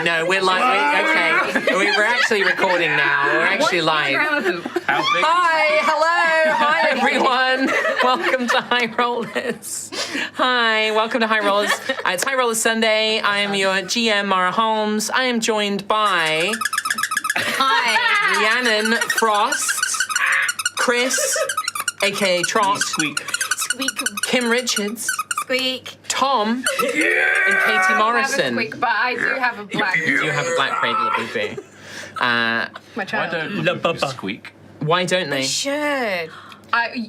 No, we're live. Okay, we're actually recording now. We're actually live. Hi, hello, hi everyone. Welcome to High Rollers. Hi, welcome to High Rollers. It's High Rollers Sunday. I am your GM, Mara Holmes. I am joined by Rhiannon Frost, Chris, aka Trot, Squeak, Kim Richards, Squeak, Tom, and Katie Morrison. Squeak, but I do have a black. You do have a black cradle of boo. My Why child. don't Squeak? Why don't they? Should.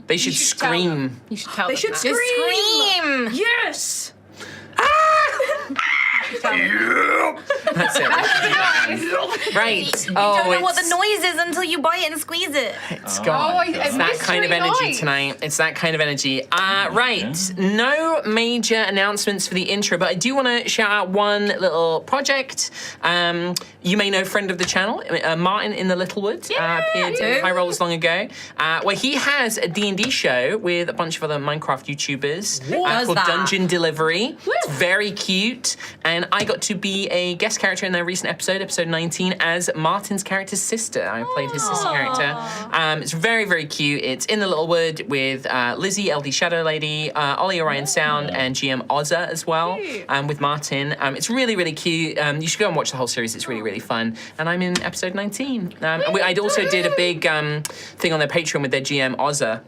They should scream. You should tell They them should that. scream. Yes. That's it. Right. You don't know what the noise is until you buy it and squeeze it. It's gone. It's that kind of energy tonight. It's that kind of energy. Right. No major announcements for the intro, but I do want to shout out one little project. You may know friend of the channel, Martin in the Littlewood, appeared in High Rollers long ago, where he has a D&D show with a bunch of other Minecraft YouTubers called Dungeon Delivery. It's very cute, and I got to be a guest character in their recent episode 19, as Martin's character's sister. I played his sister character. It's very, very cute. It's in the Littlewood with Lizzie, LD Shadow Lady, Ollie Orion Sound, and GM Ozza as well, with Martin. It's really, really cute. You should go and watch the whole series. It's really, really fun. And I'm in episode 19. I also did a big thing on their Patreon with their GM Ozza,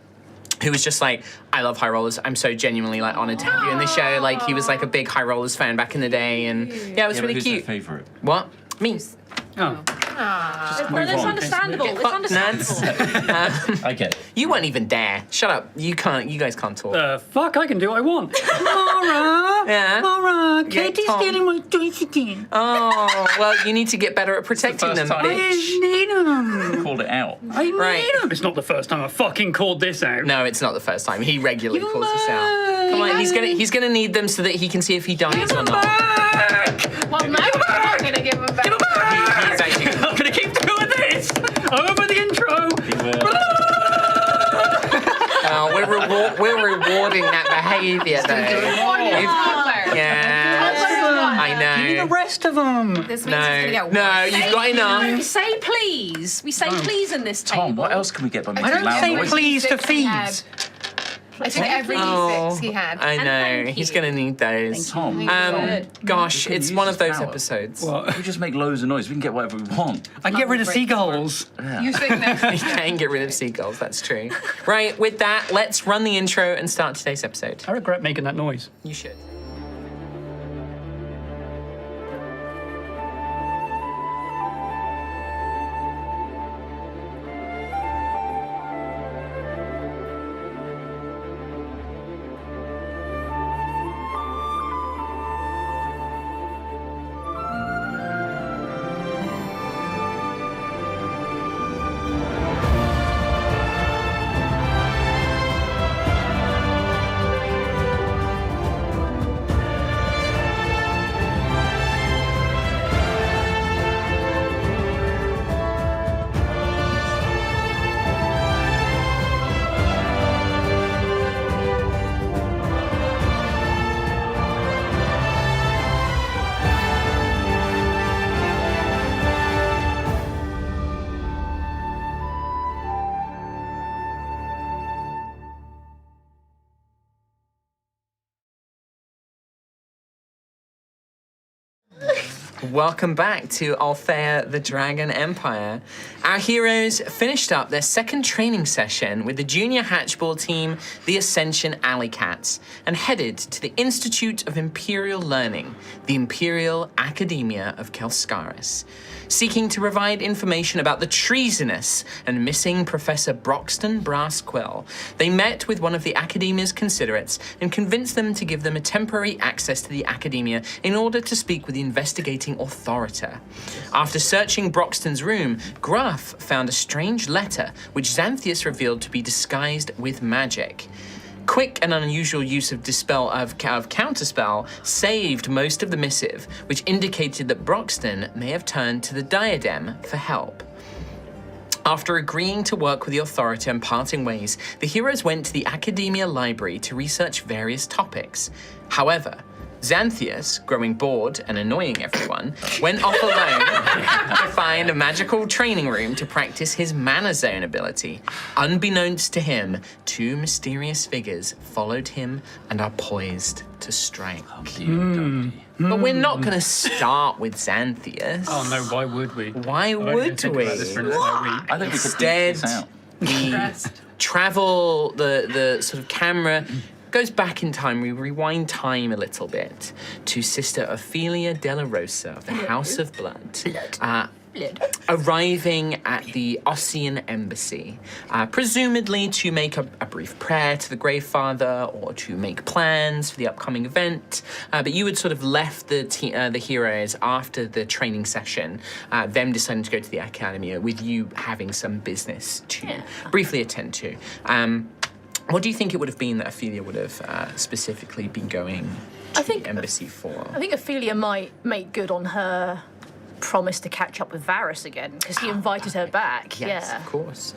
who was just like, I love High Rollers. I'm so genuinely honored to have you in the show. Like, he was like a big High Rollers fan back in the day, and it was really who's cute. Their favorite? What? Me. Well, that's understandable. It's understandable. I get it. You weren't even there. Shut up. You guys can't talk. Fuck, I can do what I want. Mara! Yeah? Mara, Katie's Tom. stealing my toys again. Oh, well, you need to get better at protecting them, first time. bitch. I need them. Called it out. I need Right. them. It's not the first time I fucking called this out. No, it's not the first time. He regularly Give 'em calls this out. back. Come on, he's gonna need them so that he can see if he dies or not. Well, no, we're not going to give them back. Give 'em back. He's actually. I'm gonna keep doing this. Over the intro. We're rewarding that behaviour though. Yeah, I Give me the know. rest of them. This means it's going to get No, worse. you've got enough. Say please. We say please in this table. Tom, what else can we get by making I don't loud say noises? please to feed. I took every D6 he had. I know. He's gonna need those. Tom, Gosh, We can it's use one of this those power. episodes. we just make loads of noise. We can get whatever we want. I can get rid of seagulls. You think that? You can get rid of seagulls, that's true. Right, with that, let's run the intro and start today's episode. I regret making that noise. You should. Welcome back to Altheya, the Dragon Empire. Our heroes finished up their second training session with the junior hatchball team, the Ascension Alley Cats, and headed to the Institute of Imperial Learning, the Imperial Academia of Kelskaris, seeking to provide information about the treasonous and missing Professor Broxton Brassquill. They met with one of the Academia's considerates and convinced them to give them a temporary access to the Academia in order to speak with the investigating authority. After searching Broxton's room, Gruff found a strange letter which Xanthius revealed to be disguised with magic. Quick and unusual use of counterspell saved most of the missive, which indicated that Broxton may have turned to the Diadem for help. After agreeing to work with the authority and parting ways, the heroes went to the Academia Library to research various topics. However, Xanthias, growing bored and annoying everyone, went off alone to find a magical training room to practice his Mana Zone ability. Unbeknownst to him, two mysterious figures followed him and are poised to strike. But we're not going to start with Xanthias. Oh no, why would we? Why I've only would been thinking about this for we? another week. I think we could Instead, this out. we travel the sort of camera goes back in time. We rewind time a little bit to Sister Ophelia Della Rosa of the House of Blood. Arriving at the Ossian embassy, presumably to make a brief prayer to the Grey Father or to make plans for the upcoming event. But you had sort of left the heroes after the training session, them deciding to go to the academy with you having some business to briefly attend to. What do you think it would have been that Ophelia would have specifically been going to the embassy for? I think Ophelia might make good on her promise to catch up with Varys again, because he invited her back. Yes, of course.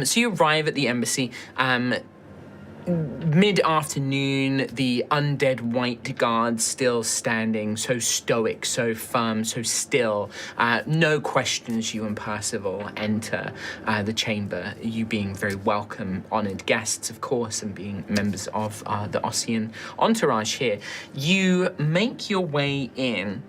So you arrive at the embassy. Mid-afternoon, the undead white guards still standing, so stoic, so firm, so still. No questions, you and Percival enter the chamber, you being very welcome, honoured guests, of course, and being members of the Ossian entourage here. You make your way in.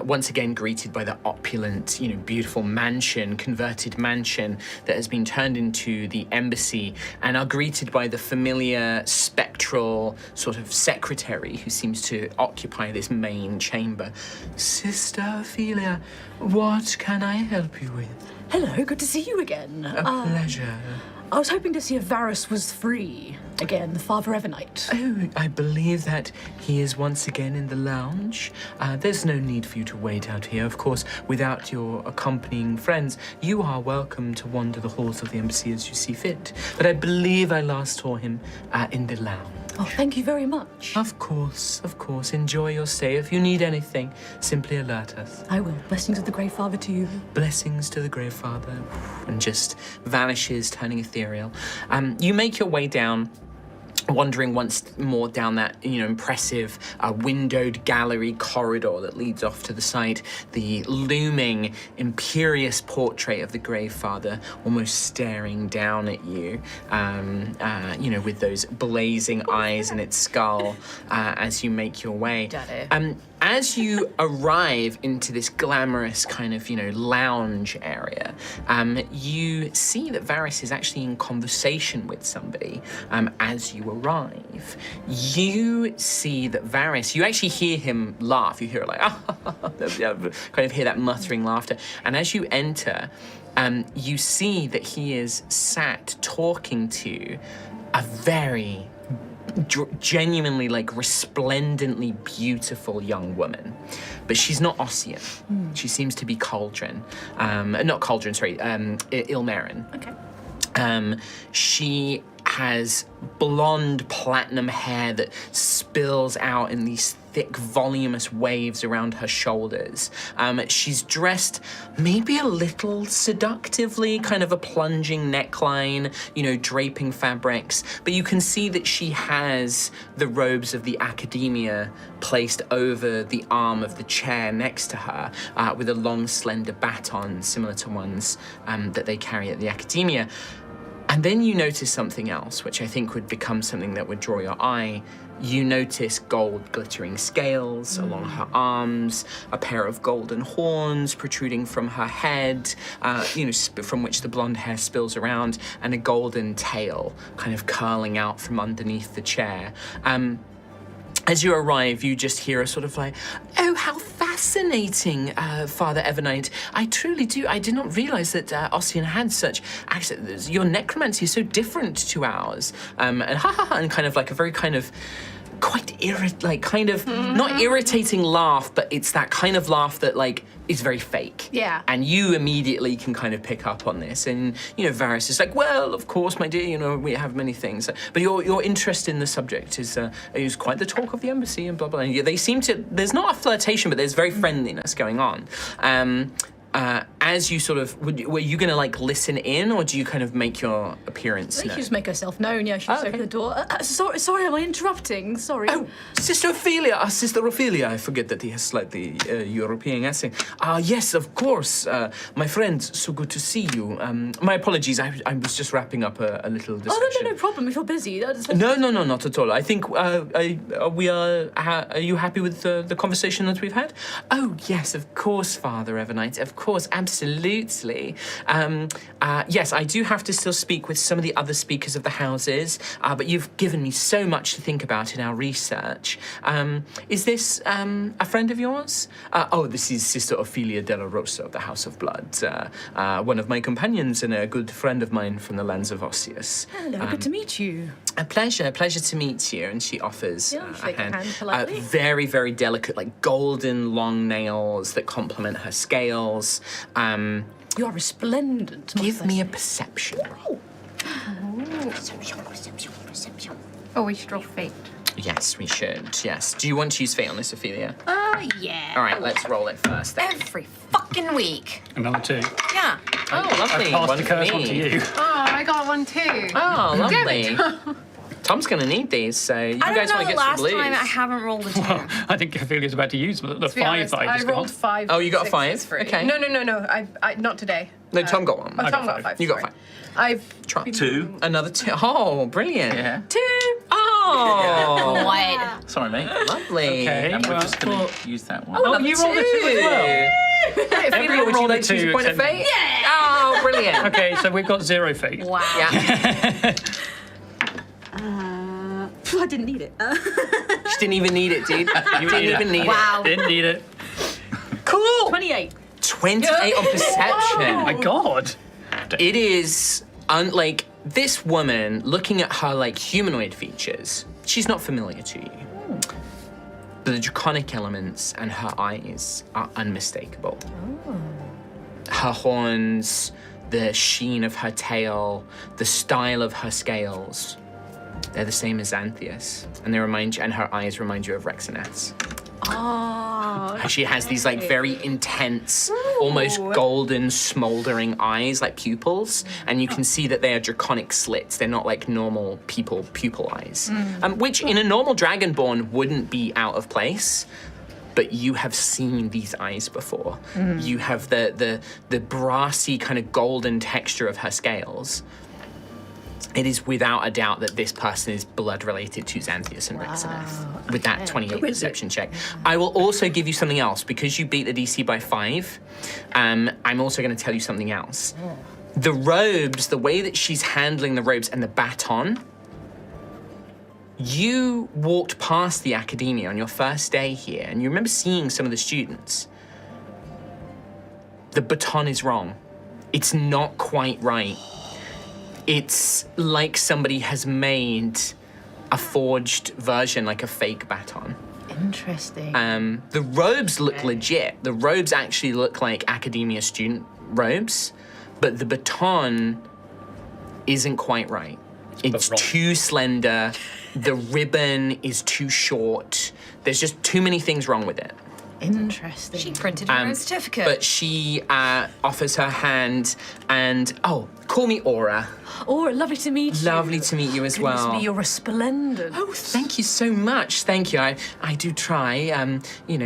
Once again greeted by the opulent, beautiful mansion, converted mansion that has been turned into the embassy, and are greeted by the familiar spectral sort of secretary who seems to occupy this main chamber. Sister Ophelia, what can I help you with? Hello, good to see you again. A pleasure. I was hoping to see if Varys was free again, the Father Evernight. Oh, I believe that he is once again in the lounge. There's no need for you to wait out here. Of course, without your accompanying friends, you are welcome to wander the halls of the embassy as you see fit. But I believe I last saw him in the lounge. Oh, thank you very much. Of course. Enjoy your stay. If you need anything, simply alert us. I will. Blessings of the Grey Father to you. Blessings to the Grey Father. And just vanishes, turning ethereal. You make your way down, wandering once more down that, impressive windowed gallery corridor that leads off to the side. The looming, imperious portrait of the Grey Father almost staring down at you, with those blazing eyes in its skull as you make your way. Daddy. As you arrive into this glamorous kind of, lounge area, you see that Varys is actually in conversation with somebody as you arrive. You see that Varys, you actually hear him laugh. You hear it like, kind of hear that muttering laughter. And as you enter, you see that he is sat talking to a very genuinely resplendently beautiful young woman, but she's not Ossian. She seems to be Ilmerin. Okay. She has blonde platinum hair that spills out in these thick, voluminous waves around her shoulders. She's dressed maybe a little seductively, kind of a plunging neckline, draping fabrics, but you can see that she has the robes of the academia placed over the arm of the chair next to her, with a long, slender baton similar to ones that they carry at the academia. And then you notice something else, which I think would become something that would draw your eye. You notice gold glittering scales along her arms, a pair of golden horns protruding from her head, from which the blonde hair spills around, and a golden tail kind of curling out from underneath the chair. As you arrive, you just hear a sort of like, "Oh, how fascinating, Father Evernight. I truly do. I did not realize that Ossian had such accent. Your necromancy is so different to ours." And and kind of like a very kind of quite not irritating laugh, but it's that kind of laugh that is very fake. Yeah. And you immediately can kind of pick up on this. And, Varys is like, "Well, of course, my dear, we have many things. But your interest in the subject is quite the talk of the embassy and blah, blah." And they seem to, there's not a flirtation, but there's very friendliness going on. as you sort of, were you going to like listen in, or do you kind of make your appearance? She known? just make herself known. Yeah, she just open the door. Sorry, am I interrupting? Sorry. Oh, Sister Ophelia. I forget that he has slightly European accent. Yes, of course. My friend, so good to see you. My apologies. I was just wrapping up a little discussion. Oh, no problem. If you're busy. No, not at all. I think are you happy with the conversation that we've had? Oh, yes, of course, Father Evernight. Of course, absolutely. Yes, I do have to still speak with some of the other speakers of the houses, but you've given me so much to think about in our research. Is this a friend of yours? This is Sister Ophelia della Rosa of the House of Blood, one of my companions and a good friend of mine from the lands of Osseous. Hello, good to meet you. A pleasure to meet you. And she offers a shake her hand. hand politely. Very, very delicate, like golden long nails that complement her scales. You are resplendent. Give me a perception roll. Perception. Oh, we should roll fate. Yes, we should. Yes. Do you want to use fate on this, Ophelia? Yeah. All right, let's roll it first then. Every fucking week. Another 2. Yeah. Oh, lovely. Pass One the for curse me. on to you. Oh, I got one too. Oh, lovely. Tom's gonna need these, so you I guys don't want know to the get some last blues. time I haven't rolled a 2. I think Ophelia's about to use the To be 5 honest, that I I just rolled got. 5. Oh, you got a 5? sixes for Okay. No. I not today. No, Tom got one. Oh, Tom got got 5. 5. You got sorry. 5. I've Try. 2. Another 2. Oh, brilliant. Yeah. 2. Oh, What? Sorry, mate. lovely. Okay. And we're well, just going to use that one. Oh, you rolled a 2 as well. Ophelia, would you rolled a like to use a 2 point of except fate? me. Yeah. Oh, brilliant. Okay, so we've got 0 fate. Wow. Yeah. I didn't need it. She didn't even need it, dude. You didn't even need Wow. Didn't need it. it. Cool. 28. 28 on perception. Oh my god. It is like this woman looking at her like humanoid features. She's not familiar to you. But the draconic elements and her eyes are unmistakable. Her horns, the sheen of her tail, the style of her scales. They're the same as Antheus, and they remind you, and her eyes remind you of Rexineth's. Oh. She has these like very intense, almost golden, smoldering eyes, like pupils, and you can see that they are draconic slits. They're not like normal pupil eyes, which in a normal dragonborn wouldn't be out of place. But you have seen these eyes before. You have the brassy kind of golden texture of her scales. It is without a doubt that this person is blood related to Xanthias and Rexineth with that 28 perception check. I will also give you something else. Because you beat the DC by 5, I'm also going to tell you something else. The robes, the way that she's handling the robes and the baton, you walked past the academia on your first day here and you remember seeing some of the students. The baton is wrong. It's not quite right. It's like somebody has made a forged version, like a fake baton. Interesting. The robes look legit. The robes actually look like academia student robes, but the baton isn't quite right. It's wrong. too slender. The ribbon is too short. There's just too many things wrong with it. Interesting. She printed her own certificate. But she offers her hand and, call me Aura. Oh, lovely to meet you. Lovely to meet you as well. Goodness me, you're resplendent. Oh, thank you so much. Thank you. I do try,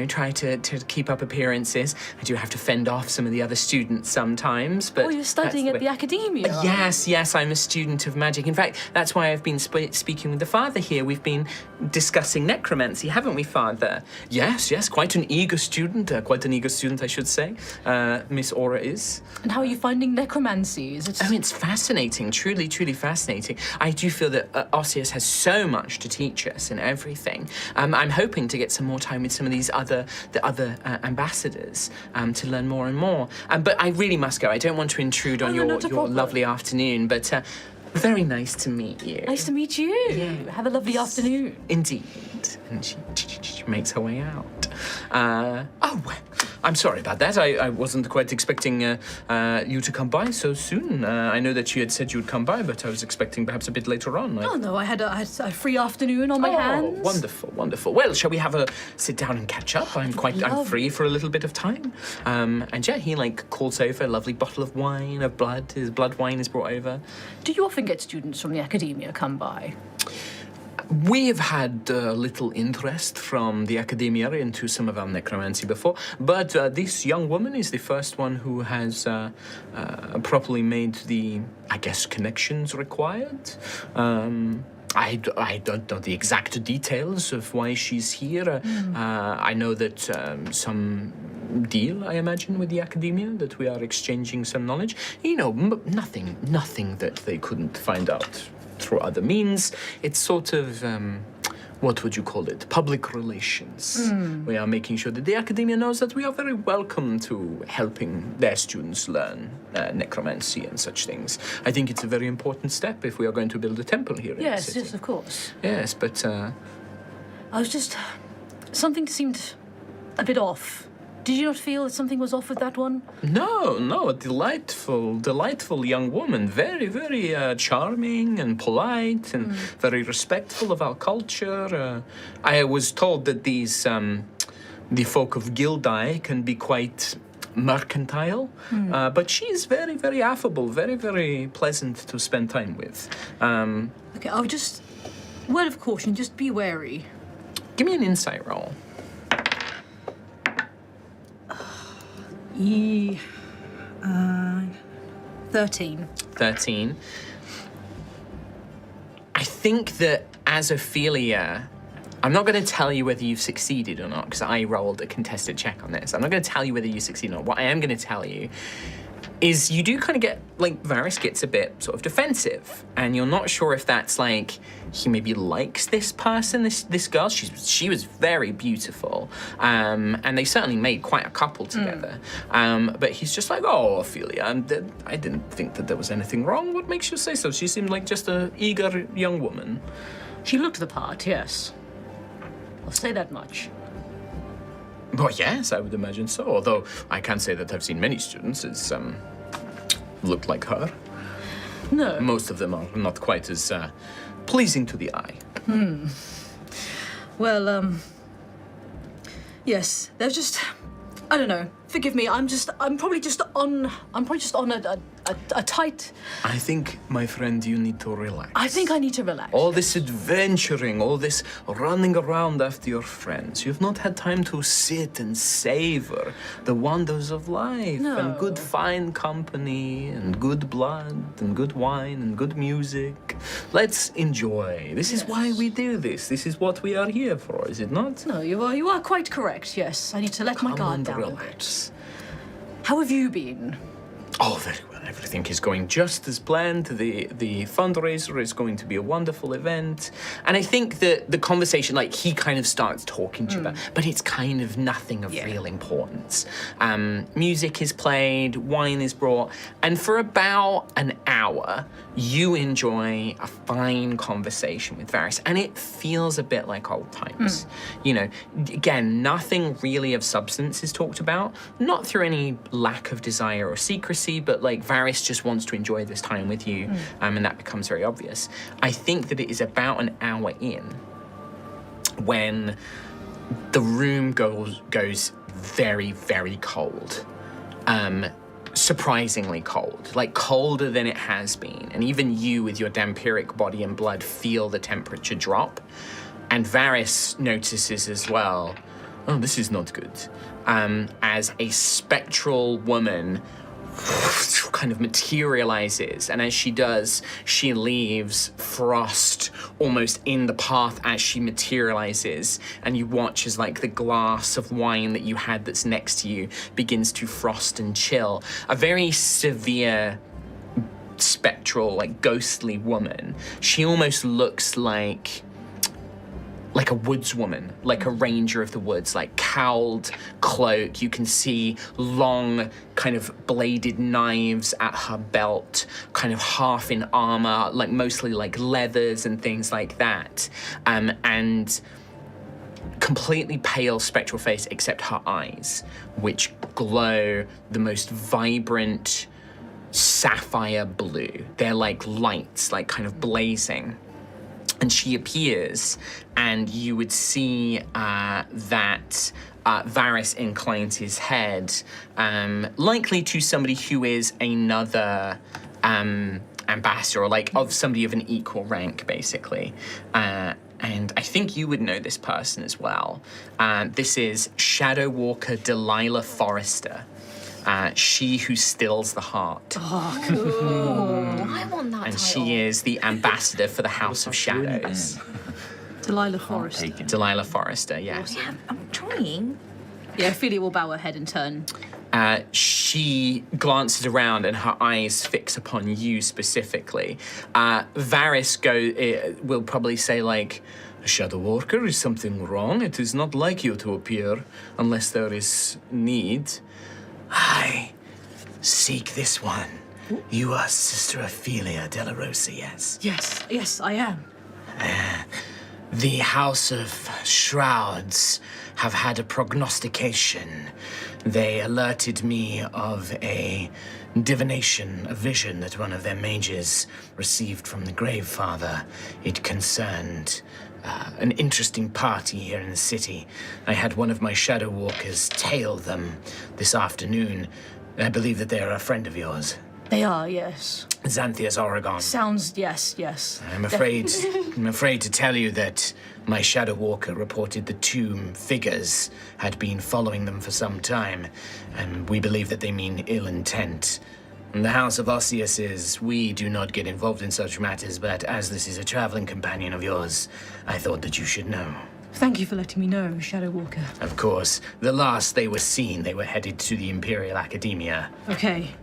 try to keep up appearances. I do have to fend off some of the other students sometimes, but... Oh, you're studying at the academia? Yes, I'm a student of magic. In fact, that's why I've been speaking with the father here. We've been discussing necromancy, haven't we, Father? Yes, quite an eager student, I should say. Miss Aura is. And how are you finding necromancy? Is it... Oh, it's fascinating, truly fascinating. I do feel that Osseous has so much to teach us and everything. I'm hoping to get some more time with some of the other ambassadors to learn more and more. But I really must go. I don't want to intrude on your lovely afternoon, but very nice to meet you. Nice to meet you. Have a lovely afternoon. Indeed. And she makes her way out. I'm sorry about that. I wasn't quite expecting you to come by so soon. I know that you had said you would come by, but I was expecting perhaps a bit later on. Oh no, I had a free afternoon on my hands. Wonderful, wonderful. Well, shall we have a sit down and catch up? I'm free for a little bit of time. And yeah, he like calls over a lovely bottle of wine, of blood. His blood wine is brought over. Do you often get students from the academia come by? We have had little interest from the academia into some of our necromancy before, but this young woman is the first one who has properly made the, I guess, connections required. I don't know the exact details of why she's here. I know that some deal, I imagine, with the academia, that we are exchanging some knowledge. You know, nothing that they couldn't find out through other means. It's sort of, what would you call it? Public relations. We are making sure that the academia knows that we are very welcome to helping their students learn necromancy and such things. I think it's a very important step if we are going to build a temple here in the city. Yes, of course. Yes, but... I was just... Something seemed a bit off. Did you not feel that something was off with that one? No, a delightful young woman. Very, very charming and polite and very respectful of our culture. I was told that these, the folk of Gildai can be quite mercantile, but she's very, very affable, very, very pleasant to spend time with. Okay, I'll just... Word of caution, just be wary. Give me an insight roll. 13. 13. I think that as Ophelia, I'm not going to tell you whether you've succeeded or not, because I rolled a contested check on this. I'm not going to tell you whether you succeed or not. What I am going to tell you is you do kind of get, like, Varys gets a bit sort of defensive, and you're not sure if that's like he maybe likes this person, this girl. She was very beautiful, and they certainly made quite a couple together. But he's just like, oh, Ophelia, I didn't think that there was anything wrong. What makes you say so? She seemed like just a eager young woman. She looked the part, yes. I'll say that much. Well, yes, I would imagine so. Although I can't say that I've seen many students as looked like her. No. Most of them are not quite as pleasing to the eye. Well, yes, there's just, I don't know. Forgive me. I'm probably just on a tight. I think, my friend, you need to relax. I think I need to relax. All this adventuring, all this running around after your friends. You've not had time to sit and savor the wonders of life and good fine company and good blood and good wine and good music. Let's enjoy. This is why we do this. This is what we are here for, is it not? No, you are quite correct. Yes, I need to let my guard down a bit. How have you been? Oh, very well. Everything is going just as planned. The fundraiser is going to be a wonderful event. And I think that the conversation, like, he kind of starts talking to you about, but it's kind of nothing of real importance. Music is played, wine is brought, and for about an hour, you enjoy a fine conversation with Varys, and it feels a bit like old times. You know, again, nothing really of substance is talked about, not through any lack of desire or secrecy, but like Varys just wants to enjoy this time with you, and that becomes very obvious. I think that it is about an hour in when the room goes very, very cold. Surprisingly cold, like colder than it has been. And even you with your vampiric body and blood feel the temperature drop. And Varys notices as well, oh, this is not good, as a spectral woman kind of materializes, and as she does, she leaves frost almost in the path as she materializes, and you watch as like the glass of wine that you had that's next to you begins to frost and chill. A very severe spectral, like ghostly woman. She almost looks like a woodswoman, like a ranger of the woods, like cowled cloak. You can see long kind of bladed knives at her belt, kind of half in armor, like mostly like leathers and things like that. And completely pale spectral face except her eyes, which glow the most vibrant sapphire blue. They're like lights, like kind of blazing. And she appears, and you would see that Varys inclines his head, likely to somebody who is another ambassador, or like of somebody of an equal rank, basically. And I think you would know this person as well. This is Shadow Walker Delilah Forrester. She who stills the heart. I want that And title. she is the ambassador for the House of Shadows. Delilah Forrest. Take it. Delilah Forrester, yeah. Yeah, I'm trying. Yeah, Ophelia will bow her head and turn. She glances around and her eyes fix upon you specifically. Varys will probably say like, Shadow Walker, is something wrong? It is not like you to appear unless there is need. I seek this one. You are Sister Ophelia de la Rosa, yes? Yes, I am. The House of Shrouds have had a prognostication. They alerted me of a divination, a vision that one of their mages received from the Gravefather. It concerned an interesting party here in the city. I had one of my Shadow Walkers tail them this afternoon. I believe that they are a friend of yours. They are, yes. Xanthias Oregon. Sounds, yes. I'm afraid to tell you that my Shadow Walker reported the tomb figures had been following them for some time, and we believe that they mean ill intent. In the House of Osseous, we do not get involved in such matters, but as this is a traveling companion of yours, I thought that you should know. Thank you for letting me know, Shadow Walker. Of course, the last they were seen, they were headed to the Imperial Academia. Okay,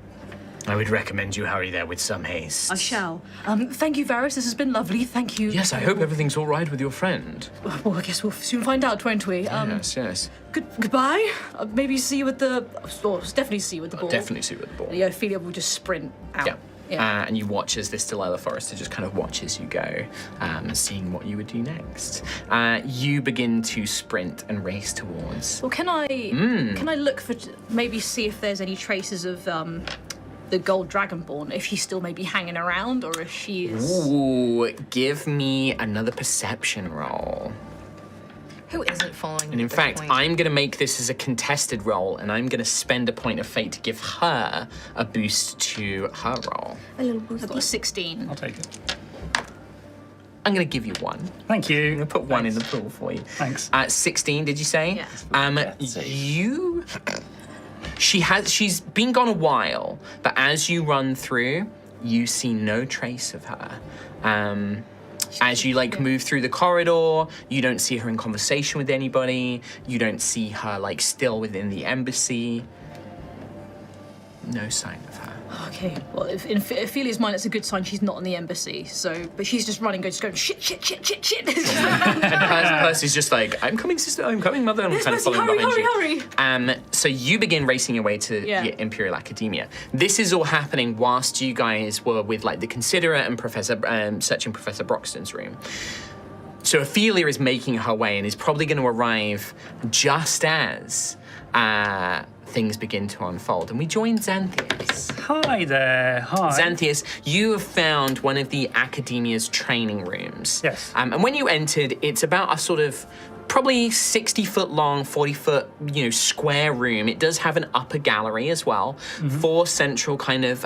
I would recommend you hurry there with some haste. I shall. Thank you, Varys. This has been lovely. Thank you. Yes, I hope everything's all right with your friend. Well, I guess we'll soon find out, won't we? Yes. Goodbye. Maybe see you at the... Or definitely see you at the ball. Definitely see you at the ball. Yeah, Ophelia will just sprint out. Yeah. And you watch as this Delilah Forrester just kind of watches you go, seeing what you would do next. You begin to sprint and race towards. Well, can I look for... Maybe see if there's any traces of... the gold dragonborn, if she's still maybe hanging around, or if she is... Ooh, give me another perception roll. Who isn't following? And in fact, I'm going to make this as a contested roll, and I'm going to spend a point of fate to give her a boost to her roll. I've got a 16. I'll take it. I'm going to give you one. Thank you. I'm going to put one in the pool for you. Thanks. 16, did you say? Yeah. You... She's been gone a while, but as you run through, you see no trace of her. As you move through the corridor, you don't see her in conversation with anybody. You don't see her still within the embassy. No sign of her. Okay, well, if in Ophelia's mind, it's a good sign she's not in the embassy, but she's just running, just going, shit. And Percy's just like, I'm coming, sister, I'm coming, mother, and I'm kind of following behind you. Hurry. So you begin racing your way to the Imperial Academia. This is all happening whilst you guys were with the Considerate and searching Professor Broxton's room. So Ophelia is making her way and is probably going to arrive just as things begin to unfold. And we join Xanthias. Hi there. Hi. Xanthias, you have found one of the Academia's training rooms. Yes. And when you entered, it's about a sort of probably 60-foot long, 40-foot, square room. It does have an upper gallery as well, 4 central kind of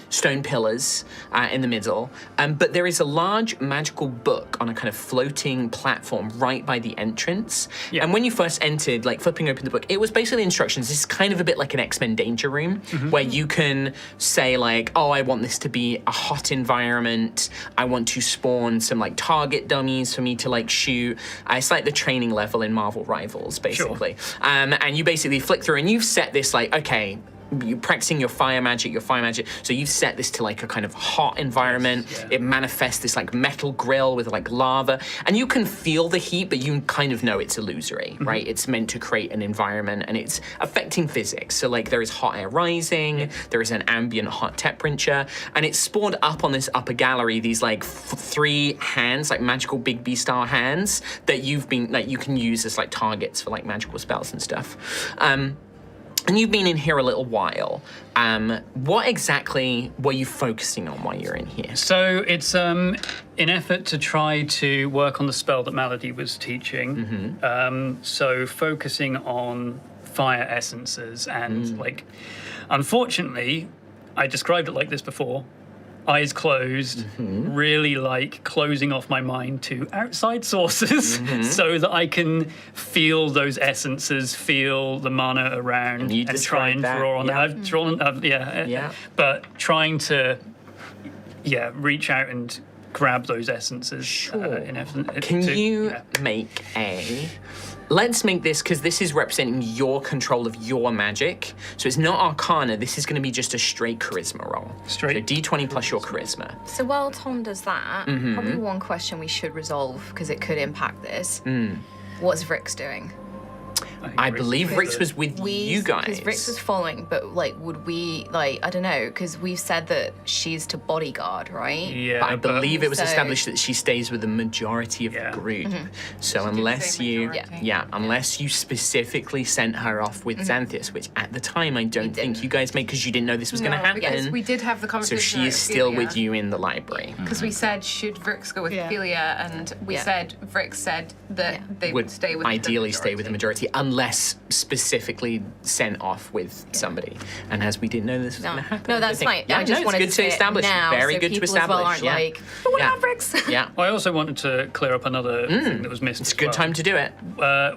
stone pillars in the middle. But there is a large magical book on a kind of floating platform right by the entrance. Yeah. And when you first entered, flipping open the book, it was basically instructions. This is kind of a bit like an X-Men Danger Room, where you can say oh, I want this to be a hot environment. I want to spawn some target dummies for me to shoot. It's like the training level in Marvel Rivals, basically. Sure. And you basically flick through and you've set this okay, you're practicing your fire magic. So you've set this to like a kind of hot environment. Yes, yeah. It manifests this like metal grill with like lava, and you can feel the heat, but you kind of know it's illusory, right? It's meant to create an environment, and it's affecting physics. So like there is hot air rising, there is an ambient hot temperature, and it's spawned up on this upper gallery these like 3 hands, like magical Big B style hands that you've been like you can use as like targets for like magical spells and stuff. And you've been in here a little while. What exactly were you focusing on while you're in here? So it's an effort to try to work on the spell that Malady was teaching. So focusing on fire essences and like, unfortunately, I described it like this before. Eyes closed, really like closing off my mind to outside sources so that I can feel those essences, feel the mana around, and try and draw on yeah. I've drawn, but trying to, reach out and grab those essences. Sure. Can to, you make a... Let's make this, because this is representing your control of your magic. So it's not Arcana, this is going to be just a straight charisma roll. Straight. So D20 plus your charisma. So while Tom does that, probably one question we should resolve, because it could impact this. What's Vrix doing? I believe Rix was with you guys. Because Vrix was following, but like, would we, like, I don't know, because we've said that she's to bodyguard, right? Yeah, But I believe it was So- established that she stays with the majority of Yeah. the group. So unless say you, majority. unless you specifically sent her off with Xanthias, which at the time I don't think you guys made because you didn't know this was going to No, because happen. we did have the So conversation. she is still with you in the library. Because we said, should Vrix go with Yeah. Ophelia? And we Yeah. said, Vrix said that they would stay with ideally the stay with the majority unless specifically sent off with somebody. And as we didn't know this was No, going to happen. no, that's I fine. think, yeah, I just no, wanted it's to good to say it establish. now, Very so good to people as well establish. aren't Yeah. like, but what Yeah. about Vrix? Yeah. I also wanted to clear up another thing that was missed. It's a good time to do it.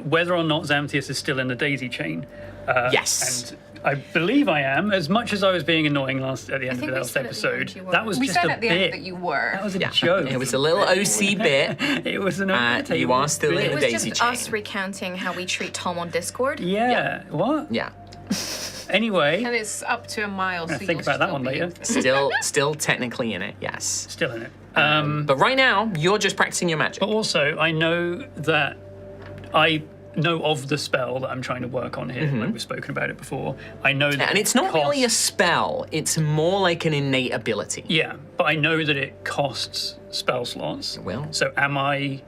Whether or not Xanthias is still in the daisy chain. Yes. And I believe I am. As much as I was being annoying at the end of think the we last said at the end episode, you were. that was We just said a at the bit. end that you were. That was a Yeah. joke. It was a little OC bit. It was an You are still in It the was daisy just chain. us recounting how we treat Tom on Discord. Yeah. What? Yeah. Anyway, And it's up to a mile. So think you'll about that still one be- later. Still technically in it, yes. Still in it. But right now, you're just practicing your magic. But also, I know that I know of the spell that I'm trying to work on here. Like we've spoken about it before. I know that. And it's not really a spell, it's more like an innate ability. Yeah, but I know that it costs spell slots. It will. So am I?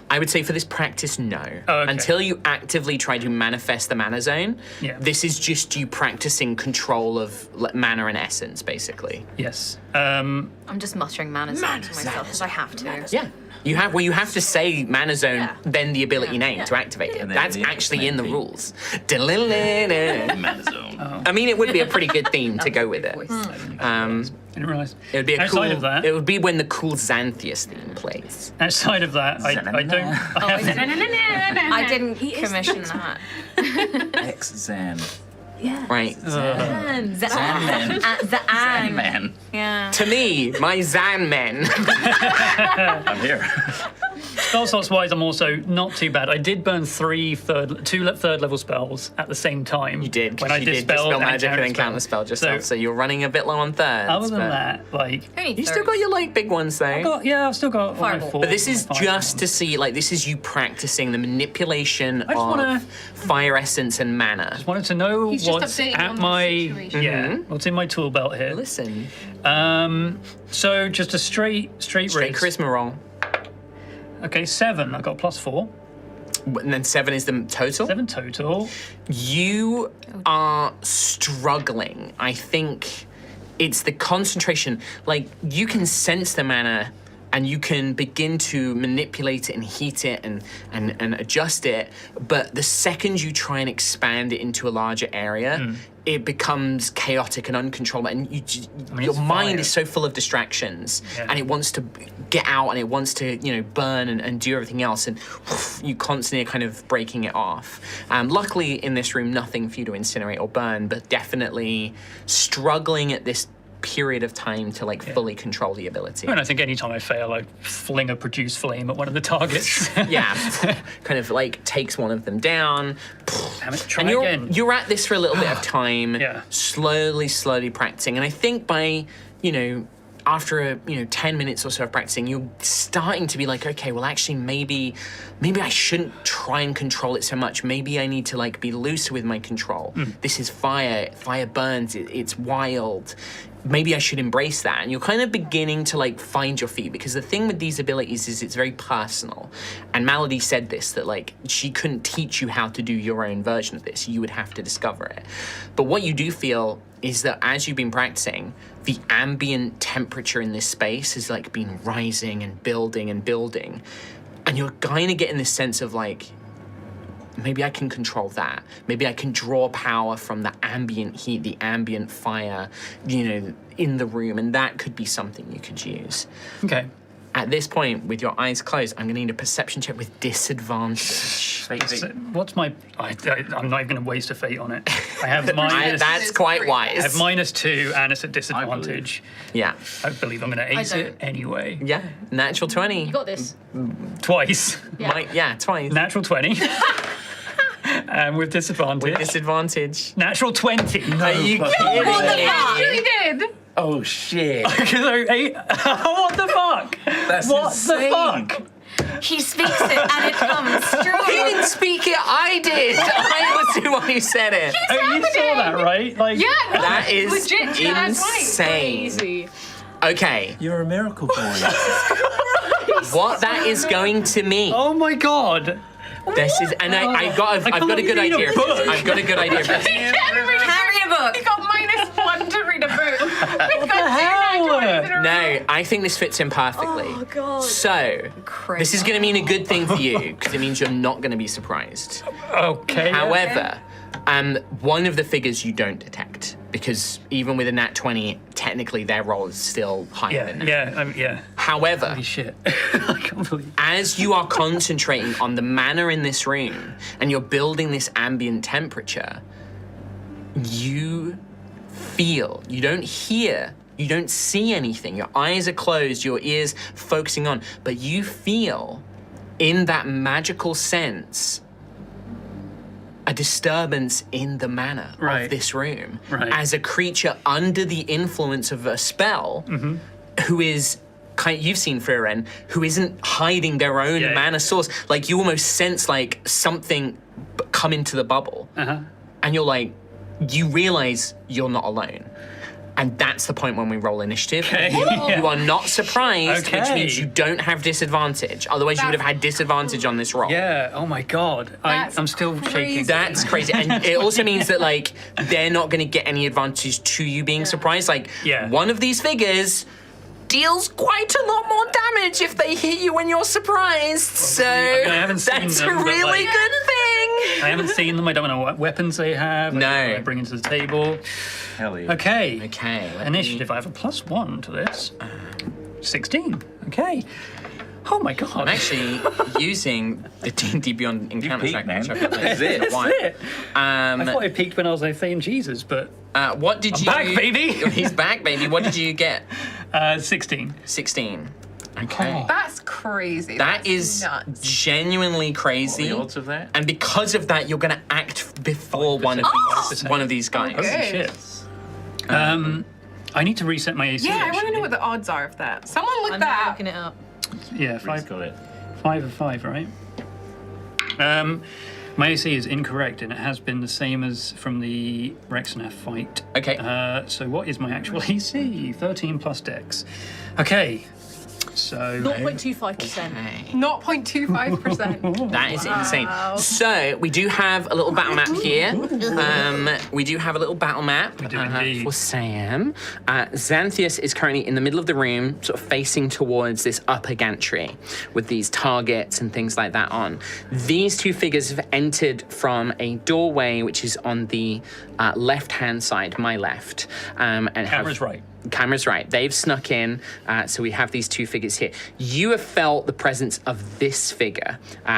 I would say for this practice, no. Oh, okay. Until you actively try to manifest the mana zone, Yeah. this is just you practicing control of mana and essence, basically. Yes. I'm just muttering mana zone to myself because I have to. Yeah. You have to say mana zone, Yeah. then the ability Yeah. name Yeah. to activate it. And then That's the actually in the X-Men rules. Mana zone. I mean, it would be a pretty good theme to go with it. Didn't realise. It would be a Outside cool. of that, It would be when the cool Xanthias theme plays. outside of that, I don't. I didn't commission that. X-Zan. Right. Zan. The Man. Yeah. To me, my Zan men. I'm here. Spell slots wise, I'm also not too bad. I did burn two third level spells at the same time. You did. 'cause when I you did dispelled dispel and magic and then counter spell yourself, so you're running a bit low on thirds. Other than but that, like, you still got your like big ones though. I've still got all my Fireball. four. But this is five just ones. to see, like, this is you practicing the manipulation just of wanna- fire essence and mana. Just wanted to know He's just what's updating at on the my situation. what's in my tool belt here. Listen, So just a straight straight race. charisma roll, Okay, 7. I got +4. and then 7 is the total. 7 total. You are struggling. I think it's the concentration. Like, you can sense the mana and you can begin to manipulate it and heat it and adjust it. But the second you try and expand it into a larger area, it becomes chaotic and uncontrollable. And your it's mind fire. is so full of distractions, Yeah. and it wants to get out and it wants to, burn and do everything else. And you constantly are kind of breaking it off. Luckily, in this room, nothing for you to incinerate or burn, but definitely struggling at this period of time to fully control the ability. And I think anytime I fail, I fling a produce flame at one of the targets. Yeah, kind of takes one of them down, Damn it, try And again. you're at this for a little bit of time, Yeah. slowly practicing. And I think by, after 10 minutes or so of practicing, you're starting to be like, okay, well, actually, maybe I shouldn't try and control it so much. Maybe I need to be looser with my control. This is fire. Fire burns. It's wild. Maybe I should embrace that. And you're kind of beginning to find your feet, because the thing with these abilities is it's very personal. And Malady said this, that she couldn't teach you how to do your own version of this. You would have to discover it. But what you do feel is that as you've been practicing, the ambient temperature in this space has been rising and building and building. And you're kind of getting this sense of maybe I can control that. Maybe I can draw power from the ambient heat, the ambient fire, in the room, and that could be something you could use. Okay. At this point, with your eyes closed, I'm going to need a perception check with disadvantage. So what's my... I'm not even going to waste a fate on it. I have minus... That's quite wise. I have -2, and it's a disadvantage. Yeah. I believe I'm going to ace it anyway. Yeah. Natural 20. You got this. Twice. Yeah. Twice. Natural 20. And with disadvantage. Disadvantage. Natural 20. Are you kidding me? actually did. Oh shit. What the fuck? That's What insane. the fuck? He speaks it and it comes He strong. didn't speak it, I did. I was the one who said it. Oh, you saw that, right? Yeah, no, That is legit. That's right. insane. Easy. Okay, You're a miracle boy. what that is going to mean. Oh my god. This is, and I've got a can't good read a idea. book. I've got a good idea. Carry a book. He got -1 to read a book. What the hell? No, I think this fits in perfectly. Oh, God. So, this is going to mean a good thing for you, because it means you're not going to be surprised. Okay. However, one of the figures you don't detect, because even with a nat 20, technically their roll is still higher than that. Yeah. However, Holy shit. I can't believe. as you are concentrating on the manner in this room and you're building this ambient temperature, you feel, you don't hear, you don't see anything. Your eyes are closed, your ears focusing on, but you feel in that magical sense a disturbance in the manner Right. of this room. Right. As a creature under the influence of a spell who is you've seen Frieren, who isn't hiding their own Yeah. mana source. You almost sense something come into the bubble. And you're you realize you're not alone. And that's the point when we roll initiative. Okay. You are not surprised, which Okay. means you don't have disadvantage. Otherwise, you would have had disadvantage on this roll. Yeah. Oh my god. That's I'm still shaking. That's crazy. And it also means that, they're not going to get any advantage to you being surprised. Yeah. One of these figures deals quite a lot more damage if they hit you when you're surprised. So I haven't seen that's them, a but, really good thing. I haven't seen them. I don't know what weapons they have. I don't know No. what I bring into the table. Hell yeah. Okay. Okay. Initiative. I have a +1 to this. 16. Okay. Oh my god. I'm actually using the D&D Beyond Encounter peaked, track. man. which I've got That's there it. for a while. That's it. I thought I peaked when I was saying Jesus, but What did you... back, baby. He's back, baby. What did you get? 16. 16. Okay. That's crazy. That That's is nuts. genuinely What crazy. are the odds of that? And because of that, you're going to act before one of these guys. Holy Good. shit. I need to reset my AC. Yeah, I want to actually. know what the odds are of that. Someone look I'm that up. looking it up. Yeah, Reed's 5 got it. 5 of 5, right? My AC is incorrect, and it has been the same as from the Rexnef fight. Okay. So what is my actual AC? 13 plus Dex. Okay. So 0.25%. Okay. 0.25%. That is insane. So we do have a little battle map here. We do have a little battle map do indeed. for Sam. Xanthius is currently in the middle of the room, sort of facing towards this upper gantry with these targets and things like that on. These two figures have entered from a doorway which is on the left-hand side, my left. And camera's right. Camera's right. They've snuck in, so we have these two figures here. You have felt the presence of this figure,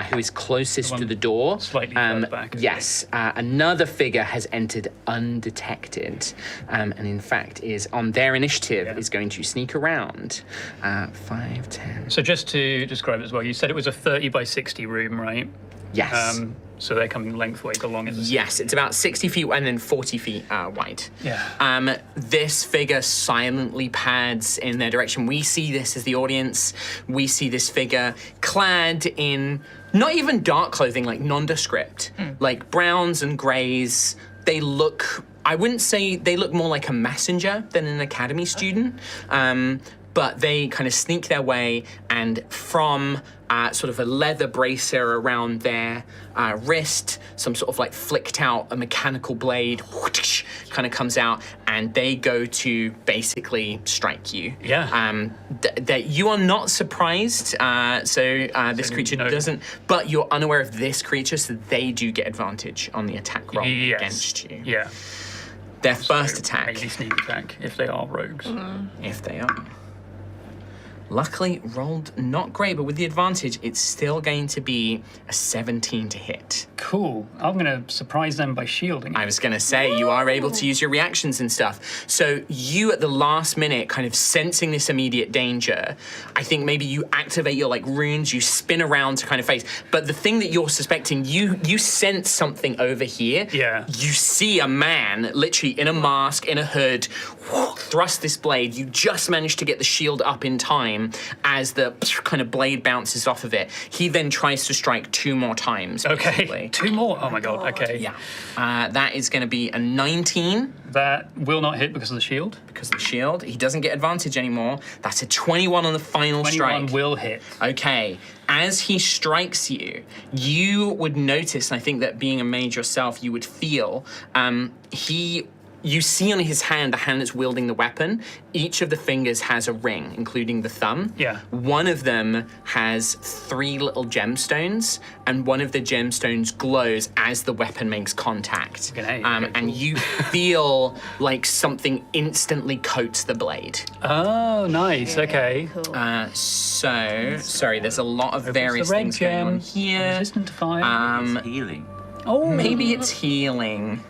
who is closest to the door. Slightly further back. Yes. Another figure has entered undetected, and in fact is on their initiative is going to sneak around. 5, 10. So just to describe it as well, you said it was a 30 by 60 room, right? Yes. So they're coming lengthways along in the Yes, it's about 60 feet and then 40 feet wide. Yeah. This figure silently pads in their direction. We see this as the audience. We see this figure clad in not even dark clothing, like nondescript, like browns and grays. They look, I wouldn't say they look more like a messenger than an academy student. But they kind of sneak their way, and from sort of a leather bracer around their wrist, some sort of like flicked out a mechanical blade kind of comes out, and they go to basically strike you. Yeah. That you are not surprised. This creature no. doesn't, but you're unaware of this creature, so they do get advantage on the attack roll Yes. against you. Yeah. Their first attack, Maybe sneak attack if they are rogues. if they are. Luckily, rolled not great, but with the advantage, it's still going to be a 17 to hit. Cool. I'm going to surprise them by shielding. I was going to say, you are able to use your reactions and stuff. So you, at the last minute, kind of sensing this immediate danger, I think maybe you activate your like runes, you spin around to kind of face. But the thing that you're suspecting, you sense something over here. Yeah. You see a man, literally in a mask, in a hood, thrust this blade. You just managed to get the shield up in time as the kind of blade bounces off of it. He then tries to strike 2 more times. Okay. basically. 2 more. Oh my god. Okay. Yeah. That is going to be a 19 That will not hit because of the shield. because of the shield. He doesn't get advantage anymore. That's a 21 on the final 21 strike. will hit. Okay. As he strikes you, you would notice, and I think that being a mage yourself, you would feel, you see on his hand, the hand that's wielding the weapon, each of the fingers has a ring, including the thumb. Yeah. One of them has 3 little gemstones, and one of the gemstones glows as the weapon makes contact. Okay, And cool. you feel like something instantly coats the blade. Oh, nice. Okay. Cool. Sorry, there's a lot of various the red things going on gem. here. Resistant to fire. Healing. Oh, Maybe it's healing.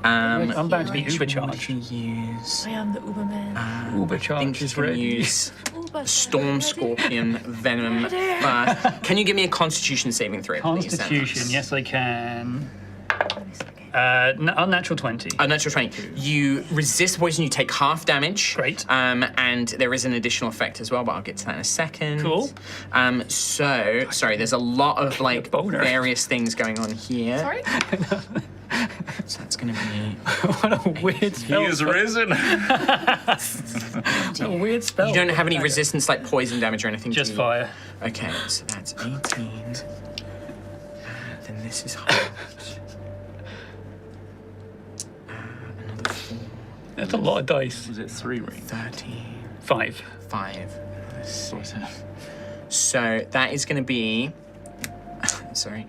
I'm about to be Which one uber would you charged. use? I am the Uberman. Uber I think charged he's is going to ready. use Uber Storm Scorpion Venom first. Can you give me a Constitution saving throw, please? Constitution. Alex? Yes, I can. Unnatural 20. Natural 20. You resist poison, you take half damage. Great. And there is an additional effect as well, but I'll get to that in a second. Cool. Sorry, there's a lot of like boner. various things going on here. Sorry? So that's going to be... What a weird He spell. is risen. What a weird spell. You don't have any resistance like poison damage or anything, Just do you? fire. Okay, so that's 18. Then this is hard. Another 4, That's a lot of dice. Was it 3 rings? 13, 5. 5. Let's see. So that is going to be... Sorry.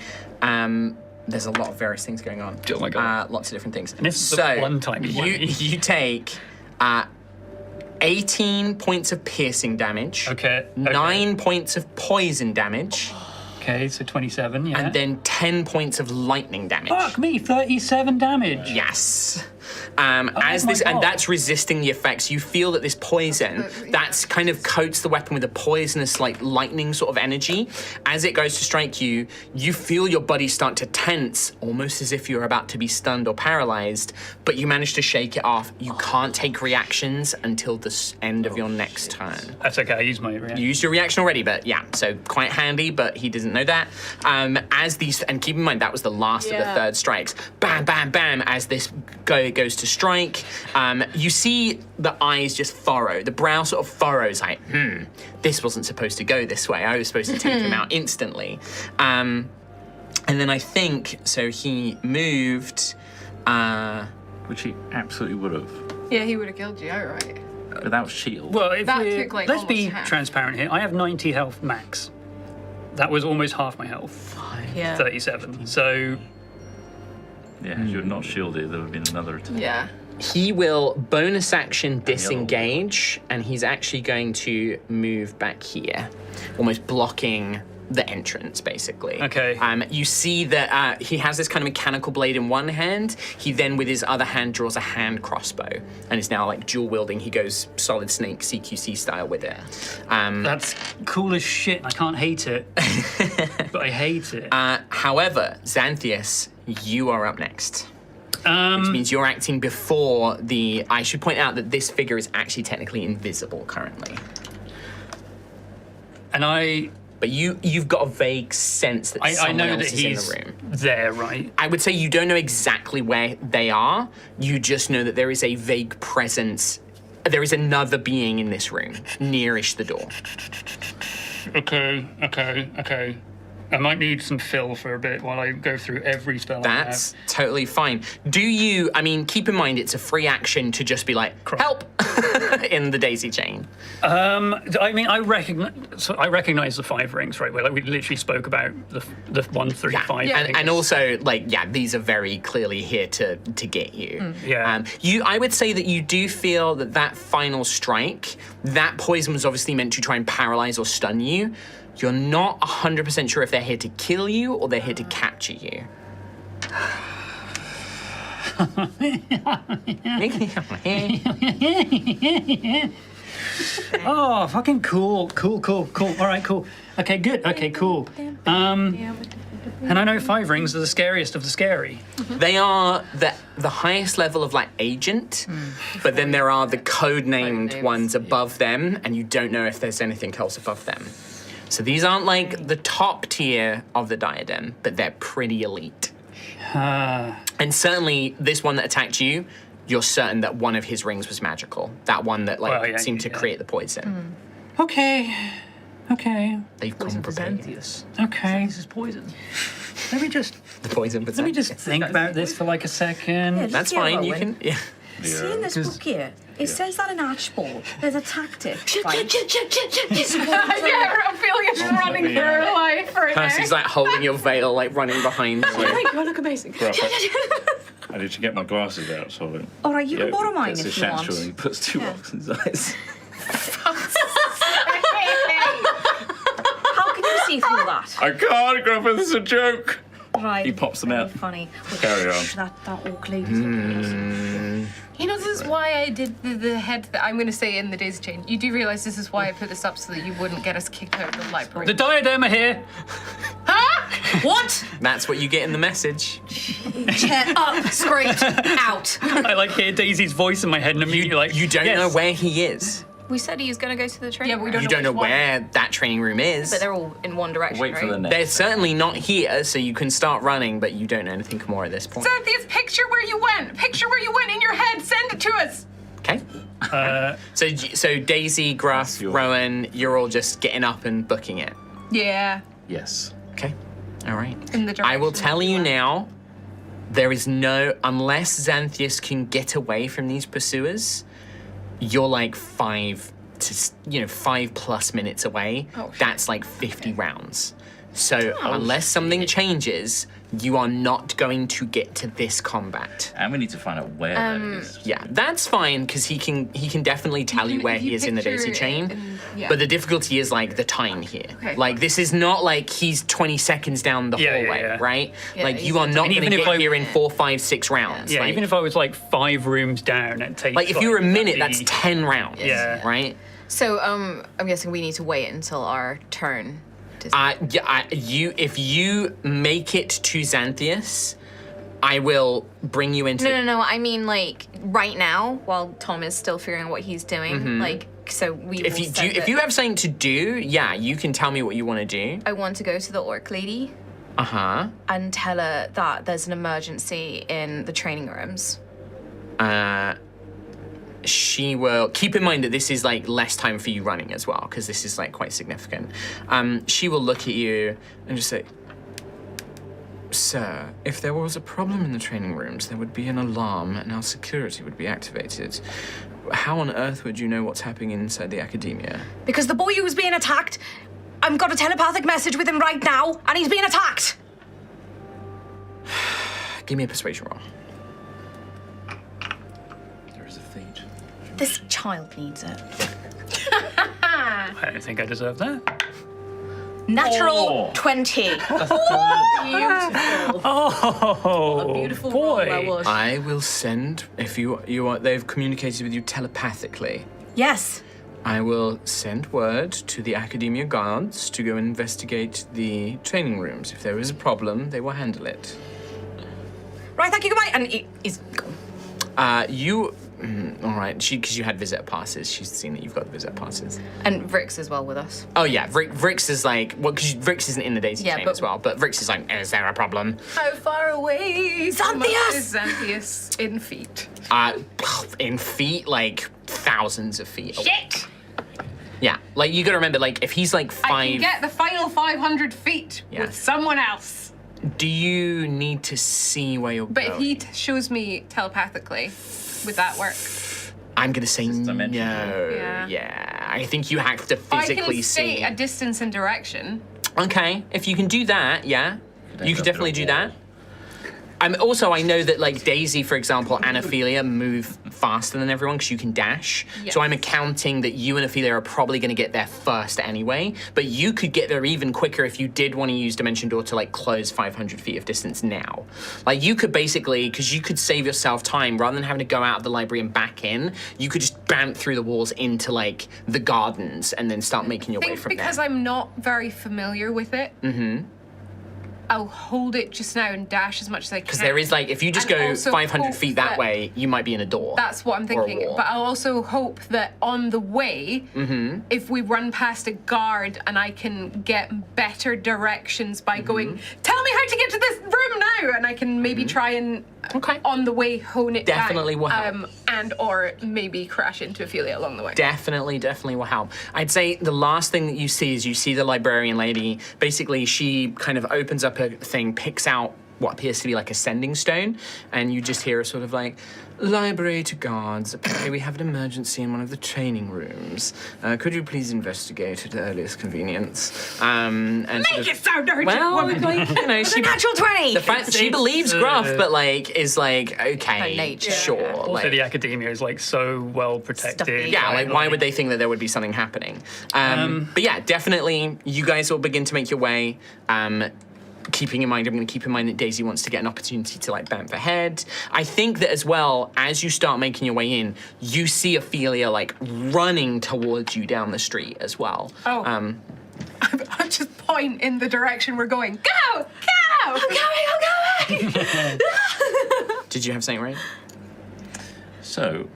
There's a lot of various things going on. Oh my God. Lots of different things. And this is the one time you won. you take 18 points of piercing damage. Okay. 9 points of poison damage. Okay, so 27, yeah. And then 10 points of lightning damage. Fuck me, 37 damage. Yes. my God. That's resisting the effects. You feel that this poison, that's kind of coats the weapon with a poisonous, like lightning sort of energy. As it goes to strike you, you feel your body start to tense, almost as if you're about to be stunned or paralyzed, but you manage to shake it off. You can't take reactions until the end of your next turn. That's okay, I used my reaction. You used your reaction already, but yeah, so quite handy, but he doesn't know that. And keep in mind, that was the last of the Yeah. third strikes. Bam, bam, bam, as this goes to strike. You see the eyes just furrow, the brow sort of furrows like, this wasn't supposed to go this way. I was supposed to take him out instantly. And then I think, so he moved, Which he absolutely would have. Yeah, he would have killed you outright. Without shield. Well, if That we're- took, like, let's be almost half. transparent here. I have 90 health max. That was almost half my health. Yeah. 37. So, Yeah, if you were not shielded, there would have been another attack. Yeah. he will bonus action disengage, and he's actually going to move back here, almost blocking the entrance, basically. Okay. You see that he has this kind of mechanical blade in one hand. He then, with his other hand, draws a hand crossbow and is now like dual wielding. He goes Solid Snake CQC style with it. That's cool as shit. I can't hate it, but I hate it. However, Xanthius, you are up next. Which means you're acting before the... I should point out that this figure is actually technically invisible currently. And But you've got a vague sense that I someone know else that is he's in the room. there, right? I would say you don't know exactly where they are. You just know that there is a vague presence. There is another being in this room, nearish the door. Okay. I might need some fill for a bit while I go through every spell That's totally fine. Do you, I mean, keep in mind it's a free action to just be like, help, in the daisy chain. I mean, I recognize the 5 rings, right? Where like we literally spoke about the 1 through 5. And also, like, these are very clearly here to get you. Yeah. I would say that you do feel that final strike, that poison was obviously meant to try and paralyze or stun you. You're not 100% sure if they're here to kill you or they're here to capture you. Oh, fucking cool. All right, cool. Okay, good. Okay, cool. And I know 5 rings are the scariest of the scary. They are the highest level of like agent, but then there are the code-named ones above them, and you don't know if there's anything else above them. So these aren't like the top tier of the diadem, but they're pretty elite. And certainly this one that attacked you, you're certain that one of his rings was magical. That one that seemed to create the poison. Okay. They've come prepared. Okay. This is poison. Let me just think about this for like a second. That's fine. You can. Yeah. See in this book here, it says that in Archibald, there's a tactic. I'm feeling it's running through her life right now. Percy's like holding your veil, like running behind you. Oh my god, look amazing. I need to get my glasses out, so... All right, you can borrow mine if you want. And he puts 2 rocks in his eyes. How can you see through that? I can't, Grandpa, this is a joke. Right. He pops them very out. Funny. Carry on. That orc lady's looking You know, this is why I did the head that I'm going to say in the daisy chain. You do realise this is why I put this up so that you wouldn't get us kicked out of the library. The diadem are here. Huh? What? That's what you get in the message. Get up, scraped, out. I like hear Daisy's voice in my head and immediately like, You don't know where he is. We said he was going to go to the training Yeah, but we room. You don't know which one. where that training room is. But they're all in one direction, Wait right? for the next. They're certainly not here, so you can start running, but you don't know anything more at this point. Xanthius, picture where you went. Picture where you went in your head. Send it to us. Okay. So Daisy, Gruff, Rowan, you're all just getting up and booking it. Yeah. Yes. Okay. All right. In the I will direction tell you you went. now, there is no, unless Xanthius can get away from these pursuers, you're like 5+ minutes away. Oh, shit. That's like 50 rounds. So unless something changes, you are not going to get to this combat. And we need to find out where that is. Yeah, that's fine because he can definitely tell you where if he you is in the picture daisy it chain. yeah. But the difficulty is like the time here. Okay. Like this is not like he's 20 seconds down the hallway, right? Yeah, like he's you are in not And going even to if get I- here in 4, 5, 6 rounds. yeah, like, even if I was like 5 rooms down, it takes like if you were a minute, that'd that's be- 10 rounds. Yeah. Right. So, I'm guessing we need to wait until our turn. If you make it to Xanthius, I will bring you into. No. I mean, like right now, while Tom is still figuring out what he's doing. Like, so we. If you have something to do, yeah, you can tell me what you want to do. I want to go to the orc lady Uh-huh. and tell her that there's an emergency in the training rooms. She will keep in mind that this is like less time for you running as well, because this is like quite significant. She will look at you and just say, "Sir, if there was a problem in the training rooms, there would be an alarm and our security would be activated. How on earth would you know what's happening inside the academia?" Because the boy who's being attacked, I've got a telepathic message with him right now, and he's being attacked. Give me a persuasion roll. There is a fate. This child needs it. I don't think I deserve that. Natural 20. Beautiful. Oh, A beautiful roll boy. that was. I will send, if they've communicated with you telepathically. Yes. I will send word to the Academia guards to go investigate the training rooms. If there is a problem, they will handle it. Right, thank you, goodbye. And he's gone. All right, because you had visitor passes. She's seen that you've got the visitor passes. And Rick's as well with us. Oh yeah, Vrix is like, well, because Vrix isn't in the Daisy chain but- as well, but Vrix is like, is there a problem? How far away from us Xanthias! is Xanthias in feet? In feet, like thousands of feet. away. Shit! Yeah, like you gotta remember, like if he's like I five, can get the final 500 feet Yeah. with someone else. do you need to see where you're But going? if he shows me telepathically, would that work? I'm gonna say no. dimension. Yeah. I think you have to I physically can see. state a distance and direction. Okay, if you can do that, yeah, you end could up definitely at a do wall. that. Also, I know that like Daisy, for example, and Ophelia move faster than everyone because you can dash. Yes. So I'm accounting that you and Ophelia are probably going to get there first anyway. But you could get there even quicker if you did want to use Dimension Door to like close 500 feet of distance now. Like you could basically, because you could save yourself time rather than having to go out of the library and back in. You could just bamp through the walls into like the gardens and then start making your I way think from because there. I'm not very familiar with it. I'll hold it just now and dash as much as I can. Because there is like, if you just And go also 500 hope feet that that- way, you might be in a door. That's what I'm or a thinking. wall. But I'll also hope that on the way, if we run past a guard and I can get better directions by going, tell me how to get to this room now, and I can maybe try and Okay. on the way hone it Definitely down. will help. And or maybe crash into Ophelia along the way. Definitely will help. I'd say the last thing that you see is you see the librarian lady. Basically, she kind of opens up a thing, picks out what appears to be like a sending stone, and you just hear a sort of like, library to guards. Apparently we have an emergency in one of the training rooms. Could you please investigate at the earliest convenience? And Make it sound urgent, well, woman. like, you know, she Natural 20. the fact she believes Gruff, but like is like okay, By nature. sure. Also, like, the academia is like so well protected. Stuffy. yeah, like why would they think that there would be something happening? But yeah, definitely, you guys will begin to make your way. Keeping in mind, I'm going to keep in mind that Daisy wants to get an opportunity to like bamf ahead. I think that as well, as you start making your way in, you see Ophelia like running towards you down the street as well. Oh. I'll just point in the direction we're going. Go! Go! I'm coming. Did you have something right? So,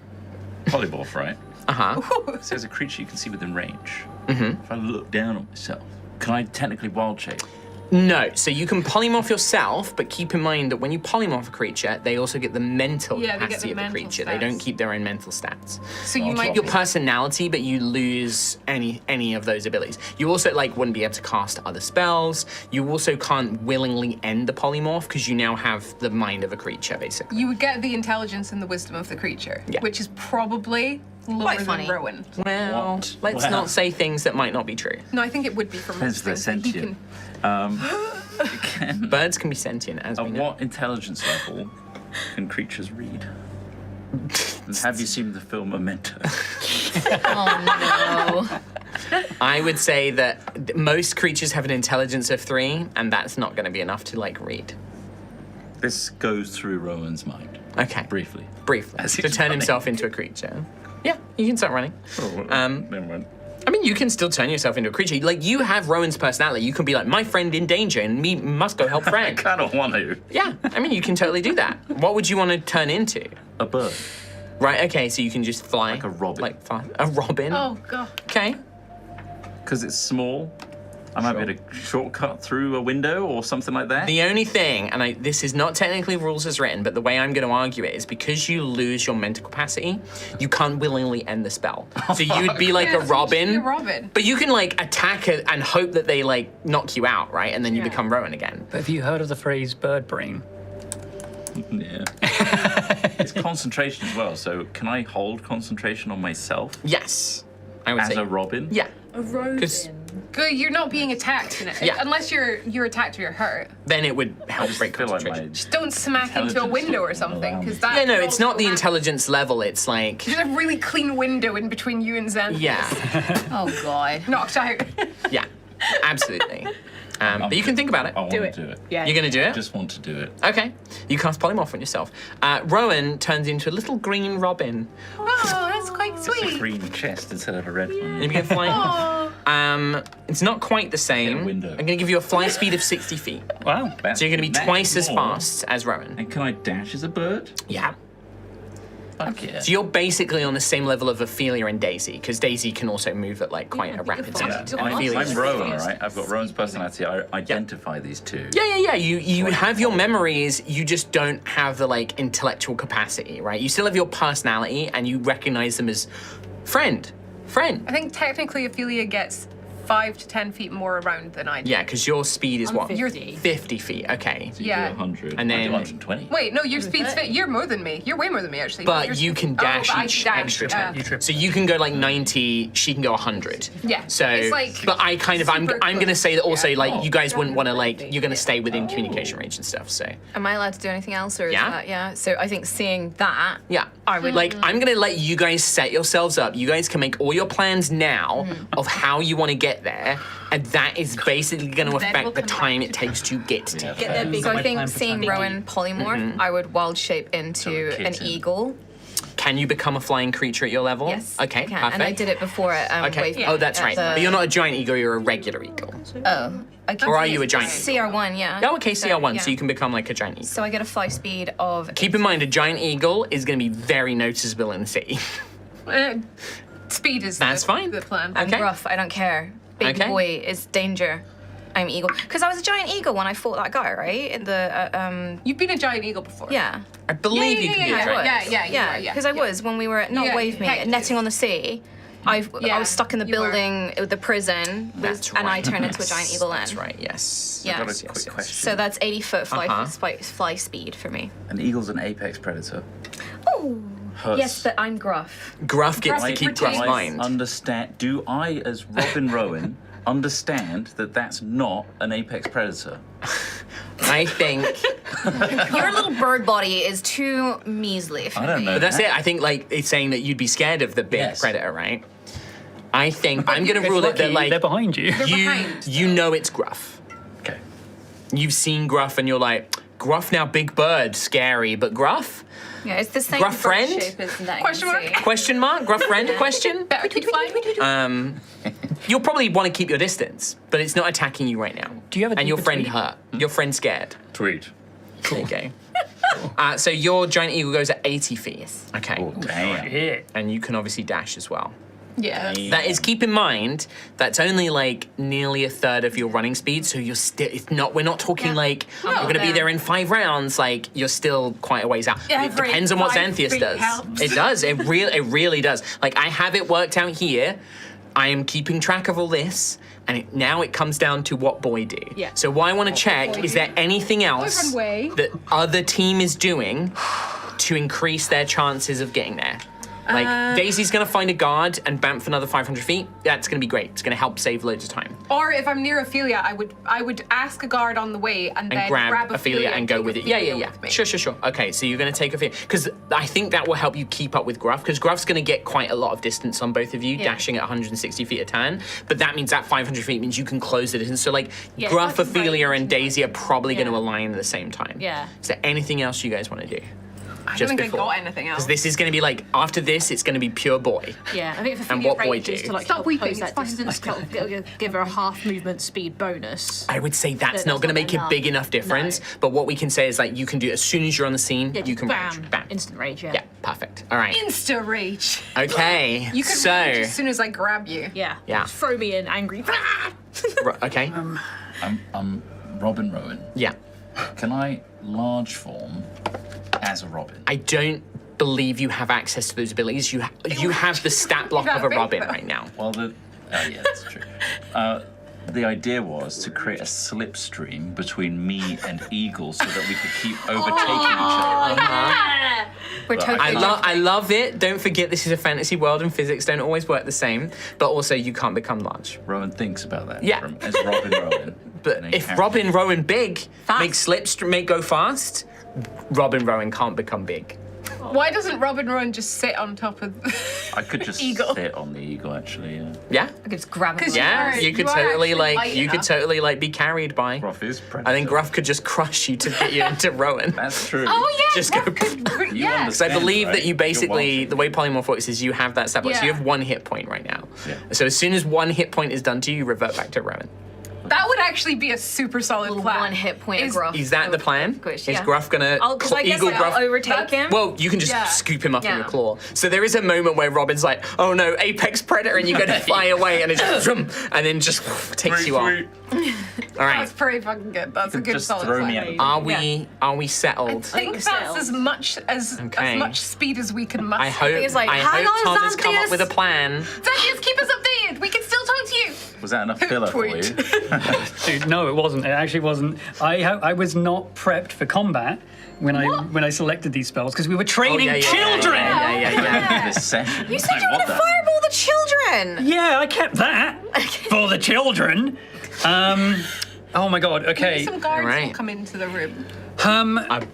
polymorph, right? Uh-huh. So there's a creature you can see within range. If I look down on myself, can I technically wild shape? No, so you can polymorph yourself, but keep in mind that when you polymorph a creature, they also get the mental Yeah, they get capacity the of the mental creature. They don't stats. keep their own mental stats. So you might Your personality, but you lose any of those abilities. You also like wouldn't be able to cast other spells. You also can't willingly end the polymorph because you now have the mind of a creature, basically. You would get the intelligence and the wisdom of the creature, Yeah. which is probably lower Quite than funny. Rowan. Well, What? let's Wow. not say things that might not be true. No, I think it would be for Depends most if they're things. He sentient. can- Birds can be sentient, as we At know. what intelligence level can creatures read? And have you seen the film Memento? Oh no. I would say that most creatures have an intelligence of 3, and that's not going to be enough to like read. This goes through Rowan's mind Okay. briefly. Briefly. As To he's turn running. himself into a creature. Yeah, you can start running. Never mind. I mean, you can still turn yourself into a creature. Like, you have Rowan's personality. You can be like, my friend in danger, and me must go help I friend. kind of want to. Yeah, I mean, you can totally do that. What would you want to turn into? A bird. Right, okay, so you can just fly. Like a robin. Like, fly. A robin? Oh god. Okay. Because it's small. I might be able to shortcut through a window or something like that. The only thing, and this is not technically rules as written, but the way I'm going to argue it is because you lose your mental capacity, you can't willingly end the spell. So you would be like Yeah, a so you should be robin. a robin. But you can like attack it and hope that they like knock you out, right? And then you Yeah. become Rowan again. Have you heard of the phrase bird brain? Yeah. It's concentration as well. So can I hold concentration on myself Yes, I would as say. a robin? Yeah. A robin. 'Cause- Good, you're not being attacked in it. Yeah. Unless you're attacked or you're hurt. Then it would help just break feel like concentration. my Just don't smack into a Intelligence window or wouldn't something, allow me because to. that. Yeah, no, it's not the also- intelligence level. It's like, There's a really clean window in between you and Xanthus. yeah, Oh god. Knocked out. yeah. absolutely. But you can think about it. I want to do it. Yeah. You're going to do I it? just want to do it. Okay. You cast polymorph on yourself. Rowan turns into a little green robin. Oh, that's quite It's a sweet. green chest instead of a red one. And you begin flying. It's not quite the same. In a window. I'm going to give you a fly speed of 60 feet. Wow. That's So you're going to be that's twice as more. fast as Rowan. And can I dash as a bird? Yeah. Fuck yeah. So you're basically on the same level of Ophelia and Daisy, because Daisy can also move at like quite a rapid fine. speed. I'm Ophelia's- Rowan, right? I've got Rowan's personality. I identify these two. Yeah. You have your memories, you just don't have the like intellectual capacity, right? You still have your personality and you recognize them as friend. I think technically Ophelia gets 5 to 10 feet more around than I do. Yeah, because your speed is what? 50. 50 feet, okay. So you Yeah. do 100. And I do then- 120. Wait, no, your speed's fit. You're more than me. You're way more than me, actually. But Your you speed- can dash but I each dash, extra yeah. 10. You trip. So you can go like 90, she can go 100. Yeah, So, it's like but I kind of, I'm super going to close. say that also, Yeah. like, you guys wouldn't want to, like, you're going to stay within communication range and stuff, so. Am I allowed to do anything else, or is Yeah. that yeah? So I think seeing that, Yeah. I would Like, I'm going to let you guys set yourselves up. You guys can make all your plans now of how you want to get there, and that is basically going to Then affect we'll the come time back it takes to get to Yeah. here. Get their big. So I my think plan for seeing time. Rowan polymorph, I would wild shape into So a an kitten. eagle. Can you become a flying creature at your level? Yes. Okay, I can. perfect. And I did it before at Okay. Wave. Oh, that's at right. the- But you're not a giant eagle, you're a regular eagle. Oh. I Or are you a giant eagle? CR1, yeah. Oh, okay, CR1, so yeah. you can become like a giant eagle. So I get a fly speed of. Keep in mind, a giant eagle is going to be very noticeable in the city. Speed is That's fine. the plan. I'm Okay. rough. I don't care. Big Okay. boy is danger. I'm eagle. Because I was a giant eagle when I fought that guy, right? In the You've been a giant eagle before. yeah. I believe you can be a yeah, giant. yeah. Yeah, Yeah, because I was when we were at not Yeah, Wave Me, heck, netting on the sea. I Yeah, was stuck in the you were. building with the prison, That's and I right. turned into a giant eagle then. That's right, yes. Yeah. I've got Yes, a yes, quick yes. question. So that's 80-foot Uh-huh. fly speed for me. An eagle's an apex predator. Oh. Hurts. Yes, but I'm gruff. Gruff gets to Gruff keep retains- Gruff's I mind. understand. Do I, as Robin Rowan, understand that that's not an apex predator? I think, Your little bird body is too measly for I don't me. know. but that's it. I think like it's saying that you'd be scared of the big Yes. predator, right? I think I'm gonna It's rule it lucky that like they're behind you. behind. you know it's Gruff. Okay. You've seen Gruff and you're like, Gruff now big bird, scary, but Gruff? Yeah, it's the same Gruff bird friend? shape as netting Question on mark? the sea. Question mark? Gruff friend? Question? Better keep flying. You'll probably want to keep your distance, but it's not attacking you right now. Do you have a And your deeper friend tweet? hurt. Your friend scared. Tweet. There you go. So your giant eagle goes at 80 feet. Okay. Oh, damn. Yeah. And you can obviously dash as well. Yeah. That is, keep in mind, that's only like nearly a third of your running speed, so you're still, it's not, we're not talking like you're gonna be there in 5 rounds, like you're still quite a ways out. It Every depends on what 5 Xanthius feet does. helps. It does, it really does. Like I have it worked out here, I am keeping track of all this, and now it comes down to what boy do. Yeah. So what I wanna check, is there anything else Boyfriend way. that other team is doing to increase their chances of getting there? Like, Daisy's gonna find a guard and bamf another 500 feet. That's gonna be great. It's gonna help save loads of time. Or if I'm near Ophelia, I would ask a guard on the way and, And then grab Ophelia and go take with it. Yeah. Ophelia with me. Sure. Okay, so you're gonna take Ophelia. Because I think that will help you keep up with Gruff, because Gruff's gonna get quite a lot of distance on both of you, dashing at 160 feet a turn. But that means that 500 feet means you can close the distance. So, like, Yeah, Gruff, it's like Ophelia, range, and Daisy are probably gonna Yeah. align at the same time. Yeah. Is there anything else you guys wanna do? I don't think I got anything else. Because this is gonna be like, after this, it's gonna be pure boy. Yeah, I think for And Ophelia what boy range is do? to like Stop help weeping, close that it's fine. distance, give her a half movement speed bonus. I would say that's That's not going to not make a enough. big enough difference. But what we can say is like you can do it as soon as you're on the scene. Yeah, you can bam, rage. Bam. instant rage. Yeah. Yeah, perfect. All right. Insta rage. Okay. You could so rage as soon as I grab you. Yeah. Yeah. Just throw me in angry. okay. I'm Robin Rowan. Yeah. Can I large form as a Robin? I don't believe you have access to those abilities. You have the stat block You're of a not Robin big, though. right now. Well, yeah, that's true. The idea was to create a slipstream between me and Eagle so that we could keep overtaking each other. We're totally. I love it. Don't forget this is a fantasy world and physics don't always work the same. But also you can't become large. Rowan thinks about that. Yeah. As Robin Rowan. But And a if character. Robin Rowan big Fast. make slipstream make go fast, Robin Rowan can't become big. Why doesn't Robin Rowan just sit on top of I could just Eagle. sit on the eagle, actually. Yeah. Yeah. I could just grab him. 'Cause Yeah, you could are totally actually like light you could enough. totally like be carried by. Gruff is predator. I think Gruff could just crush you to get you into Rowan. That's true. Oh yeah, Just go- Gruff could, You yeah. understand. So I believe right? that you You're basically, wild. the way polymorph works is you have that stat block. So you Yeah. have 1 hit point right now. Yeah. So as soon as 1 hit point is done to you, you revert back to Rowan. That would actually be a super solid Little plan. 1 hit point of Is- Gruff. Is that the plan? Squish, Is yeah. Gruff gonna Because I guess Eagle like, Gruff? I'll overtake him. Well, you can just Yeah. scoop him up in Yeah. your claw. So there is a moment where Robin's like, "Oh no, apex predator," and you go to fly away, and it's vroom, and then just takes you off. All right, That's pretty fucking good. That's a good Just solid throw plan. me at the are we settled? I think that's as much Okay. speed as we can muster. I hope it's like, I hang hope on, Tom has come up Xanthias. with a plan. Zacchaeus, keep us updated. We can still talk to you. Was that enough filler for you? Dude, no, it wasn't. It actually wasn't. I was not prepped for combat when I selected these spells because we were training children. Yeah. This session. You said you want to fireball the children. Yeah, I kept that for the children. Oh my god. Okay. Some guards Right. will come into the room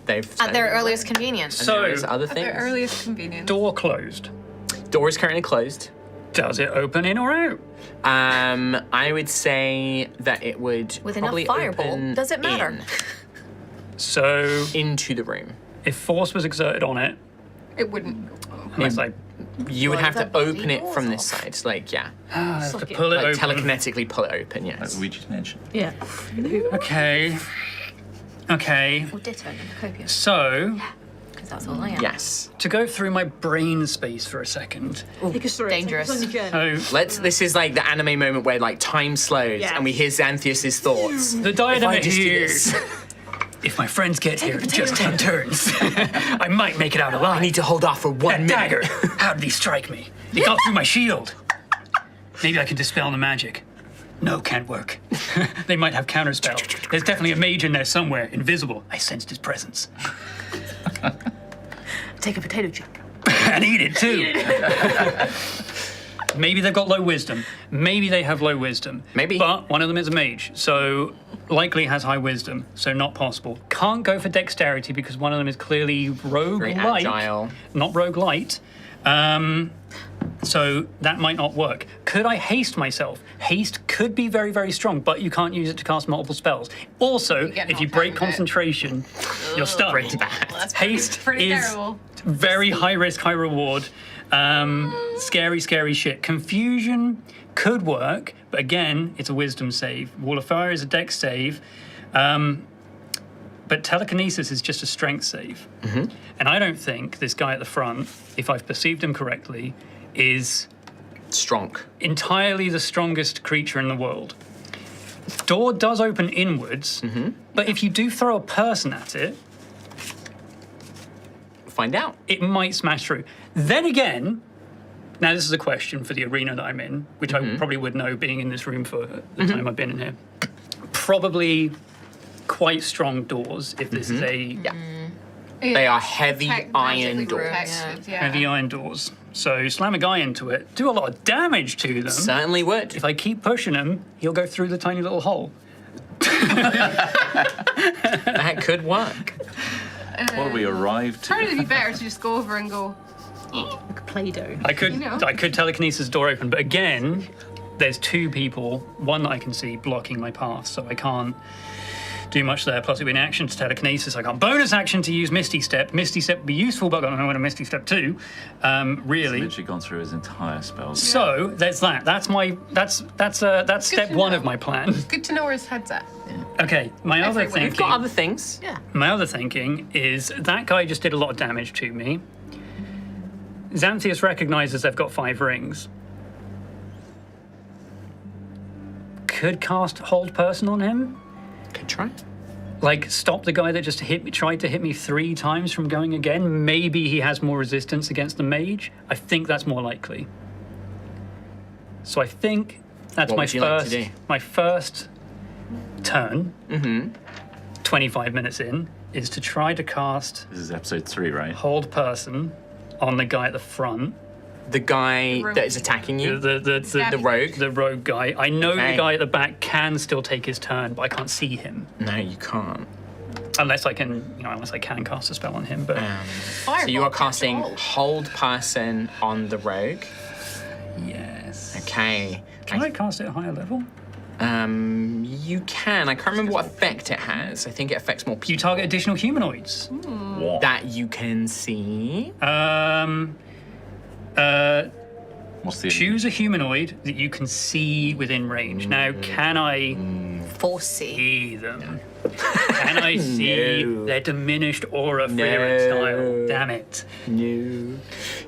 They've At their earliest convenience. So there's other at their things. earliest convenience. door closed. Door is currently closed. Does it open in or out? I would say that it would With enough probably fireball, open does it matter? So into the room. if force was exerted on it, It wouldn't. unless I You would Well, have to that bloody open it door's from this off. side. Like, yeah. have to pull it Like open. telekinetically pull it open, yes. As we just mentioned. Yeah. Okay. Okay. Or ditto and copious. So Because that's all I am. Yes. to go through my brain space for a second. Take us through it. Dangerous. Take us on the journey. So This is like the anime moment where like time slows Yes. and we hear Xanthias' thoughts. the If diadem I just do here. this, If my friends get here in just 10 turns, I might make it out I alive. need to hold off for 1 That minute. dagger. How did he strike me? It got through my shield. Maybe I can dispel the magic. No, can't work. They might have counterspell. There's definitely a mage in there somewhere, invisible. I sensed his presence. Take a potato chip. And eat it too. Maybe they've got low wisdom. Maybe they have low wisdom. Maybe. But one of them is a mage, so likely has high wisdom, so not possible. Can't go for dexterity because one of them is clearly rogue-like, agile. not rogue-light. So that might not work. Could I haste myself? Haste could be very, very strong, but you can't use it to cast multiple spells. Also, get if you knocked break out of it. concentration, you're stuck. Haste Pretty is terrible. very high risk, high reward. Scary, scary shit. Confusion could work, but again, it's a wisdom save. Wall of Fire is a dex save. But telekinesis is just a strength save. And I don't think this guy at the front, if I've perceived him correctly, is Strong. entirely the strongest creature in the world. Door does open inwards, but if you do throw a person at it, Find out. it might smash through. Then again, now this is a question for the arena that I'm in, which I probably would know being in this room for the time I've been in here. Probably quite strong doors if this is a They are heavy Protect- iron magically doors. protected, yeah. heavy iron doors. So slam a guy into it, do a lot of damage to them. Certainly would. If I keep pushing him, he'll go through the tiny little hole. That could work. What have we arrived to? Probably be better to just go over and go. Like Play-Doh. I could know. I could telekinesis the door open, but again, there's 2 people, one that I can see blocking my path, so I can't do much there. Plus, it would be an action to telekinesis. I got bonus action to use Misty Step. Misty Step would be useful, but I don't know when a Misty Step to. Really. Literally gone through his entire spells. So there's that. That's step to 1 know. of my plan. Good to know where his head's at. Okay, my other Everywhere. We've thinking. got other things. My other thinking is that guy just did a lot of damage to me. Xanthias recognizes they've got 5 rings. Could cast Hold Person on him? Could try. Like, stop the guy that just tried to hit me 3 times from going again? Maybe he has more resistance against the mage. I think that's more likely. So I think that's What my would you like to first do? my first turn. 25 minutes in is to try to cast This is episode 3, right? Hold Person on the guy at the front. The guy that is attacking you. The rogue? The rogue guy. I know Okay. the guy at the back can still take his turn, but I can't see him. No, you can't. Unless I can cast a spell on him, but So you are casting Hold Person on the rogue. Yes. Okay. can I cast it at a higher level? You can. I can't remember what effect it has. I think it affects more people You target additional humanoids. What? that you can see. What's the Choose a humanoid that you can see within range. Now, can I Foresee. see them? Can I see their diminished aura, fear, and style? Damn it. No.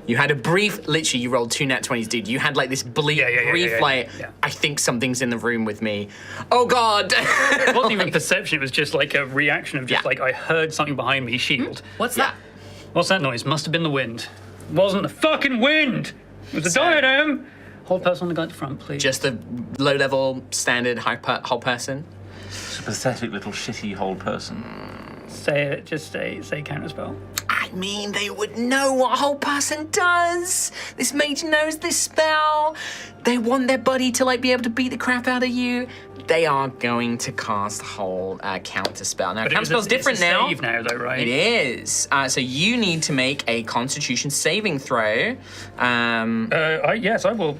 You had a brief, literally, you rolled 2 nat 20s, dude. You had like this brief, like, I think something's in the room with me. Oh, God. It wasn't even perception, it was just like a reaction of just like, I heard something behind me, shield. What's that? What's that noise? Must have been the wind. It wasn't the fucking wind! It was the diadem! Hold person on the guy at the front, please. Just the low-level, standard whole person. It's a pathetic little shitty whole person. Say it, just say counterspell. I mean, they would know what a whole person does. This mage knows this spell. They want their buddy to like be able to beat the crap out of you. They are going to cast whole counter spell. Now, counter spell's different it's a now. save now, though, right? It is. So you need to make a Constitution saving throw. Yes, I will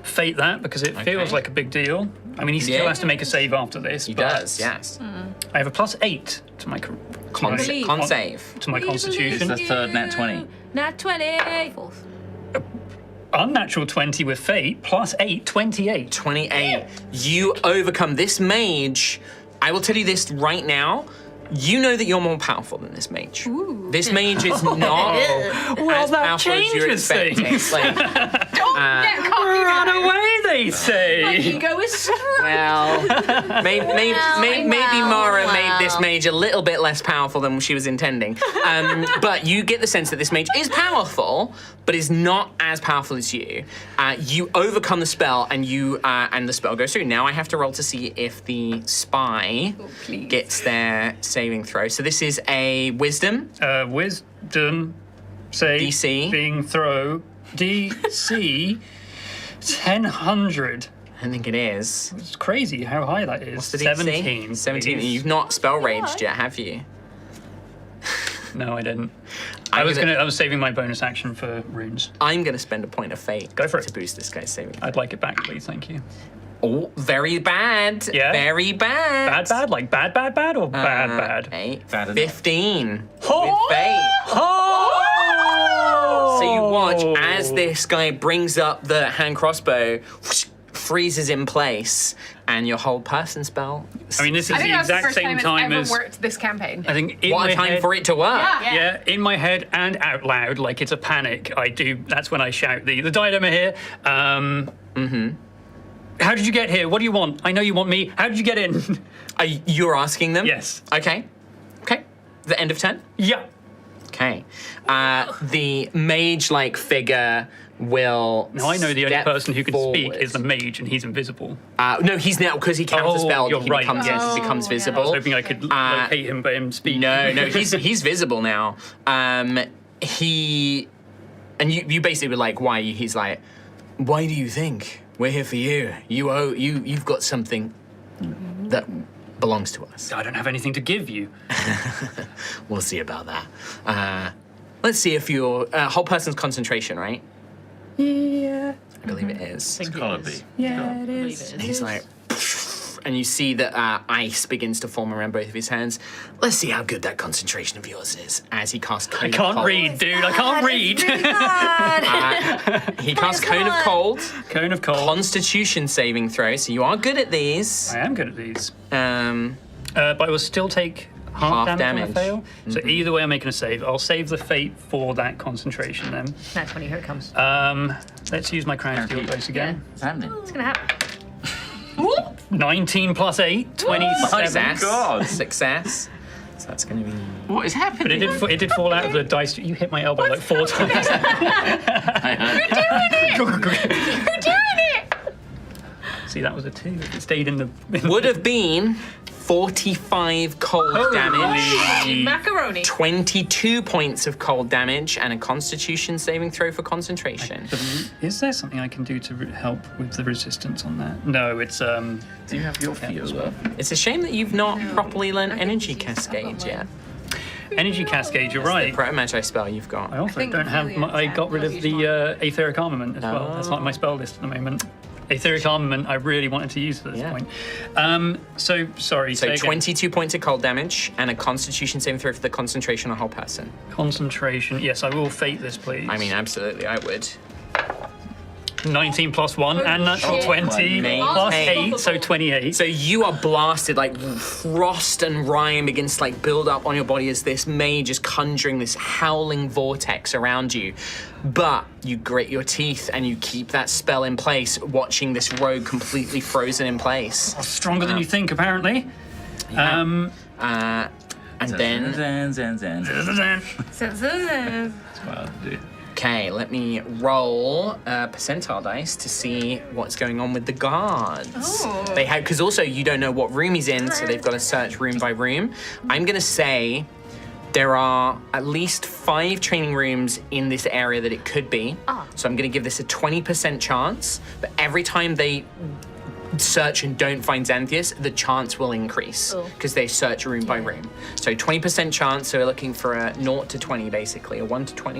fate that because it feels like a big deal. I mean, he still has to make a save after this. He but does, yes. I have a +8 to my Con save. to my It's Constitution. the third nat 20. Nat 20. Fourth. Unnatural 20 with fate, +8, 28. 28. You overcome this mage. I will tell you this right now. You know that you're more powerful than this mage. This mage is not as powerful as you're changes expecting. things. Like, Get cocky Run now. away, they say! Ego is strong. well, maybe Mara well. made this mage a little bit less powerful than she was intending. But you get the sense that this mage is powerful, but is not as powerful as you. You overcome the spell, and the spell goes through. Now I have to roll to see if the spy gets their saving throw. So this is a wisdom. Wisdom, say, DC. being throw, DC, 1000. I think it is. It's crazy how high that is. What's the DC? 17. 17. It is- You've not spell raged yet, have you? No, I didn't. I'm I was saving my bonus action for runes. I'm going to spend a point of fate Go for it. to boost this guy's saving. I'd like it back, please. Thank you. Oh, very bad. Yeah? Very bad. Bad? Like bad or bad? 8, Bad enough. 15 Oh! with fate. Oh! So you watch as this guy brings up the hand crossbow, whoosh, freezes in place, and your whole person spell. I mean, this is I think the that's the exact first same time it's time ever as. worked this campaign. I think in What my a time head, for it to work. Yeah, in my head and out loud, like it's a panic. I do. That's when I shout, "The diadem are here." How did you get here? What do you want? I know you want me. How did you get in? You're asking them? Yes. Okay. The end of 10? Yeah. Okay. The mage-like figure will. Now I know the only step person who can speak forward. is the mage, and he's invisible. No, he's now because he counts the spell. you're He right. becomes, Yes. he becomes I visible. was hoping I could locate him by him speaking. No, he's visible now. He and you basically were like, why? He's like, why do you think we're here for you? You've got something that belongs to us. I don't have anything to give you. We'll see about that. Let's see if your whole person's concentration, right? Yeah. I believe it is. It's gotta be. Yeah, it is. And he's like, and you see that ice begins to form around both of his hands. Let's see how good that concentration of yours is. As he casts Cone I of can't Cold. read, dude. I can't read. He casts Cone of Cold. Cone of cold. Constitution saving throw, so you are good at these. I am good at these. But But I will still take half damage when I fail. So either way, I'm making a save. I'll save the fate for that concentration then. Nat 20, here it comes. Let's use my crown steel dice again. What's happening? It's gonna happen. 19 plus 8, 27. success. God. Success. So that's going to be. What is But happening? it did fall out of the dice. You hit my elbow like 4 times. You're doing it! See, that was a 2. If it stayed in the. Would have been 45 cold damage, Macaroni. 22 points of cold damage, and a Constitution saving throw for concentration. Is there something I can do to help with the resistance on that? No, it's Do you have your fear? It's a shame that you've not properly learned Energy Cascade yet. Energy Cascade. You're The right. proto magi spell you've got. I also think don't have. I got rid of the Aetheric Armament as well. That's not on my spell list at the moment. Aetheric Armament, I really wanted to use at this point. So sorry. So say again. 22 points of cold damage and a Constitution saving throw for the concentration on a whole person. Concentration. Yes, I will fate this, please. I mean, absolutely, I would. 19 plus 1 and natural shit. 20 plus 8, so 28. So you are blasted, like frost and rime begins to like build up on your body as this mage is conjuring this howling vortex around you. But you grit your teeth and you keep that spell in place, watching this rogue completely frozen in place. Stronger than you think, apparently. And then, That's what I'll do. okay, let me roll a percentile dice to see what's going on with the guards. Oh. They have, because also you don't know what room he's in, so they've got to search room by room. I'm gonna say there are at least 5 training rooms in this area that it could be. So I'm gonna give this a 20% chance, but every time they search and don't find Xanthias, the chance will increase because they search room by room. So 20% chance, so we're looking for a 0 to 20 basically, a 1 to 20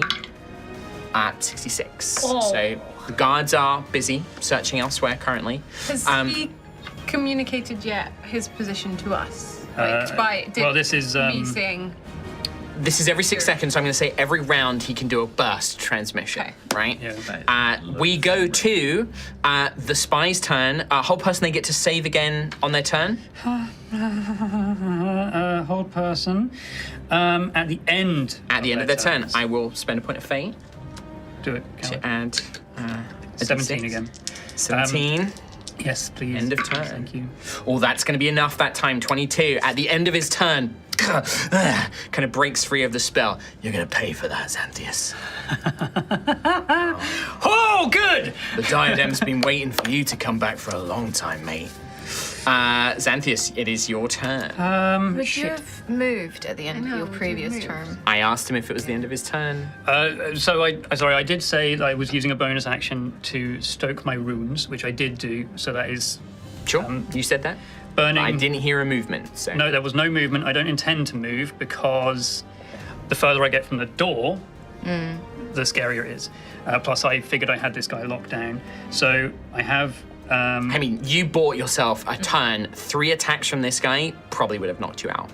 at 66. So the guards are busy searching elsewhere currently. Has he communicated yet his position to us? Well, this is me saying. This is every 6 seconds, so I'm going to say every round he can do a burst transmission, Okay. right? Yeah. We go to the spy's turn. Whole person, they get to save again on their turn. Hold person. At the end. At the end of their turn, turns. I will spend a point of fate Do it. to Coward. add a 17 D6. again. 17. Yes, please. End of turn. Thank you. Oh, that's going to be enough that time. 22. At the end of his turn, kind of breaks free of the spell. You're going to pay for that, Xanthias. Oh, good! The diadem's been waiting for you to come back for a long time, mate. Xanthias, it is your turn. Would you have moved at the end of your previous term? I asked him if it was the end of his turn. So I did say that I was using a bonus action to stoke my runes, which I did do. So that is Sure, you said that. burning. I didn't hear a movement, so. No, there was no movement. I don't intend to move because the further I get from the door, the scarier it is. Plus, I figured I had this guy locked down. So I have. I mean, you bought yourself a turn. 3 attacks from this guy probably would have knocked you out.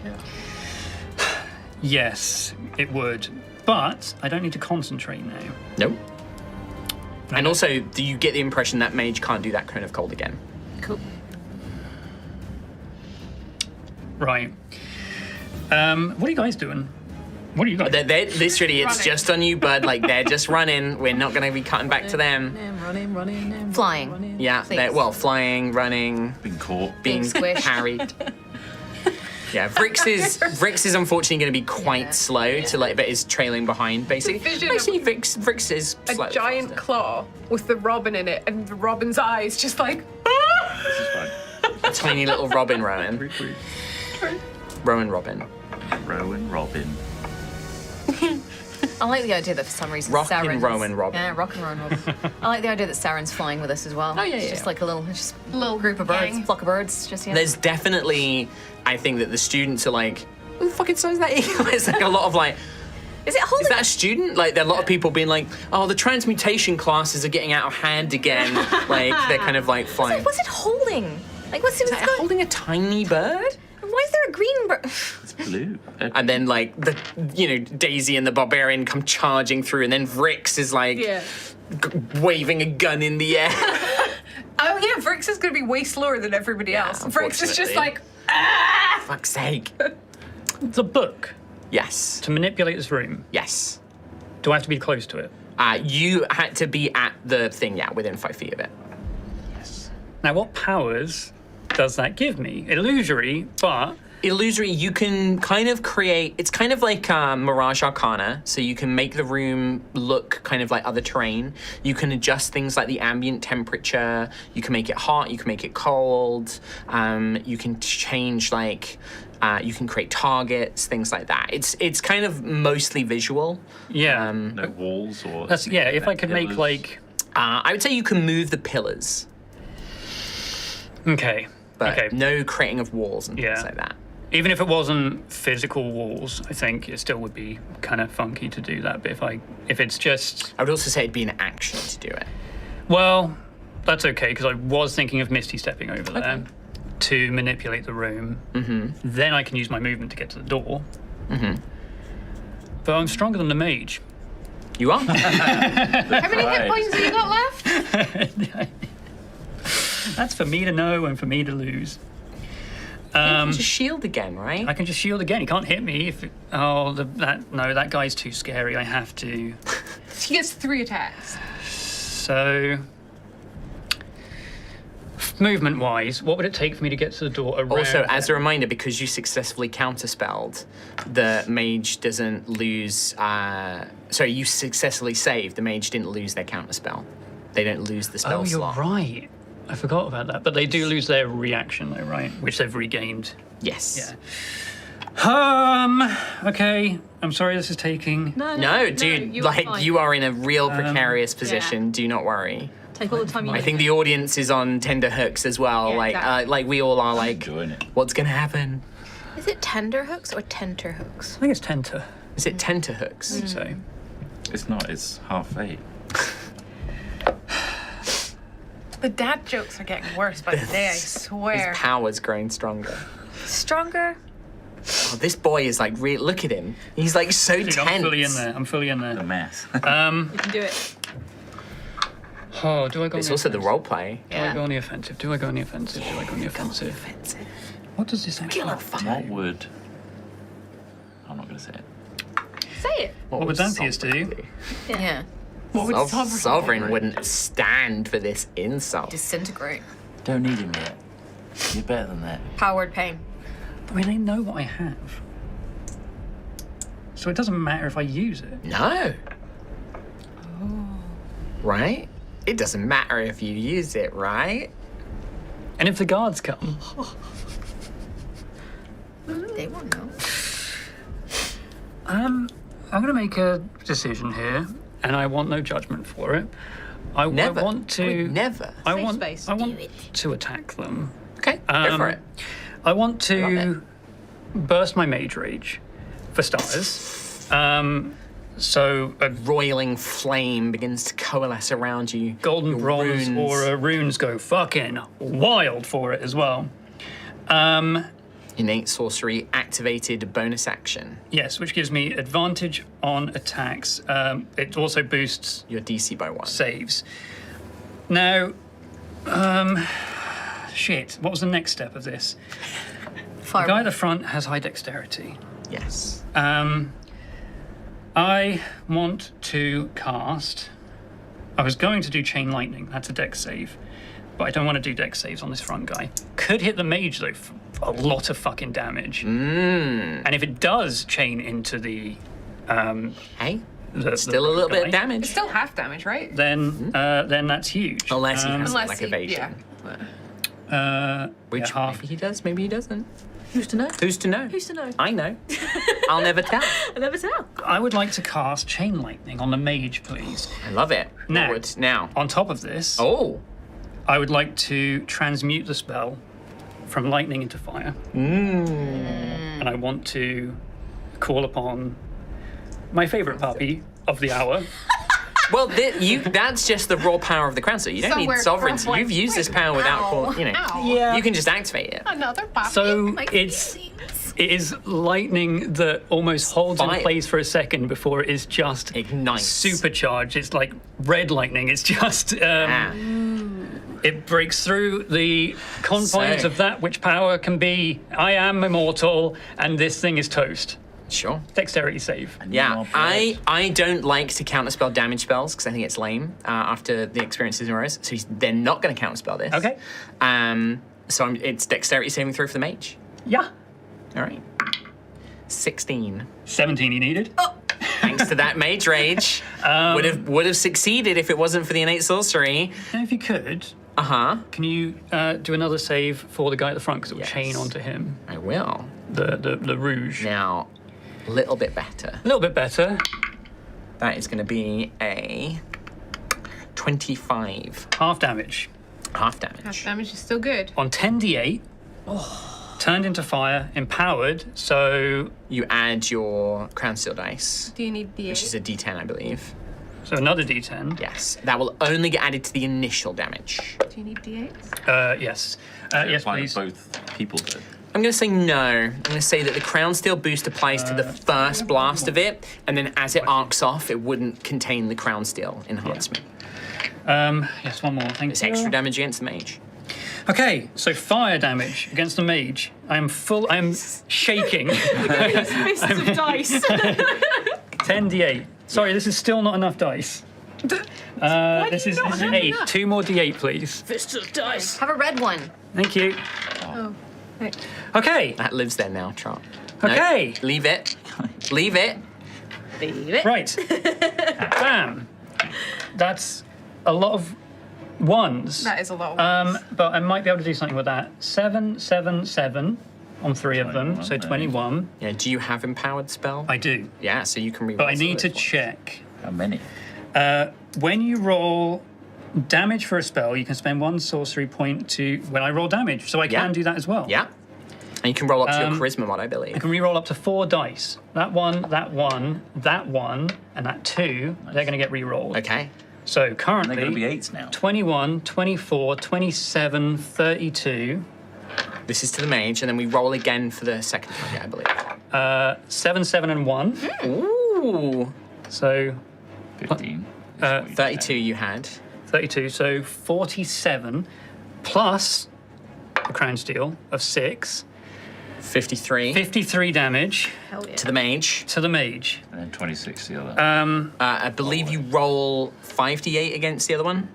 Yes, it would. But I don't need to concentrate now. Nope. And also, do you get the impression that mage can't do that cone of cold again? Cool. Right. What are you guys doing? What are you guys? They're literally, it's Running. just on you, bud. Like, they're just running. We're not going to be cutting back to them. Running. Flying. Yeah, they're, well, flying, running, Been caught. being squished. carried. Yeah, Vrix is unfortunately going to be quite slow to like, but is trailing behind basically. vision of Basically, Vrix is slow. A giant claw with the robin in it, and the robin's eyes just like. This is fine. A tiny little Robin Rowan. Robin. Rowan Robin. I like the idea that for some reason Rockin' Saren's... Rowan Robin. Yeah, Rockin' Rowan Robin. I like the idea that Saren's flying with us as well. Oh, yeah, It's yeah, just yeah. like a little group of birds, gang. flock of birds. Just There's definitely, I think that the students are like, who the fucking size is that eagle? It's like a lot of like, Is it holding? is that a student? Like, there are a lot of people being like, oh, the transmutation classes are getting out of hand again. Like, they're kind of like flying. What's it holding? Like, what's it Is that going? holding a tiny bird? Why is there a green bird? It's blue. And then like the, Daisy and the barbarian come charging through, and then Vrix is like waving a gun in the air. Oh yeah, Vrix is going to be way slower than everybody else. Vrix is just unfortunately. like. Fuck's sake. The book Yes. to manipulate this room. Yes. Do I have to be close to it? You had to be at the thing, yeah, within 5 feet of it. Now, what powers does that give me? Illusory, but illusory, you can kind of create, it's kind of like Mirage Arcana, so you can make the room look kind of like other terrain. You can adjust things like the ambient temperature, you can make it hot, you can make it cold, you can change like, you can create targets, things like that. It's kind of mostly visual. Yeah. No walls or. If I could make pillars. like. I would say you can move the pillars, Okay. but okay. no creating of walls and things Yeah. like that. Even if it wasn't physical walls, I think it still would be kind of funky to do that. But if it's just, I would also say it'd be an action to do it. well, that's okay because I was thinking of Misty stepping over there to manipulate the room. Mm-hmm. Then I can use my movement to get to the door. Mm-hmm. But I'm stronger than the mage. You are? How many hit points have you got left? That's for me to know and for me to lose. Just shield again, right? I can just shield again. He can't hit me if. That guy's too scary. I have to. He gets 3 attacks. So, movement-wise, what would it take for me to get to the door around? Also, as a reminder, because you successfully counterspelled, the mage doesn't lose. Sorry, you successfully saved. The mage didn't lose their counterspell. They don't lose the spell Oh, you're slot. right. I forgot about that. But they do lose their reaction, though, right? Which they've regained. Yes. Yeah. Okay. I'm sorry this is taking. No, dude, you're like fine. you are in a real precarious position. Do not worry. Take all the time you I need. think the audience is on tender hooks as well. Yeah, like, exactly. like we all are. Like, enjoying it. what's gonna happen? Is it tender hooks or tenter hooks? I think it's Tenta. Is it tenter hooks? So. It's not. It's 8:30. The dad jokes are getting worse by the day, I swear. His power's growing stronger. Stronger? Oh, this boy is like, look at him. He's like so Dude, tense. I'm fully in there. I'm fully in The there. mess. You can do it. Oh, do I go? It's on also the offensive? role play. Do I go on the offensive? Do I go on the offensive? Do I go on the offensive? What does this actually? What would? I'm not going to say it. Say it. What would Xanthias do? Yeah. What would Sovereign wouldn't stand for this insult. Disintegrate. Don't need him yet. You're better than that. Powered pain. I mean, they know what I have. So it doesn't matter if I use it. No. Right? It doesn't matter if you use it, right? And if the guards come, They won't know. I'm going to make a decision here, and I want no judgment for it. I Never. want to. Wait, never. I Safe want. space. I want to attack them. Okay, go for it. I want Love to burst my mage rage, for starters. So a Roiling flame begins to coalesce around you. golden Your bronze runes. aura runes go fucking wild for it as well. Innate sorcery activated bonus action. Yes, which gives me advantage on attacks. It also boosts Your DC by 1. saves. Now, shit, what was the next step of this? The guy at the front has high dexterity. Yes. I want to cast. I was going to do Chain Lightning, that's a dex save, but I don't want to do dex saves on this front guy. Could hit the mage though, for a lot of fucking damage. And if it does chain into the. Hey, the still a little bit of guy, damage. It's still half damage, right? then that's huge. Unless he has Unless like he, evasion. Yeah, Which half. maybe he does, maybe he doesn't. Who's to know? Who's to know? Who's to know? I know. I'll never tell. I never tell. I would like to cast Chain Lightning on the mage, please. I love it. Now. Forward. Now. On top of this, Oh. I would like to transmute the spell from lightning into fire. And I want to call upon my favorite puppy of the hour. Well, that's just the raw power of the crown, so you don't Somewhere need sovereignty. from, like, You've used this power without, Ow. Yeah. you can just activate it. Another puppy. So it is lightning that almost holds Fire. in place for a second before it is just Ignites. supercharged. It's like red lightning. It's just Ah. it breaks through the confines So- of that which power can be. I am immortal, and this thing is toast. Sure. Dexterity save. Yeah, I don't like to counterspell damage spells because I think it's lame after the experiences in Rose. So they're not going to counterspell this. Okay. So it's dexterity saving throw for the mage. Yeah. All right. 16. 17 you needed. Thanks to that mage rage. Would have succeeded if it wasn't for the innate sorcery. Now, if you could, can you do another save for the guy at the front, because it will chain onto him. I will. The rouge. Now, a little bit better. A little bit better. That is going to be a 25. Half damage. Half damage. Half damage is still good. On 10d8, turned into fire, empowered, so You add your crown steel dice, Do you need D8? which is a d10, I believe. another d10. Yes. That will only get added to the initial damage. Do you need D8? Yes. Yes, Apply to please. both people did. I'm going to say no. I'm going to say that the crown steel boost applies to the first blast of it, and then as it arcs off, it wouldn't contain the crown steel enhancement. Yes, one more. Thank It's you. extra damage against the mage. Okay, so fire damage against the mage. I am shaking. Fists of dice. 10d8. Sorry, this is still not enough dice. This is 8. 2 more d8, please. Fists of dice. Have a red one. Thank you. Oh. Right. Okay. That lives there now, Trot. Okay. Leave it. Leave it. Leave it. Right. Bam. That's a lot of ones. That is a lot of But I might be able to do something with that. 7, 7, 7 on 3 of them, 21, so nice. 21. Yeah, do you have empowered spell? I do. Yeah, so you can reroll. But I some need of to those ones. check. How many? When you roll damage for a spell, you can spend 1 sorcery point to when I roll damage. So I Yeah. can do that as well. Yeah. And you can roll up to your charisma mod, I believe. I can re-roll up to 4 dice. That one, that one, that one, and that 2, they're going to get re-rolled. Okay. So They're going to be currently, 8s now. 21, 24, 27, 32, This is to the mage, and then we roll again for the second target, I believe. 7, 7, and 1. Ooh. So 15. 32 you had. 32, so 47, plus the crown steel of 6, 53 53 damage Hell yeah. to the mage. to the mage. And then 26 the other. I believe you roll 5d8 against the other one.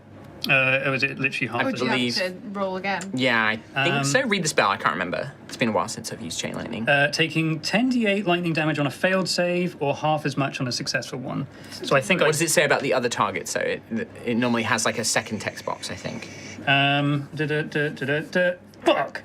Or was it literally half? I Would you believe- have to roll again? Yeah, I think so. Read the spell. I can't remember. It's been a while since I've used Chain Lightning. Taking 10d8 lightning damage on a failed save, or half as much on a successful one. So I think What does it say about the other target? So it normally has like a second text box, I think. Fuck.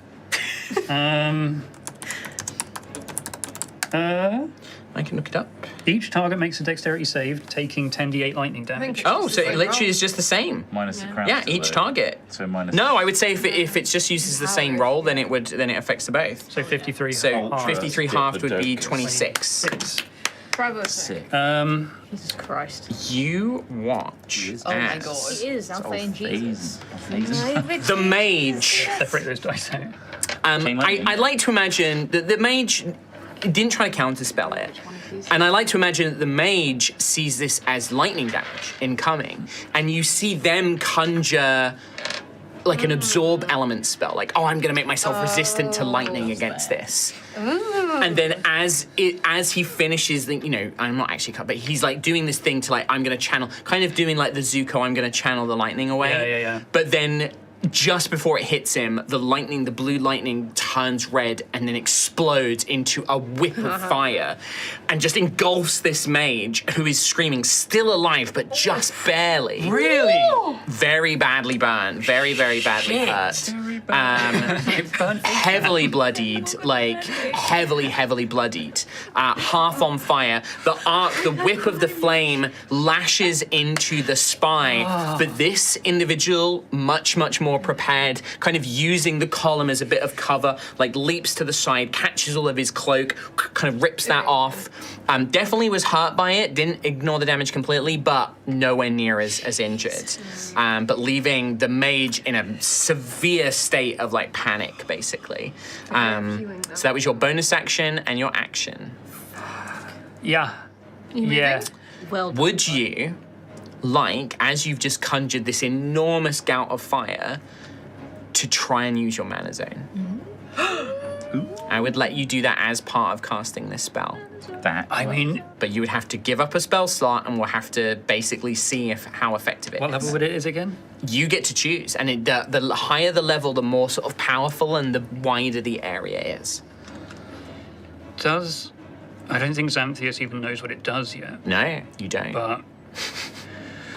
I can look it up. Each target makes a dexterity save, taking 10d8 lightning damage. Oh, so it literally is just the same. Minus the crown. Yeah, still, each though. target. So minus. No, I would say if it just uses the same roll, then it affects the both. So 53 So half. 53 the halved would be Dirk. 26. Bravo. Sick. Jesus Christ. You watch Oh my as god. He is Altheya and Jesus. the mage. Separate those dice out. Chain lightning. I like to imagine that the mage didn't try to counterspell it. And I like to imagine that the mage sees this as lightning damage incoming. And you see them conjure like an absorb element spell. Like, oh, I'm going to make myself resistant to lightning against this. And then as he finishes, I'm not actually cut, but he's like doing this thing to like, I'm going to channel, kind of doing like the Zuko, I'm going to channel the lightning away. Yeah. But then just before it hits him, the blue lightning turns red and then explodes into a whip of fire and just engulfs this mage who is screaming, still alive, but just barely. Really? Very badly burned, very, very badly hurt. Heavily bloodied, like heavily bloodied. Half on fire. The whip of the flame lashes into the spine, but this individual, much more prepared, kind of using the column as a bit of cover, like leaps to the side, catches all of his cloak, kind of rips that off. Definitely was hurt by it, didn't ignore the damage completely, but nowhere near as injured. But leaving the mage in a severe state of like panic, basically. So that was your bonus action and your action. Yeah. Yeah. Well done. Would you like, as you've just conjured this enormous gout of fire, to try and use your mana zone? I would let you do that as part of casting this spell. I mean, But you would have to give up a spell slot, and we'll have to basically see how effective it is. what level would it is again? You get to choose, and the higher the level, the more sort of powerful and the wider the area is. does. I don't think Xanthias even knows what it does yet. No, you don't. But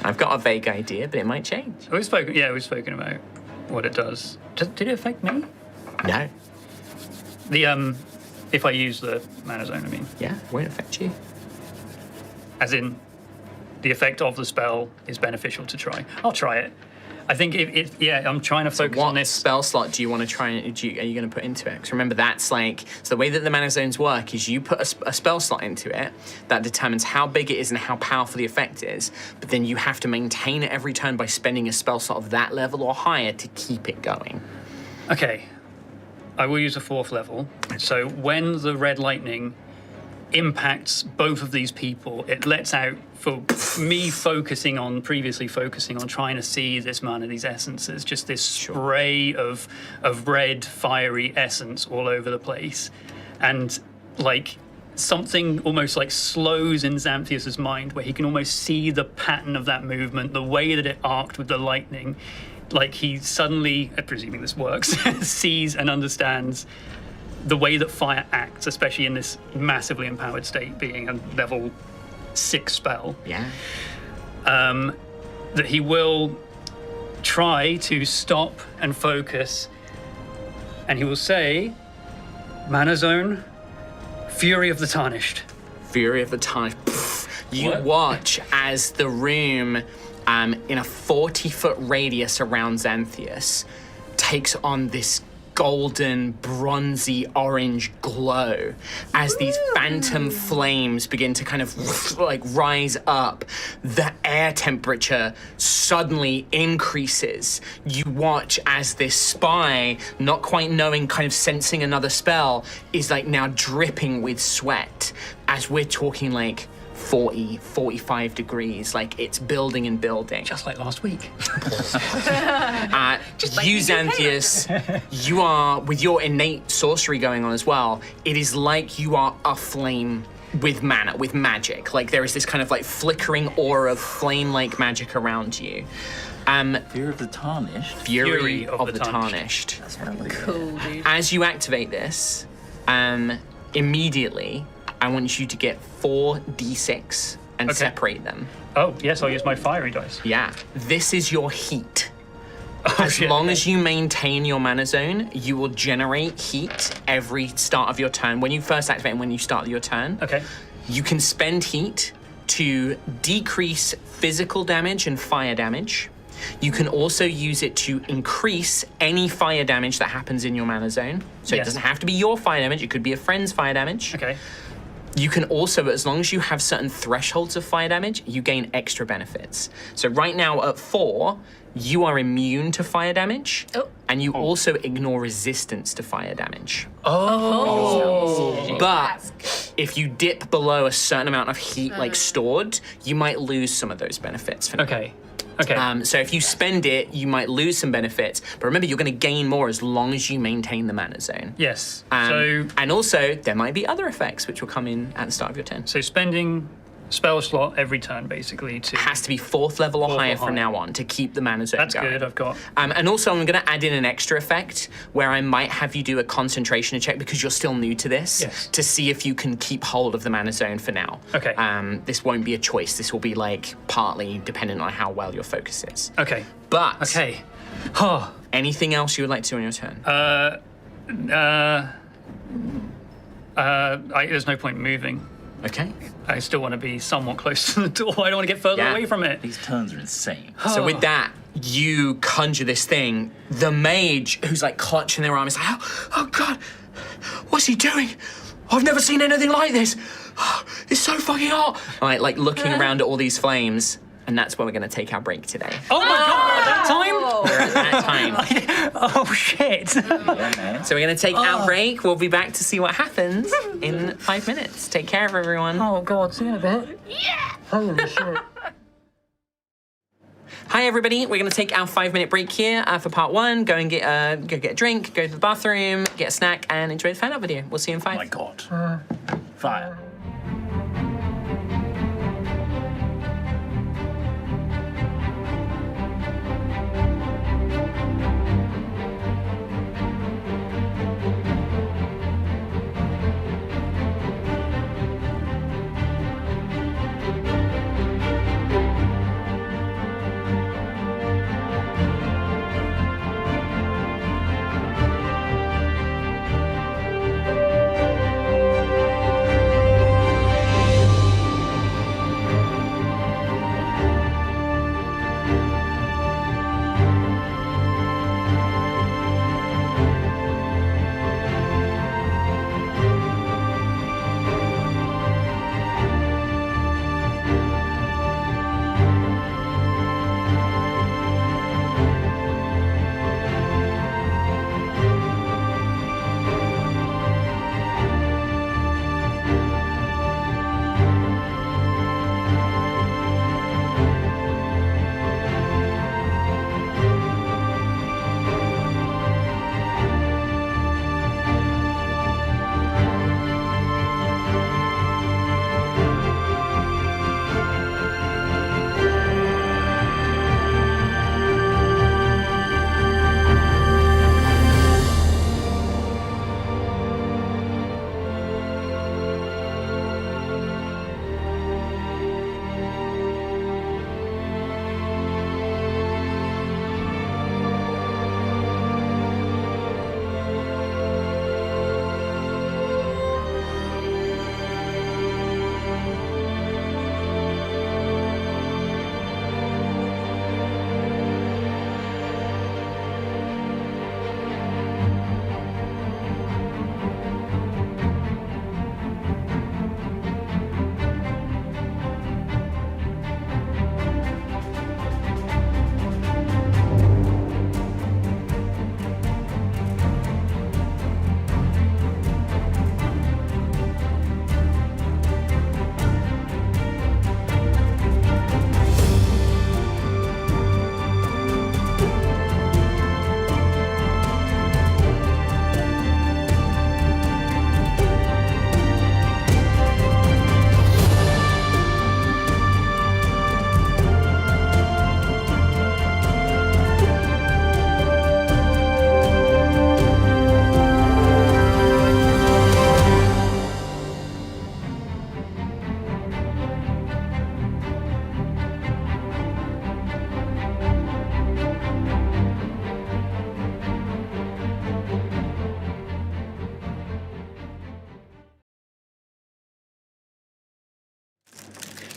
I've got a vague idea, but it might change. we've spoken about what it does. Did it affect me? No. The if I use the mana zone, I mean, Yeah, it won't affect you. as in, the effect of the spell is beneficial to try. I'll try it. I think I'm trying to focus What on this. spell slot do you want to try and are you going to put into it? Because remember, that's like, so the way that the mana zones work is you put a spell slot into it that determines how big it is and how powerful the effect is, but then you have to maintain it every turn by spending a spell slot of that level or higher to keep it going. Okay, I will use a 4th level. So when the red lightning impacts both of these people, it lets out, for me previously focusing on trying to see this mana, these essences, just this spray of red fiery essence all over the place. And like something almost like slows in Xanthias' mind, where he can almost see the pattern of that movement, the way that it arced with the lightning. Like he suddenly, presuming this works, sees and understands the way that fire acts, especially in this massively empowered state, being a level 6 spell. Yeah. That he will try to stop and focus, and he will say, Mana Zone, Fury of the Tarnished. Fury of the Tarnished. You What? watch as the room in a 40-foot radius around Xanthias takes on this golden, bronzy, orange glow as these phantom flames begin to kind of like rise up. The air temperature suddenly increases. You watch as this spy, not quite knowing, kind of sensing another spell, is like now dripping with sweat as we're talking like 40, 45 degrees, like it's building and building. Just like last week. You, Xanthias, you are, with your innate sorcery going on as well, it is like you are aflame with mana, with magic. Like there is this kind of like flickering aura of flame-like magic around you. Fear of the Tarnished. Fury of the Tarnished. Cool, dude. As you activate this, immediately, I want you to get 4d6 and Okay. separate them. Oh, yes, I'll use my fiery dice. Yeah, this is your heat. Oh, As shit. long as you maintain your mana zone, you will generate heat every start of your turn. When you first activate and when you start your turn, Okay. you can spend heat to decrease physical damage and fire damage. You can also use it to increase any fire damage that happens in your mana zone. So it Yes. doesn't have to be your fire damage, it could be a friend's fire damage. Okay. You can also, as long as you have certain thresholds of fire damage, you gain extra benefits. So right now at 4, you are immune to fire damage, and you also ignore resistance to fire damage. But if you dip below a certain amount of heat like stored, you might lose some of those benefits. For now. Okay. Okay. So if you spend it, you might lose some benefits. But remember, you're going to gain more as long as you maintain the mana zone. yes. So And also, there might be other effects which will come in at the start of your turn. spending spell slot every turn, basically, to... Has to be 4th level or 4th or higher from higher. now on to keep the mana zone That's going. good, I've got... And also, I'm going to add in an extra effect where I might have you do a concentration check because you're still new to this Yes. to see if you can keep hold of the mana zone for now. Okay. This won't be a choice. This will be like partly dependent on how well your focus is. Okay. But Okay. Oh. anything else you would like to do on your turn? There's no point moving. Okay. I still want to be somewhat close to the door. I don't want to get further Yeah. away from it. These turns are insane. So with that, you conjure this thing. The mage, who's like clutching their arm, is like, oh God, what's he doing? I've never seen anything like this. It's so fucking hot. Like looking around at all these flames. And that's where we're going to take our break today. Oh my god, at that time? We're at that time. Oh shit. Yeah, man. So we're going to take our break. We'll be back to see what happens in 5 minutes. Take care of everyone. Oh god, see you in a bit. Holy shit. Hi everybody, we're going to take our 5-minute break here for part 1. Go and get a drink, go to the bathroom, get a snack, and enjoy the fan art video. We'll see you in 5. Oh my god. Fire.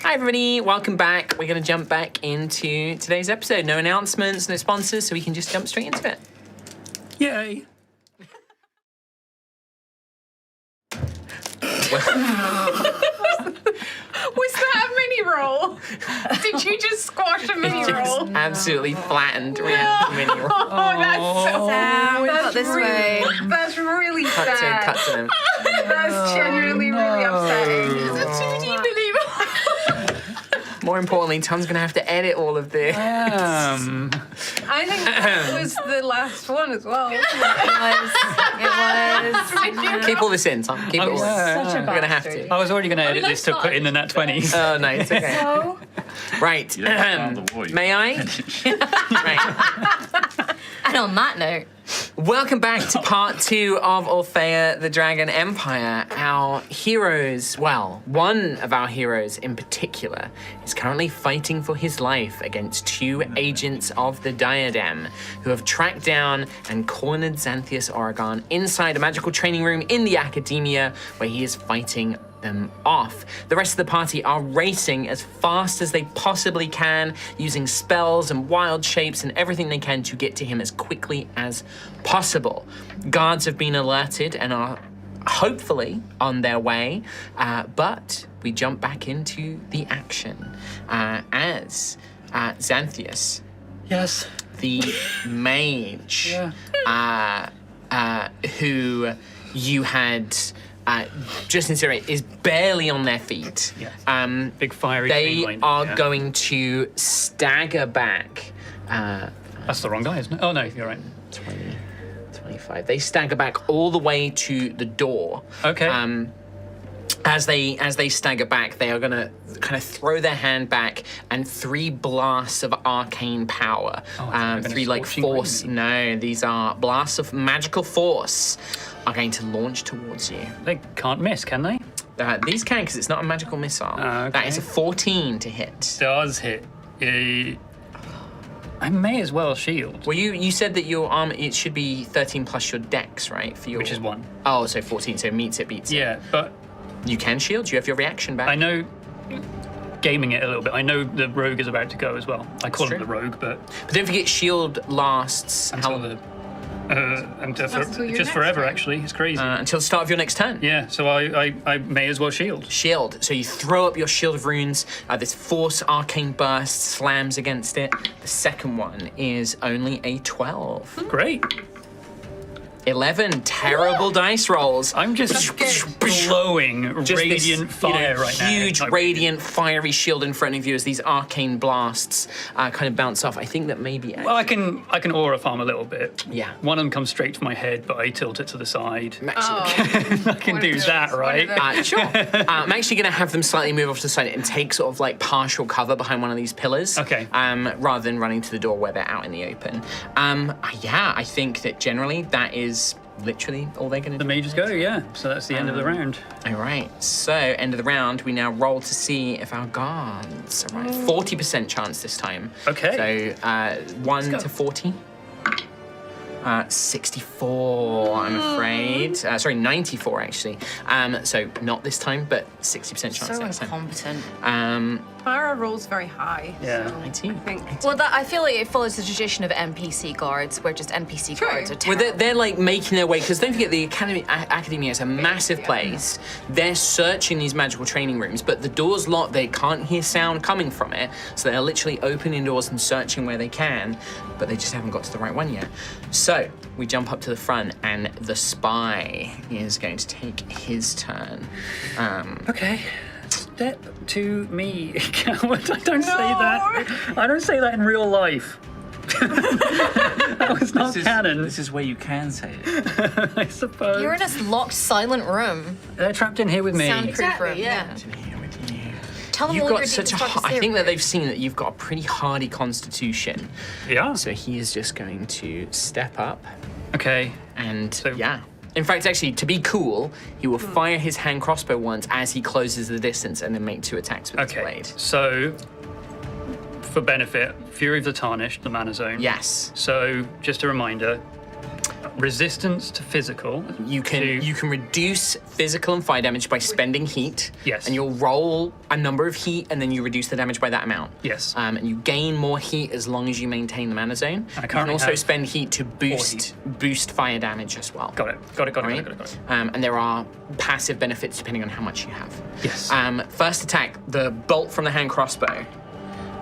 Hi, everybody. Welcome back. We're going to jump back into today's episode. No announcements, no sponsors, so we can just jump straight into it. Yay. Was that a mini roll? Did you just squash a mini Just roll? absolutely flattened Rhiannon's mini roll. Oh, that's so Sam, we've got this way. That's really Cut sad. to them. That's genuinely really upsetting. That's unbelievable. More importantly, Tom's going to have to edit all of this. I think that was the last one as well. It was. Keep all this in, Tom. Keep it all in. Such a We're going to have to. I was already going to edit this to that's put in the nat 20s. Oh, no, it's okay. So, Right. You don't have to the war, you May I? Right. and on that note, Welcome back to part 2 of Altheya, the Dragon Empire. Our heroes, well, one of our heroes in particular, is currently fighting for his life against 2 agents of the Diadem who have tracked down and cornered Xanthius Oregon inside a magical training room in the Academia where he is fighting them off. The rest of the party are racing as fast as they possibly can, using spells and wild shapes and everything they can to get to him as quickly as possible. Guards have been alerted and are hopefully on their way, but we jump back into the action as Xanthius, Yes. the mage, who you had just incinerate, is barely on their feet. Yes. Big fiery They streamline. are Yeah. going to stagger back. That's the wrong guy, isn't it? Oh, no, you're right. 20, 25. They stagger back all the way to the door. Okay. As they stagger back, they are gonna kind of throw their hand back, and 3 blasts of arcane power, been a 3 like scorching force. wind. No, these are blasts of magical force, are going to launch towards you. They can't miss, can they? These can, because it's not a magical missile. Okay. That is a 14 to hit. Does hit. I may as well shield. Well, you said that your armor, it should be 13 plus your dex, right? For your, Which is 1. Oh, so 14. So meets it, beats it. Yeah, but You can shield. You have your reaction back. I know, gaming it a little bit, I know the rogue is about to go as well. I call him true. the rogue, but But don't forget, shield lasts until how, the... until your just next forever, turn. actually. It's crazy. until the start of your next turn. Yeah, so I may as well shield. Shield. So you throw up your shield of runes. This force arcane burst slams against it. The second one is only a 12. Great. 11 terrible dice rolls. I'm just glowing Just this, radiant fire right now. huge, Like, radiant, fiery shield in front of you as these arcane blasts kind of bounce off. I think that maybe. Well, I can aura farm a little bit. Yeah. One of them comes straight to my head, but I tilt it to the side. Actually, I can do that, right? Sure. I'm actually going to have them slightly move off to the side and take sort of like partial cover behind one of these pillars. Okay. Rather than running to the door where they're out in the open. Yeah, I think that generally that is literally all they're going to The do. mages go, yeah. So that's the end of the round. All right. So end of the round, we now roll to see if our guards arrive. 40% chance this time. Okay. So 1 go. to 40. 64, I'm afraid. Sorry, 94 actually. So not this time, but 60% chance so next time. incompetent. Mara rolls very high. Yeah. So 19. I think. Well, I feel like it follows the tradition of NPC guards, where just NPC True. guards are Well, terrible. they're like making their way, because don't forget the Academia is a massive place. They're searching these magical training rooms, but the door's locked. They can't hear sound coming from it, so they're literally opening doors and searching where they can, but they just haven't got to the right one yet. So we jump up to the front, and the spy is going to take his turn. Okay. Step to me, coward. I don't say that. I don't say that in real life. That was not canon, This is where you can say it. I suppose. You're in a locked, silent room. They're trapped in here with me. Soundproof room. yeah. Tell them You've all your got such deepest, darkest I think that theories. they've seen that you've got a pretty hardy constitution. Yeah. So he is just going to step up. Okay. And yeah. In fact, actually, to be cool, he will fire his hand crossbow once as he closes the distance and then make 2 attacks with his Okay. blade. So, for benefit, Fury of the Tarnished, the mana zone. Yes. So, just a reminder, resistance to physical. You can reduce physical and fire damage by spending heat. Yes. And you'll roll a number of heat, and then you reduce the damage by that amount. Yes. And you gain more heat as long as you maintain the mana zone. I You can currently also have spend heat to boost fire damage as well. Got it. Right? And there are passive benefits depending on how much you have. Yes. First attack, the bolt from the hand crossbow.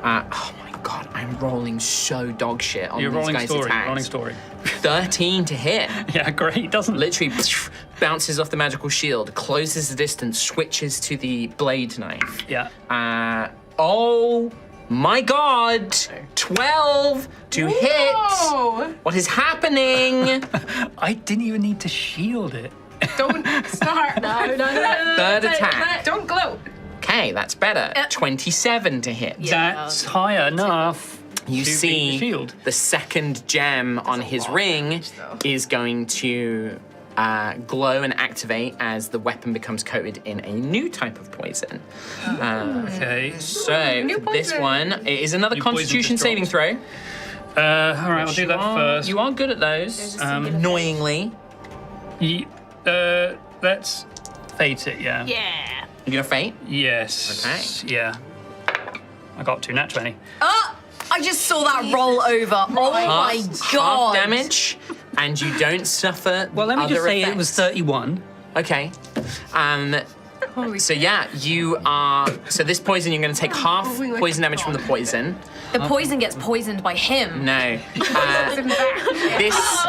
Oh my god, I'm rolling so dog shit on You're these rolling guys' story. attacks. Rolling story. 13 to hit. Yeah, great. Doesn't Literally bounces off the magical shield, closes the distance, switches to the blade knife. Yeah. Oh my god! 12 to hit! What is happening? I didn't even need to shield it. Don't start. No. Third attack. Don't gloat. Okay, that's better. 27 to hit. That's high enough. You to beat see the shield. the second gem on his ring is going to glow and activate as the weapon becomes coated in a new type of poison. Okay. So New for this poison. one, it is another New poison Constitution just saving dropped. throw. All right, I'll do that first. You are good at those. Annoyingly. Let's fate it. Yeah. Yeah. You're gonna faint? Yes. Okay. Yeah. I got 2 nat 20. Oh, I just saw that roll over. Oh my Half god. damage, and you don't suffer. Well, let me just other say it was effects. 31. Okay. So yeah, you are. So this poison, you're going to take half poison damage from the poison. The poison gets poisoned by him. No. This.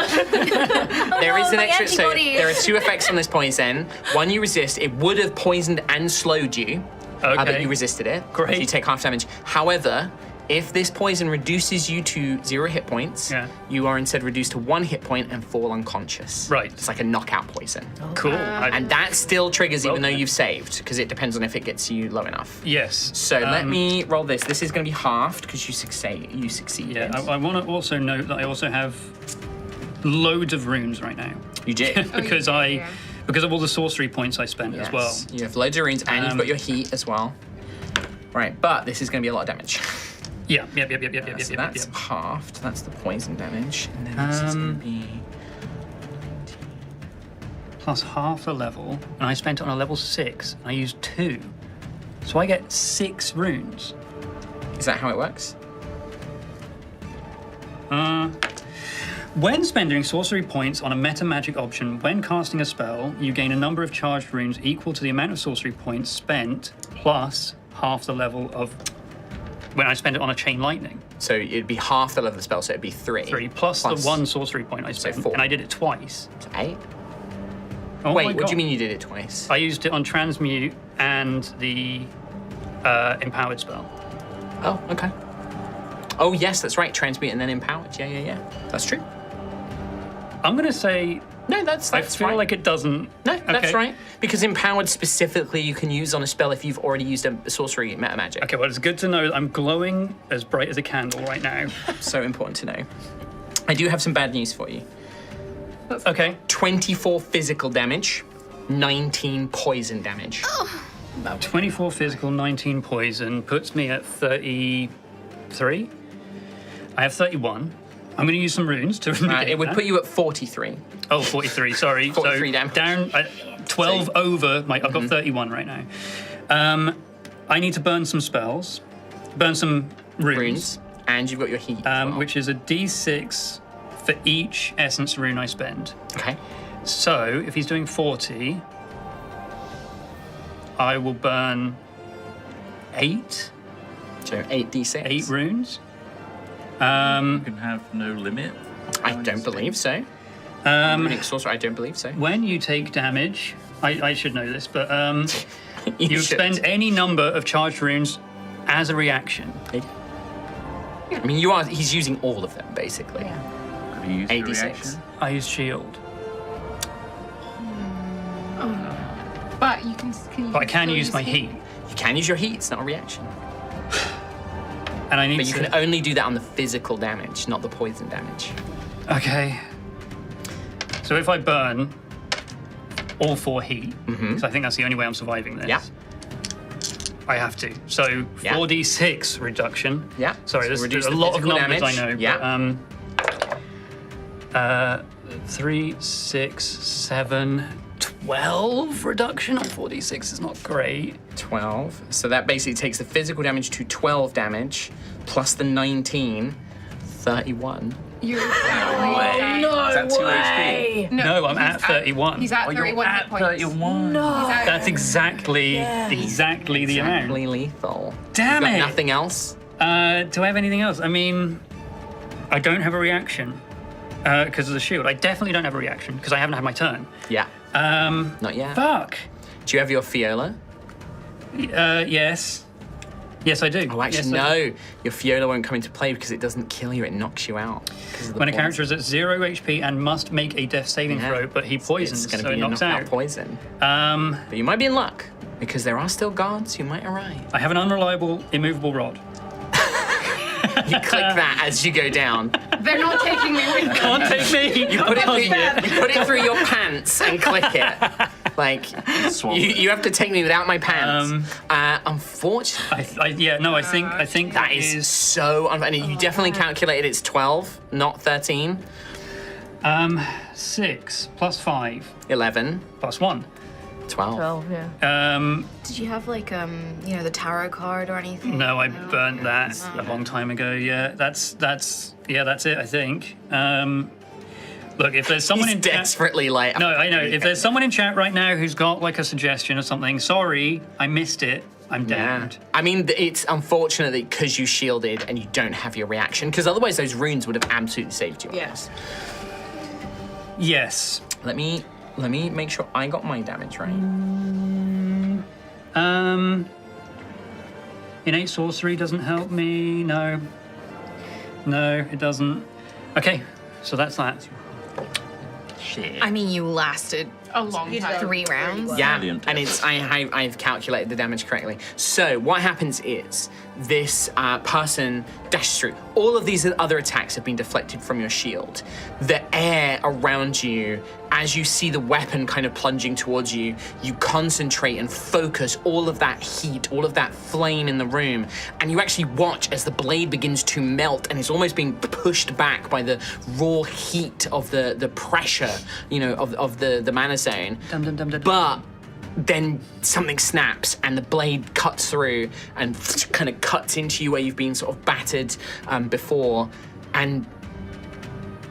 There is an my extra. So antibody. there are 2 effects on this poison. One you resist. It would have poisoned and slowed you, but Okay. you resisted it. Great. So you take half damage. However, if this poison reduces you to 0 hit points, Yeah. you are instead reduced to 1 hit point and fall unconscious. Right. It's like a knockout poison. Cool. And that still triggers even though Well- you've saved, because it depends on if it gets you low enough. Yes. So let me roll this. This is going to be halved because you succeeded. Yeah, I want to also note that I also have loads of runes right now You did. because because of all the sorcery points I spent as well. You have loads of runes and you've got your heat as well. Right, but this is going to be a lot of damage. Yeah. So that's halved. That's the poison damage. And then this is going to be... Plus half the level, and I spent it on a level 6, and I used 2. So I get 6 runes. Is that how it works? When spending sorcery points on a meta magic option, when casting a spell, you gain a number of charged runes equal to the amount of sorcery points spent plus half the level of when I spend it on a chain lightning. So it'd be half the level of the spell, so it'd be 3. 3 plus the 1 sorcery point I spent, 4. and I did it twice. So 8? Oh Wait, my what do God. you mean you did it twice? I used it on transmute and the empowered spell. Oh, okay. Oh, yes, that's right. Transmute and then empowered. Yeah. That's true. I'm gonna say No, that's I feel right. like it doesn't. No, that's Okay. right. Because empowered specifically you can use on a spell if you've already used a sorcery meta magic. Okay, well, it's good to know that I'm glowing as bright as a candle right now. So important to know. I do have some bad news for you. Okay. 24 physical damage, 19 poison damage. 24 physical, 19 poison puts me at 33. I have 31. I'm going to use some runes to negate It would that. put you at 43. Oh, 43, sorry. 43 so damage. down 12 over, I've got 31 right now. I need to burn some spells, burn some runes, And you've got your heat. as well. which is a d6 for each essence rune I spend. Okay. So if he's doing 40, I will burn 8 So 8d6. runes. You can have no limit. I don't believe so. Runic sorcerer, I don't believe so. When you take damage, I should know this, but you should. expend any number of charged runes as a reaction. I mean, he's using all of them, basically. Have you used your 86. reaction? I use shield, But you can. but I can use my heat, You can use your heat, it's not a reaction. and I need But you to. can only do that on the physical damage, not the poison damage. Okay. So if I burn all 4 heat, because I think that's the only way I'm surviving this. Yeah. I have to. So Yeah. 4d6 reduction. Yeah. Sorry, So there's reduce a the lot of physical numbers damage. I know. Yeah. But, 3, 6, 7, 12 reduction on 4d6 is not great. 12. So that basically takes the physical damage to 12 damage, plus the 19, 31. You're Is that 2 HP? No, I'm at 31. He's at Oh, 31 you're hit at points. 31. That's exactly the amount. Exactly lethal. Damn Got it! nothing else? Do I have anything else? I mean, I don't have a reaction because of the shield. I definitely don't have a reaction because I haven't had my turn. Yeah. Not yet. Fuck. Do you have your Fiola? Yes. Yes, I do. Oh, actually, Yes, I do. no. Your Fiola won't come into play because it doesn't kill you, it knocks you out. 'cause of the When a poison. character is at 0 HP and must make a death saving Yeah. throw, but he poisons, It's going so to it be a knocks knockout out. poison. Um, But you might be in luck because there are still guards who might arrive. I have an unreliable immovable rod. You click that as you go down. They're not taking me with them. Can't take me. You put it through your pants and click it. Like, Swallow you, it. you have to take me without my pants. Unfortunately, I think that is so and you definitely calculated it's 12, not 13. 6 plus 5 11, plus 1. 12. 12, yeah. Did you have like the tarot card or anything? No, I burnt that a long time ago. Yeah, that's it. I think. Look, if there's someone He's in chat, desperately like. no, I know. If there's someone in chat right now who's got like a suggestion or something, sorry, I missed it. I'm Yeah. damned. I mean, it's unfortunately because you shielded and you don't have your reaction, because otherwise those runes would have absolutely saved you. Yes. Yes. Let me make sure I got my damage right. Innate sorcery doesn't help me. No, it doesn't. Okay, so that's that. Shit. I mean, you lasted A long time. 3 rounds. Yeah, Brilliant. and it's I've calculated the damage correctly. So what happens is this person dashes through. All of these other attacks have been deflected from your shield. The air around you, as you see the weapon kind of plunging towards you, you concentrate and focus all of that heat, all of that flame in the room, and you actually watch as the blade begins to melt and it's almost being pushed back by the raw heat of the pressure, of the mana zone. But then something snaps and the blade cuts through and kind of cuts into you where you've been sort of battered before, and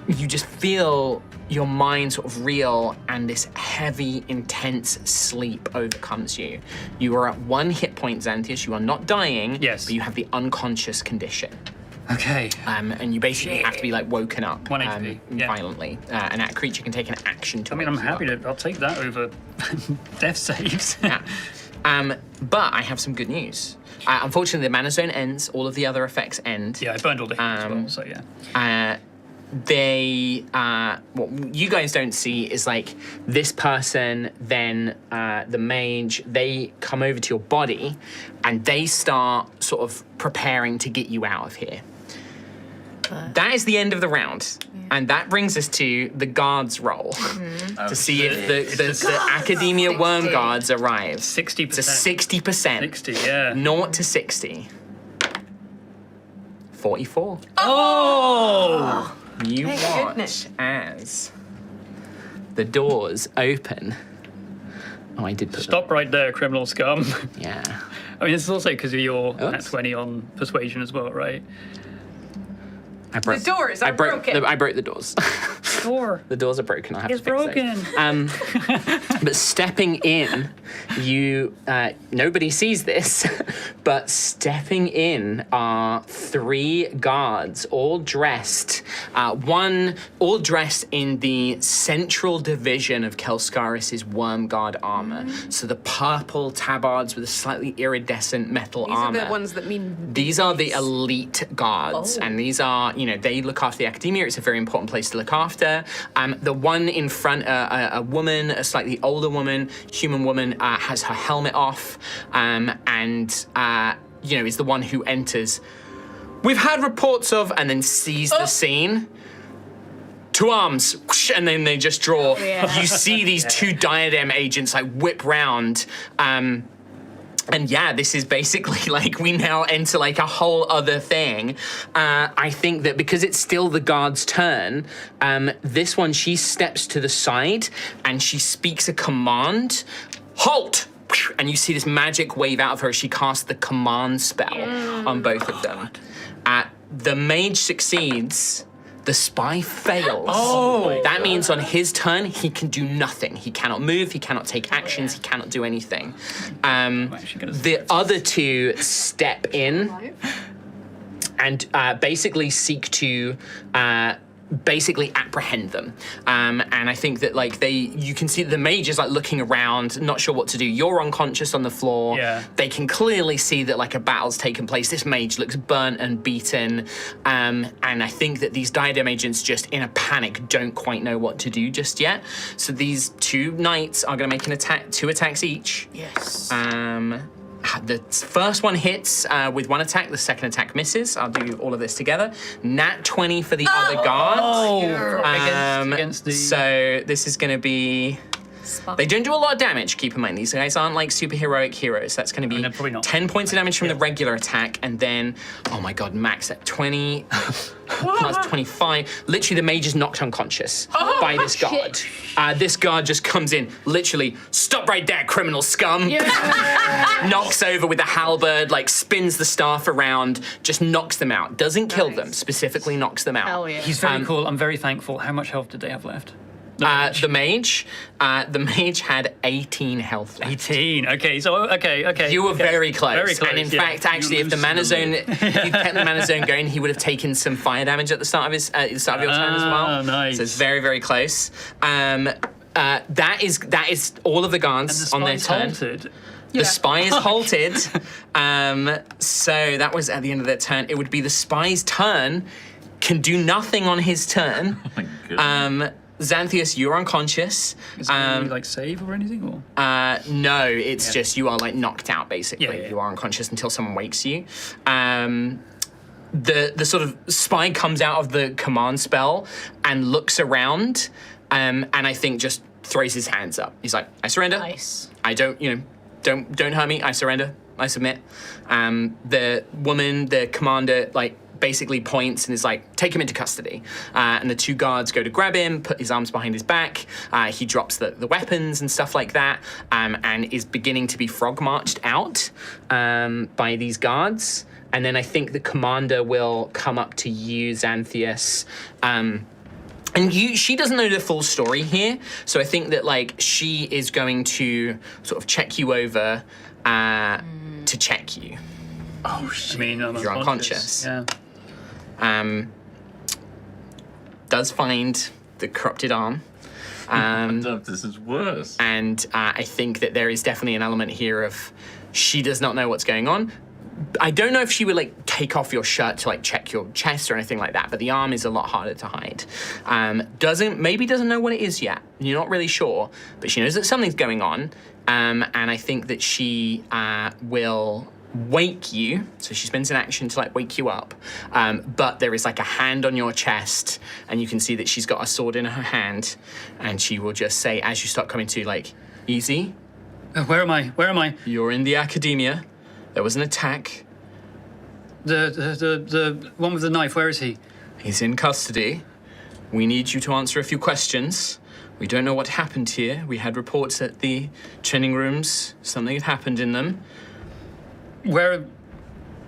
you just feel your mind sort of reel and this heavy, intense sleep overcomes you. You are at 1 hit point, Xanthius. You are not dying, Yes. but you have the unconscious condition. Okay. And you basically have to be like woken up 1 HP, yeah. violently. And that creature can take an action to I mean, wake I'm you happy up. to. I'll take that over death saves. Yeah. But I have some good news. Unfortunately, the mana zone ends. All of the other effects end. Yeah, I burned all the hits as well. So yeah. What you guys don't see is like this person, then the mage, they come over to your body and they start sort of preparing to get you out of here. That is the end of the round. And that brings us to the guards roll to see if the Academia Worm 60. guards arrive. 60%. It's a 60%. 60, yeah. 0 to 60. 44. Oh! You Thank watch goodness. as the doors open. Oh, I did put Stop right there, criminal scum. that. Yeah. I mean, this is also because of your Oops. nat 20 on persuasion as well, right? I broke, The doors are broken. I broke the doors. Door. The doors are broken. I have It's to fix broken. those. But stepping in, you nobody sees this, but stepping in are 3 guards, all dressed. All dressed in the central division of Kelskaris' worm guard armor. So the purple tabards with a slightly iridescent metal These armor. are the ones that mean. These are the elite guards, and these are, they look after the academia. It's a very important place to look after. The one in front, a woman, a slightly older woman, human woman, has her helmet off, and is the one who enters. We've had reports of, and then sees the scene. To arms, whoosh, and then they just draw. You see these 2 diadem agents like whip round. And yeah, this is basically like we now enter like a whole other thing. I think that because it's still the guard's turn, this one, she steps to the side and she speaks a command. Halt! And you see this magic wave out of her as she casts the command spell on both of them. The mage succeeds. The spy fails. Oh, that means on his turn, he can do nothing. He cannot move, he cannot take actions, he cannot do anything. The other two step in and basically seek to basically apprehend them. And I think that like you can see the mage is like looking around, not sure what to do. You're unconscious on the floor. Yeah. They can clearly see that like a battle's taken place. This mage looks burnt and beaten. And I think that these diadem agents just in a panic don't quite know what to do just yet. So these two knights are gonna make an attack, 2 attacks each. Yes. The first one hits with 1 attack, the second attack misses. I'll do all of this together. Nat 20 for the other guard. Against the... So this is going to be... They don't do a lot of damage, keep in mind. These guys aren't like superheroic heroes. That's going to be probably not. 10 points of damage from the regular attack, and then, oh my god, max at 20 plus 25. Literally, the mage is knocked unconscious by this guard. This guard just comes in, literally, stop right there, criminal scum. Knocks over with a halberd, like spins the staff around, just knocks them out. Doesn't kill them, specifically knocks them out. Hell yeah. He's very cool. I'm very thankful. How much health did they have left? The mage had 18 health left. 18. Okay, so okay. You were very close. Very close. And in yeah. fact, actually, if the mana zone, if you'd kept the mana zone going, he would have taken some fire damage at the start of his your turn as well. Oh, nice. So it's very, very close. That is all of the guards on their turn. Halted. The spy is halted. So that was at the end of their turn. It would be the spy's turn. Can do nothing on his turn. Oh my goodness. Xanthius, you're unconscious. Is there any like save or anything? Or? No, it's just you are like knocked out basically. Yeah. You are unconscious until someone wakes you. The sort of spy comes out of the command spell and looks around, and I think just throws his hands up. He's like, I surrender. Nice. I don't hurt me. I surrender. I submit. The woman, the commander, like basically points and is like, take him into custody. And the 2 guards go to grab him, put his arms behind his back. He drops the weapons and stuff like that, and is beginning to be frog marched out by these guards. And then I think the commander will come up to you, Xanthius. And she doesn't know the full story here, so I think that like she is going to sort of check you over to check you. Oh shit. I mean, I'm You're unconscious. Yeah. Does find the corrupted arm. This is worse. And I think that there is definitely an element here of she does not know what's going on. I don't know if she would like take off your shirt to like check your chest or anything like that, but the arm is a lot harder to hide. Doesn't know what it is yet. You're not really sure, but she knows that something's going on. And I think that she will wake you. So she spends an action to like wake you up. But there is like a hand on your chest, and you can see that she's got a sword in her hand, and she will just say as you start coming to, like, easy. Where am I? You're in the academia. There was an attack. The one with the knife. Where is he? He's in custody. We need you to answer a few questions. We don't know what happened here. We had reports at the training rooms. Something had happened in them. Where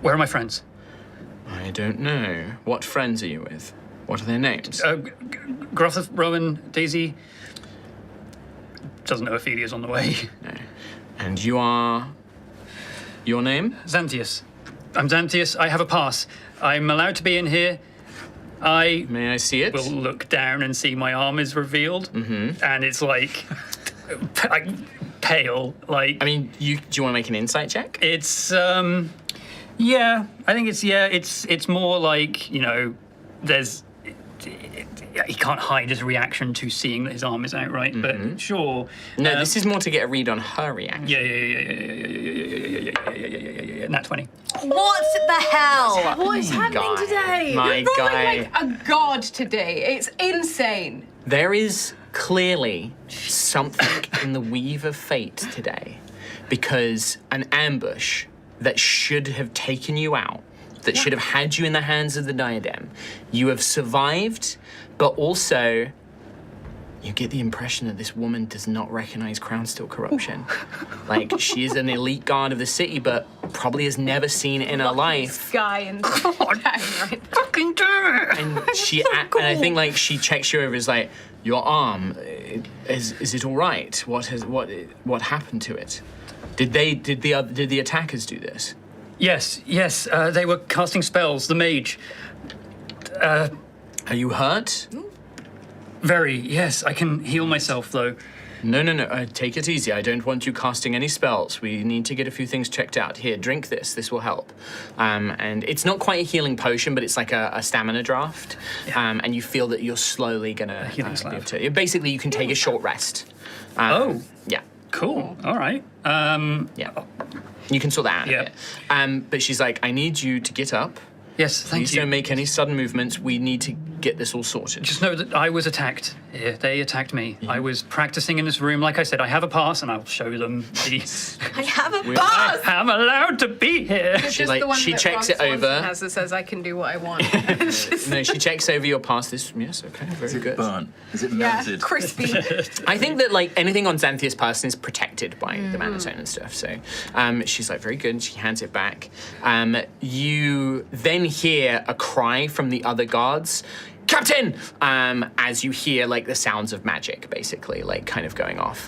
are my friends? I don't know. What friends are you with? What are their names? Grothith, Rowan, Daisy. Doesn't know Ophelia's on the way. No. And you are... Your name? Xanthius. I'm Xanthius. I have a pass. I'm allowed to be in here. I May I see it? will look down and see my arm is revealed, and it's like pale. Like I mean, do you want to make an insight check? it's yeah. I think it's more like, you know, there's. He can't hide his reaction to seeing that his arm is out, right? But sure. No, this is more to get a read on her reaction. Yeah. Nat 20. What the hell? What is happening today? My You're rolling guy. like a god today. It's insane. There is clearly something in the weave of fate today. because an ambush that should have taken you out, that should have had you in the hands of the diadem, you have survived, but also you get the impression that this woman does not recognize Crownsteel corruption. Like, she is an elite guard of the city, but probably has never seen it in her life. Guy and right? Fucking do it! And and I think like she checks you over, is like, your arm, is it all right? What happened to it? Did the attackers do this? Yes, they were casting spells, the mage. Are you hurt? Very, yes, I can heal myself though. No. Take it easy. I don't want you casting any spells. We need to get a few things checked out. Here, drink this. This will help. And it's not quite a healing potion, but it's like a stamina draft. Yeah. And you feel that you're slowly gonna healing be able salve. to. Basically, you can take a short rest. Oh. Yeah. Cool, all right. Yeah. You can sort that out Yeah. a bit. But she's like, I need you to get up. Yes, thank Please you. don't make any sudden movements. We need to get this all sorted. Just know that I was attacked. Yeah, they attacked me. I was practicing in this room. Like I said, I have a pass, and I'll show them the... I have a I am allowed to be here. She Just the one that checks Ron it over. Swanson has that says I can do what I want. No, she checks over your pass. Yes, okay, very good. Burnt. Is it Yeah, melted? crispy. I think that like anything on Xanthia's person is protected by the Manatone and stuff. So she's like, very good, and she hands it back. You then hear a cry from the other guards. Captain! As you hear like the sounds of magic, basically, like kind of going off.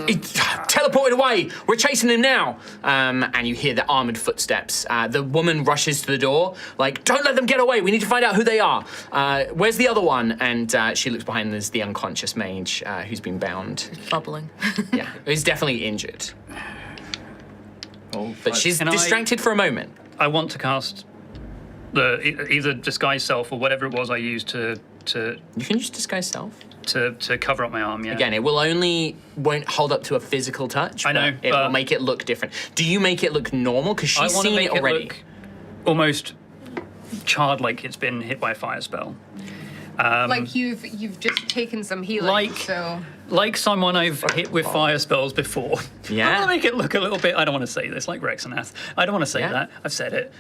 He teleported away. We're chasing him now. And you hear the armored footsteps. The woman rushes to the door, like, don't let them get away. We need to find out who they are. Where's the other one? And she looks behind. There's the unconscious mage who's been bound. Bubbling. Yeah, he's definitely injured. Oh, But she's Can I- distracted for a moment. I want to cast the either disguise self or whatever it was I used to You can just disguise self. cover up my arm. Yeah. Again, it won't hold up to a physical touch. I know, but it will but- make it look different. Do you make it look normal? Because I she's want to seen make it already. look almost charred, like it's been hit by a fire spell. Like you've just taken some healing. Like- So Like someone I've hit with fire spells before. Yeah. I want to make it look a little bit. I don't want to say this, like Rexanath. I don't want to say Yeah. that. I've said it.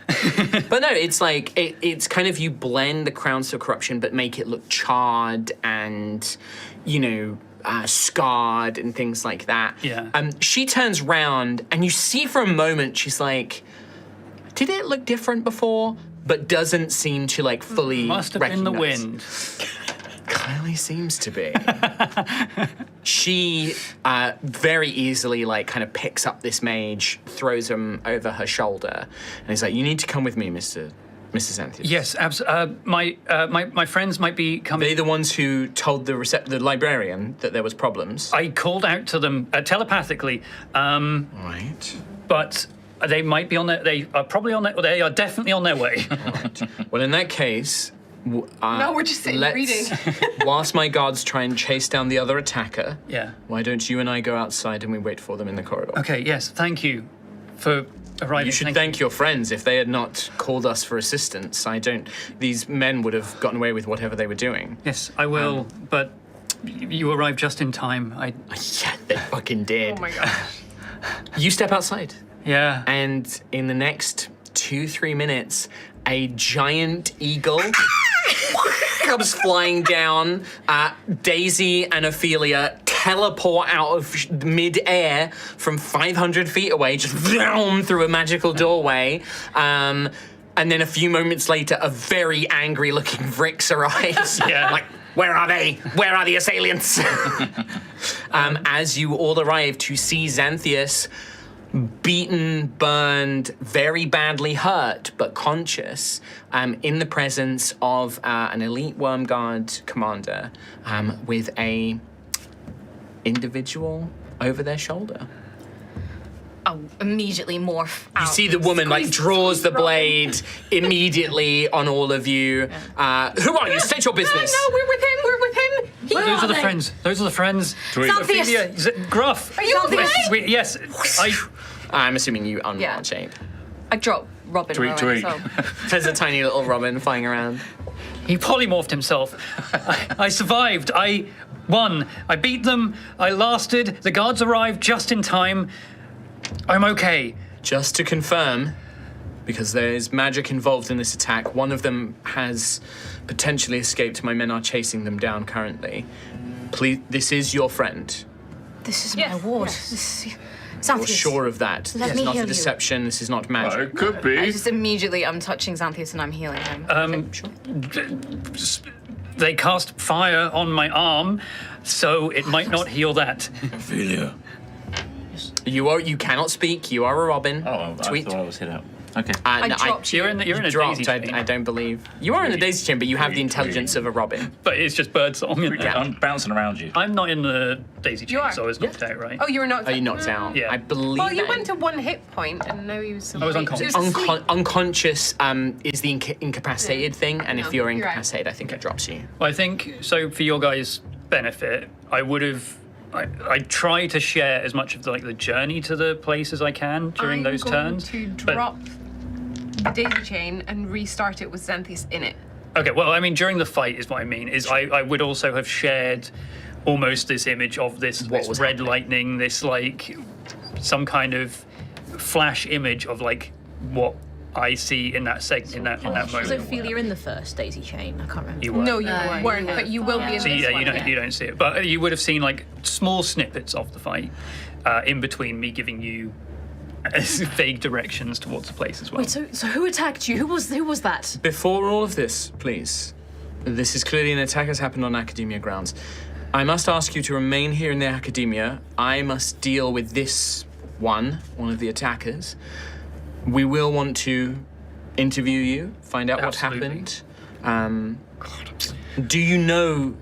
But no, it's like it's kind of you blend the Crownsteel corruption, but make it look charred and, scarred and things like that. Yeah. She turns round and you see for a moment she's like, "Did it look different before?" But doesn't seem to like fully. Must have been the recognize. wind. Clearly seems to be. She very easily like kind of picks up this mage, throws him over her shoulder, and he's like, "You need to come with me, Mrs. Xanthias." Yes, absolutely. My friends might be coming. They're the ones who told the librarian that there was problems. I called out to them telepathically, Right. but they might be on their. They are probably on their. They are definitely on their way. Well, in that case. no, we're just sitting reading. Whilst my guards try and chase down the other attacker, Yeah. why don't you and I go outside and we wait for them in the corridor? Okay. Yes. Thank you for arriving. You should thank your friends. If they had not called us for assistance, these men would have gotten away with whatever they were doing. Yes, I will. But you arrived just in time. Yeah, they fucking did. Oh my gosh. You step outside, Yeah. and in the next 2-3 minutes, a giant eagle comes flying down. Daisy and Ophelia teleport out of mid-air from 500 feet away, just through a magical doorway. And then a few moments later, a very angry-looking Vrix arrives. Yeah. Like, where are they? Where are the assailants? As you all arrive to see Xanthias beaten, burned, very badly hurt, but conscious, in the presence of an elite Wormguard commander with a individual over their shoulder. I'll immediately morph out. You see the woman like draws the blade immediately on all of you. Who are you? State your business. No, we're with him. We're with him. Those are the friends. Those are the friends. Xanthias! Ophelia, Gruff. Are you okay? Yes, I. I'm assuming you unmark Yeah. shape. I drop Robin. Tweet, Rowan, tweet. so- There's a tiny little robin flying around. He polymorphed himself. I survived. I won. I beat them. I lasted. The guards arrived just in time. I'm okay. Just to confirm, because there is magic involved in this attack, one of them has potentially escaped. My men are chasing them down currently. Please, this is your friend. This is Yes, my ward. yes. This is... You're Xanthias. sure of that. Let This me is not heal a you. deception. This is not Well, magic. it could I be. just immediately, I'm touching Xanthias and I'm healing him. Sure. They cast fire on my arm, so it might not heal that. Altheya. You cannot speak. You are a robin. Oh, Tweet. I thought I was hit out. Okay. I dropped you. You're in a dropped. daisy chain, I don't believe you are in the daisy chain, but you have the intelligence of a robin. but it's just birdsong. Yeah. I'm bouncing around you. I'm not in the daisy chain, are. so I was knocked out, right? Oh, you were not. Are you knocked out? Yeah. I believe. Well, you that- went to 1 hit point, and now he was. I was unconscious. He was asleep. Unconscious is the incapacitated thing, and if No, you're you're right. incapacitated, I think it drops you. Well, I think so. For your guys' benefit, I would have. I try to share as much of the journey to the place as I can during those I'm going turns. to but- drop the daisy chain and restart it with Xanthias in it. Okay, well, I mean, during the fight is what I mean. Is I would also have shared almost this image of this was red happening? lightning, this some kind of flash image of what I see in that in that Was moment. Ophelia in the first daisy chain? I can't remember. You were. No, you you weren't, have. but you will be in So this yeah, one. you don't see it, but you would have seen small snippets of the fight in between me giving you vague directions towards the place as well. Wait, so who attacked you? Who was that? Before all of this, please. This is clearly an attack has happened on Academia grounds. I must ask you to remain here in the Academia. I must deal with this one of the attackers. We will want to interview you, find out Absolutely. what happened. Do you know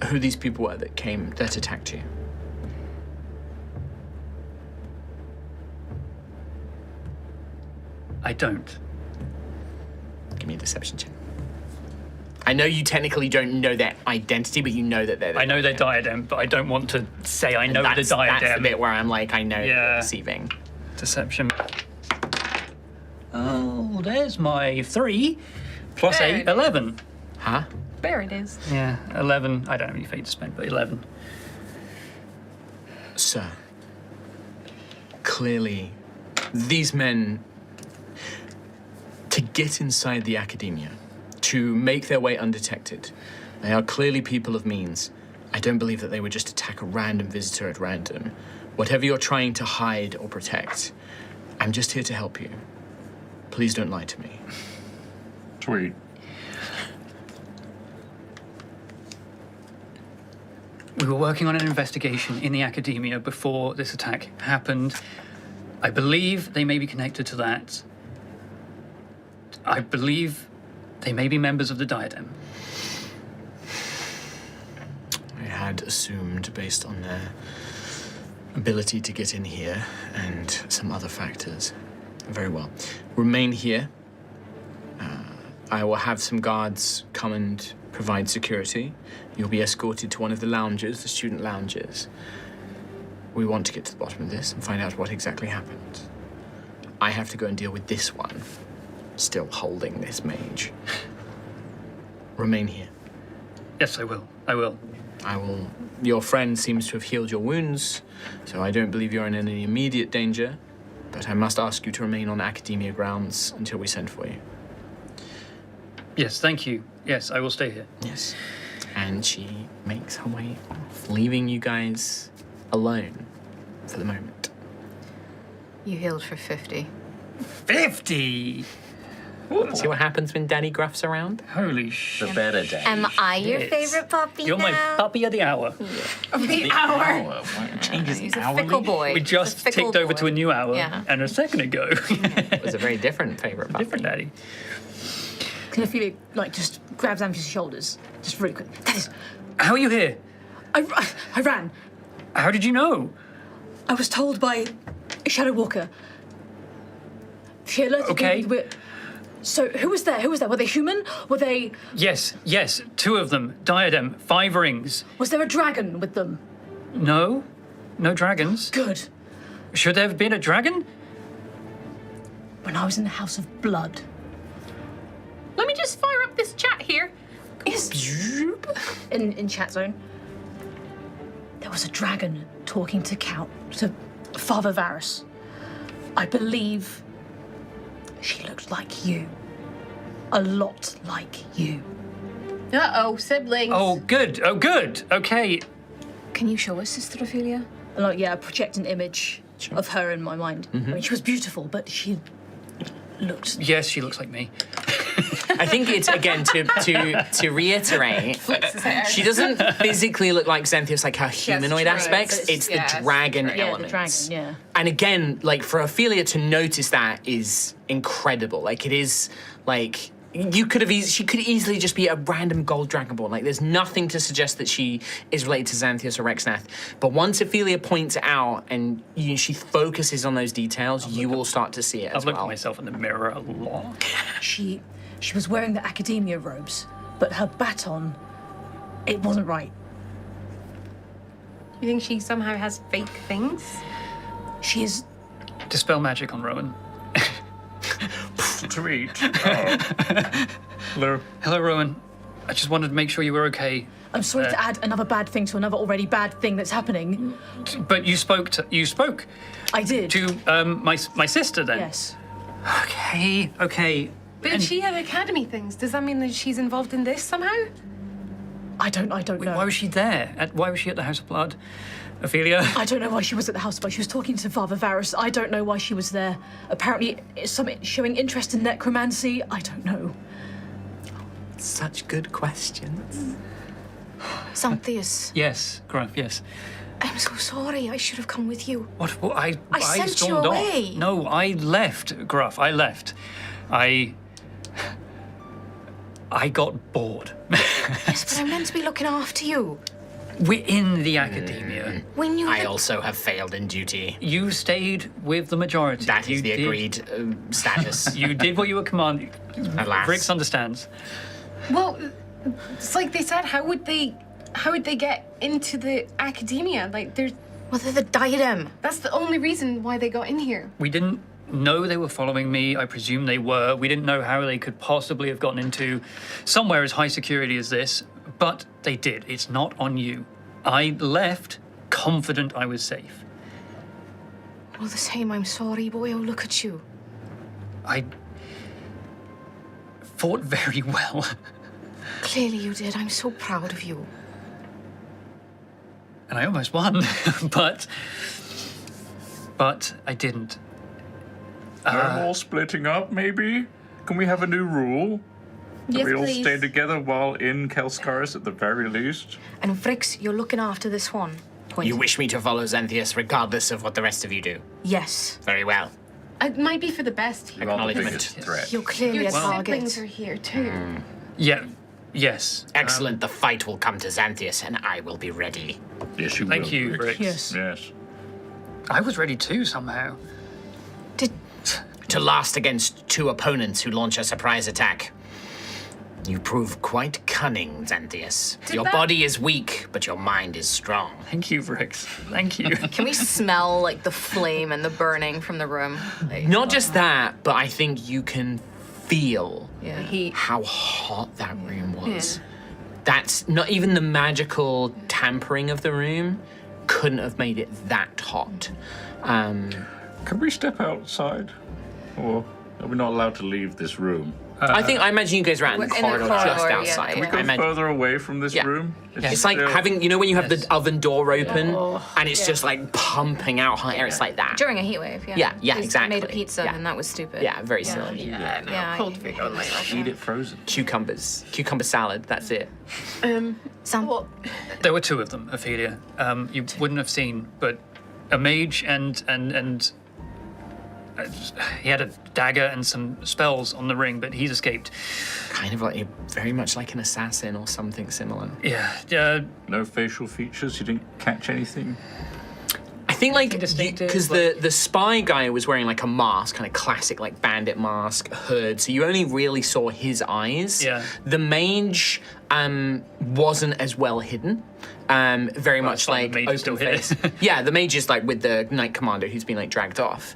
who these people were that attacked you? I don't. Give me a deception check. I know you technically don't know their identity, but you know that they're. I know their diadem, but I don't want to say I know the That's the diadem. bit where I'm like, I know Yeah. they're deceiving. Deception. Oh, there's my 3 plus There 8, it is. 11. Huh? There it is. Yeah, 11. I don't have any fate to spend, but 11. Sir, clearly, these men, to get inside the Academia, to make their way undetected, they are clearly people of means. I don't believe that they would just attack a random visitor at random. Whatever you're trying to hide or protect, I'm just here to help you. Please don't lie to me. Tweet. We were working on an investigation in the academia before this attack happened. I believe they may be connected to that. I believe they may be members of the diadem. I had assumed, based on their ability to get in here and some other factors. Very well. Remain here. I will have some guards come and provide security. You'll be escorted to one of the lounges, the student lounges. We want to get to the bottom of this and find out what exactly happened. I have to go and deal with this one, still holding this mage. Remain here. Yes, I will. I will. I will. Your friend seems to have healed your wounds, so I don't believe you're in any immediate danger. But I must ask you to remain on academia grounds until we send for you. Yes, thank you. Yes, I will stay here. Yes. And she makes her way off, leaving you guys alone for the moment. You healed for 50. 50! See what happens when Danny Gruff's around? Holy The shit. better day. Am I your Yes. favorite puppy You're my puppy of the hour. the hour. Why it changes He's a hourly? fickle boy. We just He's a fickle ticked over boy. to a new hour Yeah. and a second ago. It was a very different favorite puppy. Different daddy. Can I feel it, just grabs Amphis' shoulders, just really quick. That is, How are you here? I ran. How did you know? I was told by Shadow Walker. She alerted Okay. me. So who was there? Who was there? Were they human? Were they? Yes, 2 of them. Diadem, 5 rings. Was there a dragon with them? No dragons. Good. Should there have been a dragon? when I was in the House of Blood. Let me just fire up this chat here. In chat zone, there was a dragon talking to Father Varys. I believe she looked like you. A lot like you. Uh-oh, siblings. Oh, good. Oh, good. Okay. Can you show us, Sister Ophelia? And I project an image of her in my mind. I mean, she was beautiful, but she looked... Yes, she looks like me. I think it's, again, to reiterate, she doesn't physically look like Xanthias, like her humanoid true. aspects. It's the dragon Yeah, elements. the dragon, yeah. And again, like, for Ophelia to notice that is incredible. Like, it is, like... she could easily just be a random gold dragonborn. Like, there's nothing to suggest that she is related to Xanthias or Rexnath. But once Ophelia points it out and she focuses on those details, you will start to see it as I've looked well. at myself in the mirror a lot. She was wearing the academia robes, but her baton, it wasn't right. You think she somehow has fake things? She is... Dispel magic on Rowan. Tweet. Hello. Hello, Rowan. I just wanted to make sure you were okay. I'm sorry to add another bad thing to another already bad thing that's happening. But you spoke I did. to my sister then. Yes. Okay. But she had academy things. Does that mean that she's involved in this somehow? I don't know. Why was she there? Why was she at the House of Blood? Ophelia? I don't know why she was at the house, but she was talking to Father Varys. I don't know why she was there. Apparently, it's something showing interest in necromancy. I don't know. Such good questions. Xanthias, Yes, Gruff, yes. I'm so sorry. I should have come with you. What? I sent you stormed off. away. No, I left, Gruff. I left. I got bored. Yes, but I'm meant to be looking after you. We're in the academia. When you I also have failed in duty. You stayed with the majority. That is You the did- agreed status. You did what you were commanded. Alas. Rix understands. Well, it's like they said, how would they get into the academia? Like, Well, they're the diadem. that's the only reason why they got in here. We didn't know they were following me. I presume they were. We didn't know how they could possibly have gotten into somewhere as high security as this, but they did. It's not on you. I left confident I was safe. All the same, I'm sorry, boy. Oh, look at you. I fought very well. Clearly you did. I'm so proud of you. And I almost won, but I didn't. No more splitting up, maybe? Can we have a new rule? Yes, we all please. stay together while in Kelskaris at the very least? And Vrix, you're looking after this one. Point. You wish me to follow Xanthias regardless of what the rest of you do. Yes. Very well. It might be for the best here. You're the Acknowledgement. biggest threat. You're clearly Your a siblings target. are here too. Yeah, yes. Excellent. The fight will come to Xanthias, and I will be ready. Yes, you Thank will, you, Rix. Rix. Yes. Yes. I was ready too somehow. Did To last against two opponents who launch a surprise attack. You prove quite cunning, Xanthias. Your that- body is weak, but your mind is strong. Thank you, Rix. Thank you. Can we smell like the flame and the burning from the room? Like, Not just that, but I think you can feel yeah. how hot that room was. That's not even the magical tampering of the room couldn't have made it that hot. Can we step outside? Or are we not allowed to leave this room? I imagine you guys are out in the We're in the corridor, corridor, just yeah, outside. yeah. Can we I go imagine. further away from this Yeah. room? It's like still- having, you know, when you have Yes. the oven door open and it's just like pumping out hot air. It's like that. During a heat wave, yeah. Yeah, yeah, 'Cause exactly. I made a pizza Yeah. and that was stupid. Yeah, very silly. Yeah. Cold feet on my Eat it frozen. Cucumber salad. That's it. Some, There were two of them, Ophelia. You wouldn't have seen, but a mage and he had a dagger and some spells on the ring, but he's escaped. Kind of like very much like an assassin or something similar. Yeah, No facial features? You didn't catch anything? I think like distinctive, because the spy guy was wearing like a mask, kind of classic like bandit mask, hood. So you only really saw his eyes. Yeah. The mage wasn't as well hidden. Very much it's fine, like the mage open is still hidden. face. Yeah, the mage is like with the knight commander who's been like dragged off.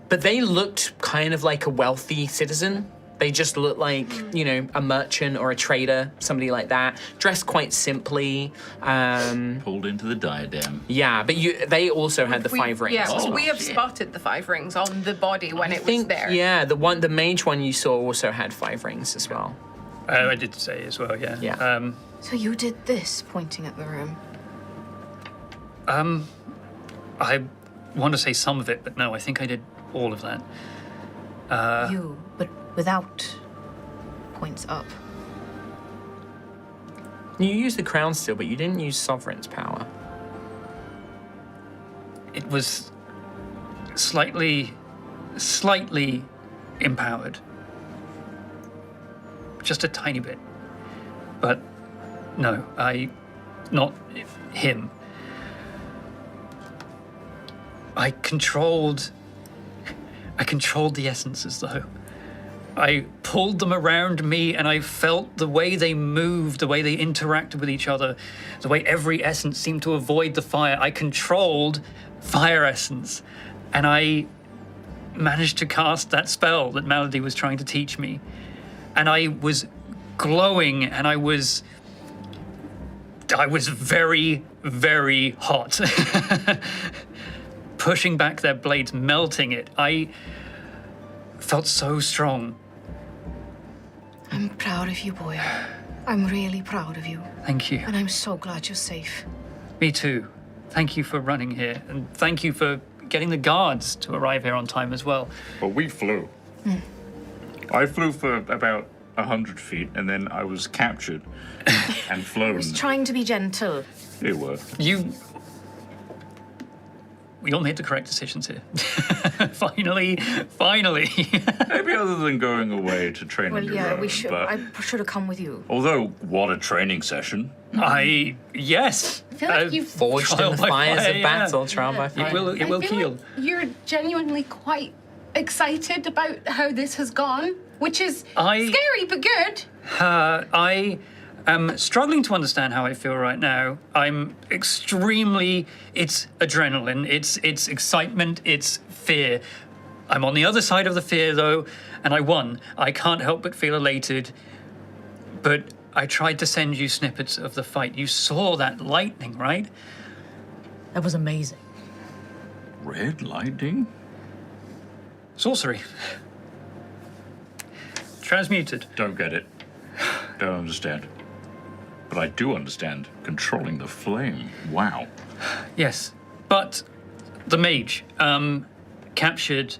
but they looked kind of like a wealthy citizen. They just looked like, you know, a merchant or a trader, somebody like that, dressed quite simply. Pulled into the diadem. Yeah, but they also had the 5 rings. Yeah, as well. we have spotted the 5 rings on the body when it was think, there. yeah, the mage one you saw also had 5 rings as well. I did say as well, yeah. Yeah. So you did this, pointing at the room. I want to say some of it, but no, I think I did all of that. You, but without points up. You used the crown still, but you didn't use Sovereign's power. It was slightly empowered. Just a tiny bit. But no, not him. I controlled the essences, though. I pulled them around me, and I felt the way they moved, the way they interacted with each other, the way every essence seemed to avoid the fire. I controlled fire essence, and I managed to cast that spell that Melody was trying to teach me. And I was glowing, and I was very, very hot. Pushing back their blades, melting it. I felt so strong. I'm proud of you, boy. I'm really proud of you. Thank you. And I'm so glad you're safe. Me too. Thank you for running here, and thank you for getting the guards to arrive here on time as well. Well, we flew. I flew for about 100 feet, and then I was captured and flown. Trying to be gentle. It were. We all made the correct decisions here. Finally. Maybe other than going away to train Well, on your yeah, own. we should. But I should have come with you. although, what a training session. Yes. I feel like you've Forged in Trial the by fires fire, of yeah. battle, trial by fire. It will I feel heal. like you're genuinely quite excited about how this has gone, which is scary but good. I am struggling to understand how I feel right now. It's adrenaline, it's excitement, it's fear. I'm on the other side of the fear, though, and I won. I can't help but feel elated. But I tried to send you snippets of the fight. You saw that lightning, right? That was amazing. Red lightning? Sorcery. Transmuted. Don't get it. Don't understand. But I do understand controlling the flame. Wow. Yes, but the mage, captured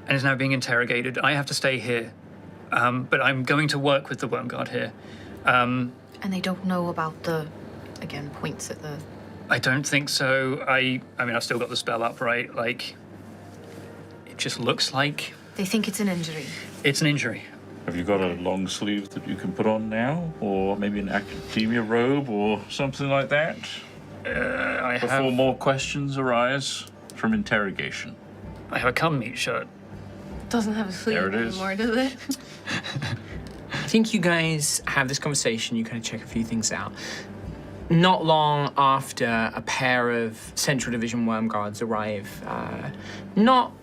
and is now being interrogated. I have to stay here, but I'm going to work with the Worm Guard here. And they don't know about the, again, points at the. I don't think so. I mean, I've still got the spell up, right? Like, it just looks like They think it's an injury. it's an injury. Have you got a long sleeve that you can put on now? Or maybe an academia robe or something like that? I Before have more questions arise from interrogation. I have a come meet shirt. Doesn't have a sleeve There it is. anymore, does it? I think you guys have this conversation, you kind of check a few things out. Not long after a pair of Central Division Worm Guards arrive, not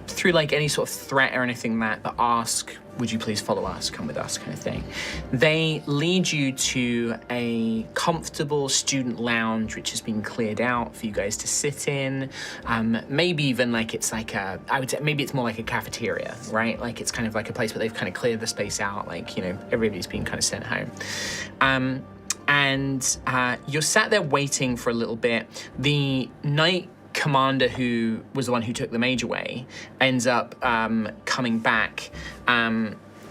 through like any sort of threat or anything but ask, would you please follow us, come with us kind of thing. They lead you to a comfortable student lounge which has been cleared out for you guys to sit in. Maybe even like it's like I would say maybe it's more like a cafeteria, right? Like it's kind of like a place where they've kind of cleared the space out, like, you know, everybody's been kind of sent home. And you're sat there waiting for a little bit. The night commander, who was the one who took the mage away, ends up coming back.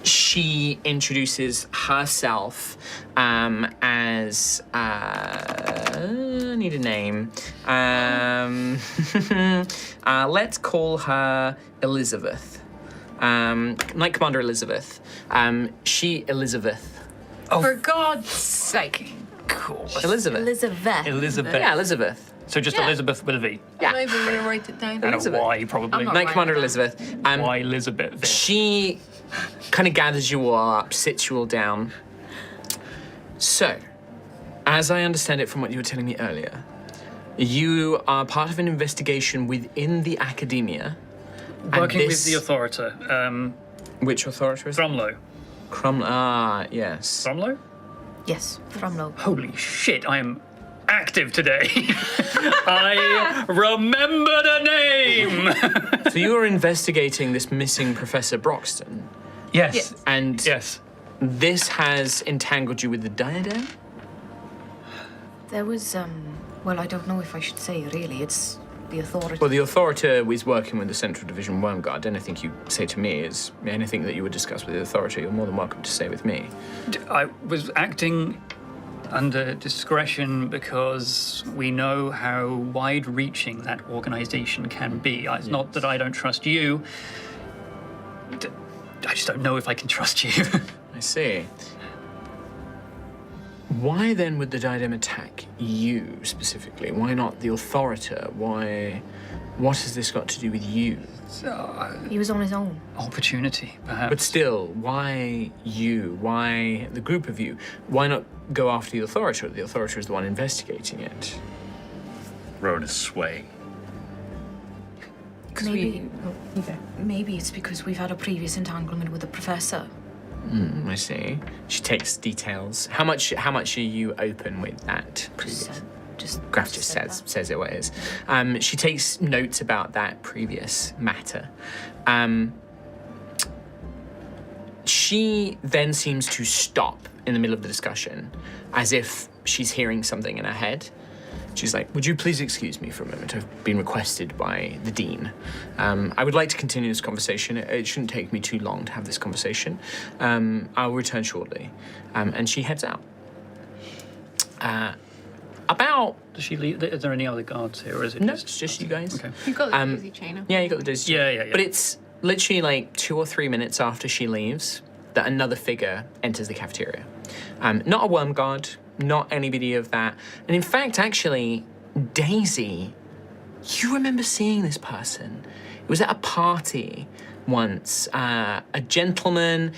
She introduces herself as I need a name. Let's call her Elizabeth. Night Commander Elizabeth. Elizabeth. For God's sake. Cool. Elizabeth. Elizabeth. Yeah, Elizabeth. So just Elizabeth with a V. Yeah. I'm not even going to write it down. And a Elizabeth. Y, probably. I'm not- Night Commander Right. Elizabeth. Y Elizabeth. She kind of gathers you all up, sits you all down. So, as I understand it from what you were telling me earlier, You are part of an investigation within the academia. and Working with this- the authority. Which authority is it? Cromlow. Yes. Cromlow? Yes, from low. Holy shit, I am active today. I remember the name. So you are investigating this missing Professor Broxton, Yes. and Yes. this has entangled you with the diadem? There was, well, I don't know if I should say really. It's the authority. Well, the authority is working with the Central Division Wormguard. Anything you say to me is anything that you would discuss with the authority. You're more than welcome to say with me. I was acting under discretion because we know how wide-reaching that organization can be. It's not that I don't trust you. I just don't know if I can trust you. I see. Why then would the diadem attack you specifically? Why not the authority? Why? What has this got to do with you? He was on his own. Opportunity, perhaps. But still, why you? Why the group of you? Why not go after the authority? The authority is the one investigating it. Rowan is swaying. Maybe it's because we've had a previous entanglement with the professor. I see. She takes details. How much are you open with that previous? Graf just says it what it is. She takes notes about that previous matter. She then seems to stop in the middle of the discussion, as if she's hearing something in her head. She's like, would you please excuse me for a moment? I've been requested by the Dean. I would like to continue this conversation. It shouldn't take me too long to have this conversation. I'll return shortly. And she heads out. Does she leave? Are there any other guards here, or is it No, just... it's just you guys. Okay. You've got the daisy chain. Yeah, you got the daisy chain. Yeah. But it's literally like 2 or 3 minutes after she leaves that another figure enters the cafeteria. Not a worm guard, not anybody of that. And in fact, actually, Daisy, you remember seeing this person. It was at a party once. A gentleman,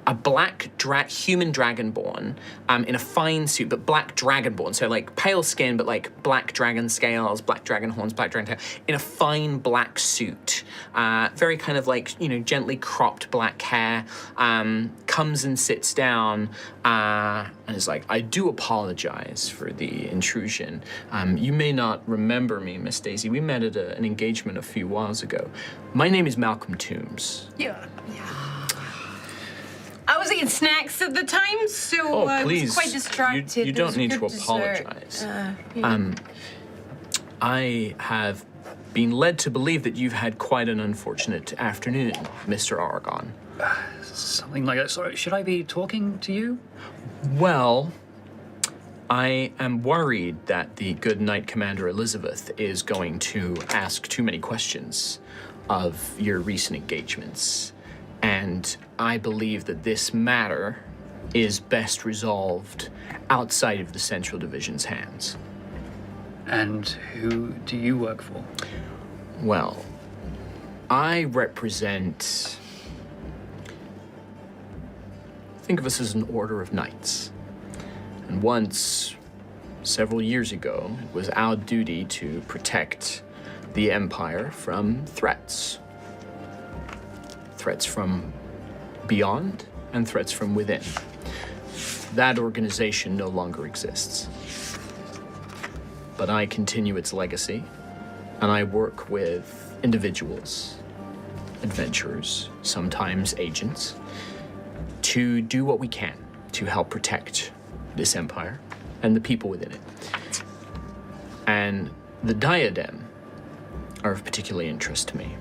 a black human dragonborn, in a fine suit, but black dragonborn. So like pale skin, but like black dragon scales, black dragon horns, black dragon tail, in a fine black suit. Very kind of like, gently cropped black hair. Comes and sits down and is like, I do apologize for the intrusion. You may not remember me, Miss Daisy. We met at an engagement a few whiles ago. My name is Malcolm Toombs. Yeah. I was eating snacks at the time, so I was quite distracted. You There was don't need to good dessert. apologize. Yeah. I have been led to believe that you've had quite an unfortunate afternoon, Mr. Aragon. Something like that. Sorry, should I be talking to you? Well, I am worried that the good Knight Commander Elizabeth is going to ask too many questions of your recent engagements. And I believe that this matter is best resolved outside of the Central Division's hands. And who do you work for? Well, I represent... Think of us as an order of knights. And once, several years ago, it was our duty to protect the Empire from threats. Threats from beyond and threats from within. That organization no longer exists. But I continue its legacy, and I work with individuals, adventurers, sometimes agents, to do what we can to help protect this empire and the people within it. And the diadem are of particular interest to me.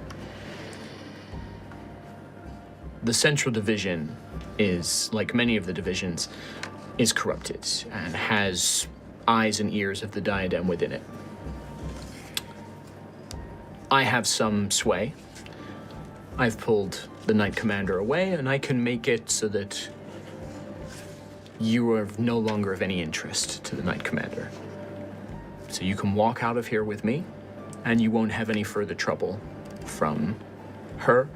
The Central Division is, like many of the divisions, is corrupted and has eyes and ears of the diadem within it. I have some sway. I've pulled the Knight Commander away, and I can make it so that you are no longer of any interest to the Knight Commander. So you can walk out of here with me, and you won't have any further trouble from her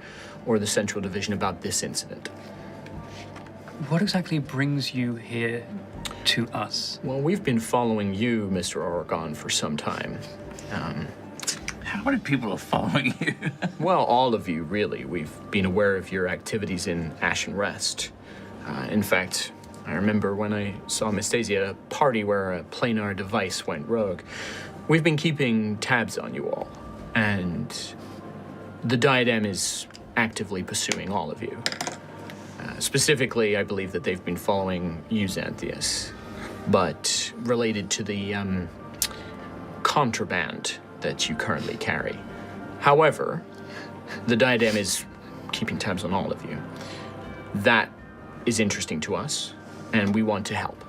or the Central Division about this incident. What exactly brings you here to us? Well, we've been following you, Mr. Oregon, for some time. How many people are following you? Well, all of you, really. We've been aware of your activities in Ashen Rest. In fact, I remember when I saw Miss Daisy at a party where a planar device went rogue. We've been keeping tabs on you all, and the Diadem is actively pursuing all of you. Specifically, I believe that they've been following you, Xanthias, but related to the contraband that you currently carry. However, the Diadem is keeping tabs on all of you. That is interesting to us, and we want to help.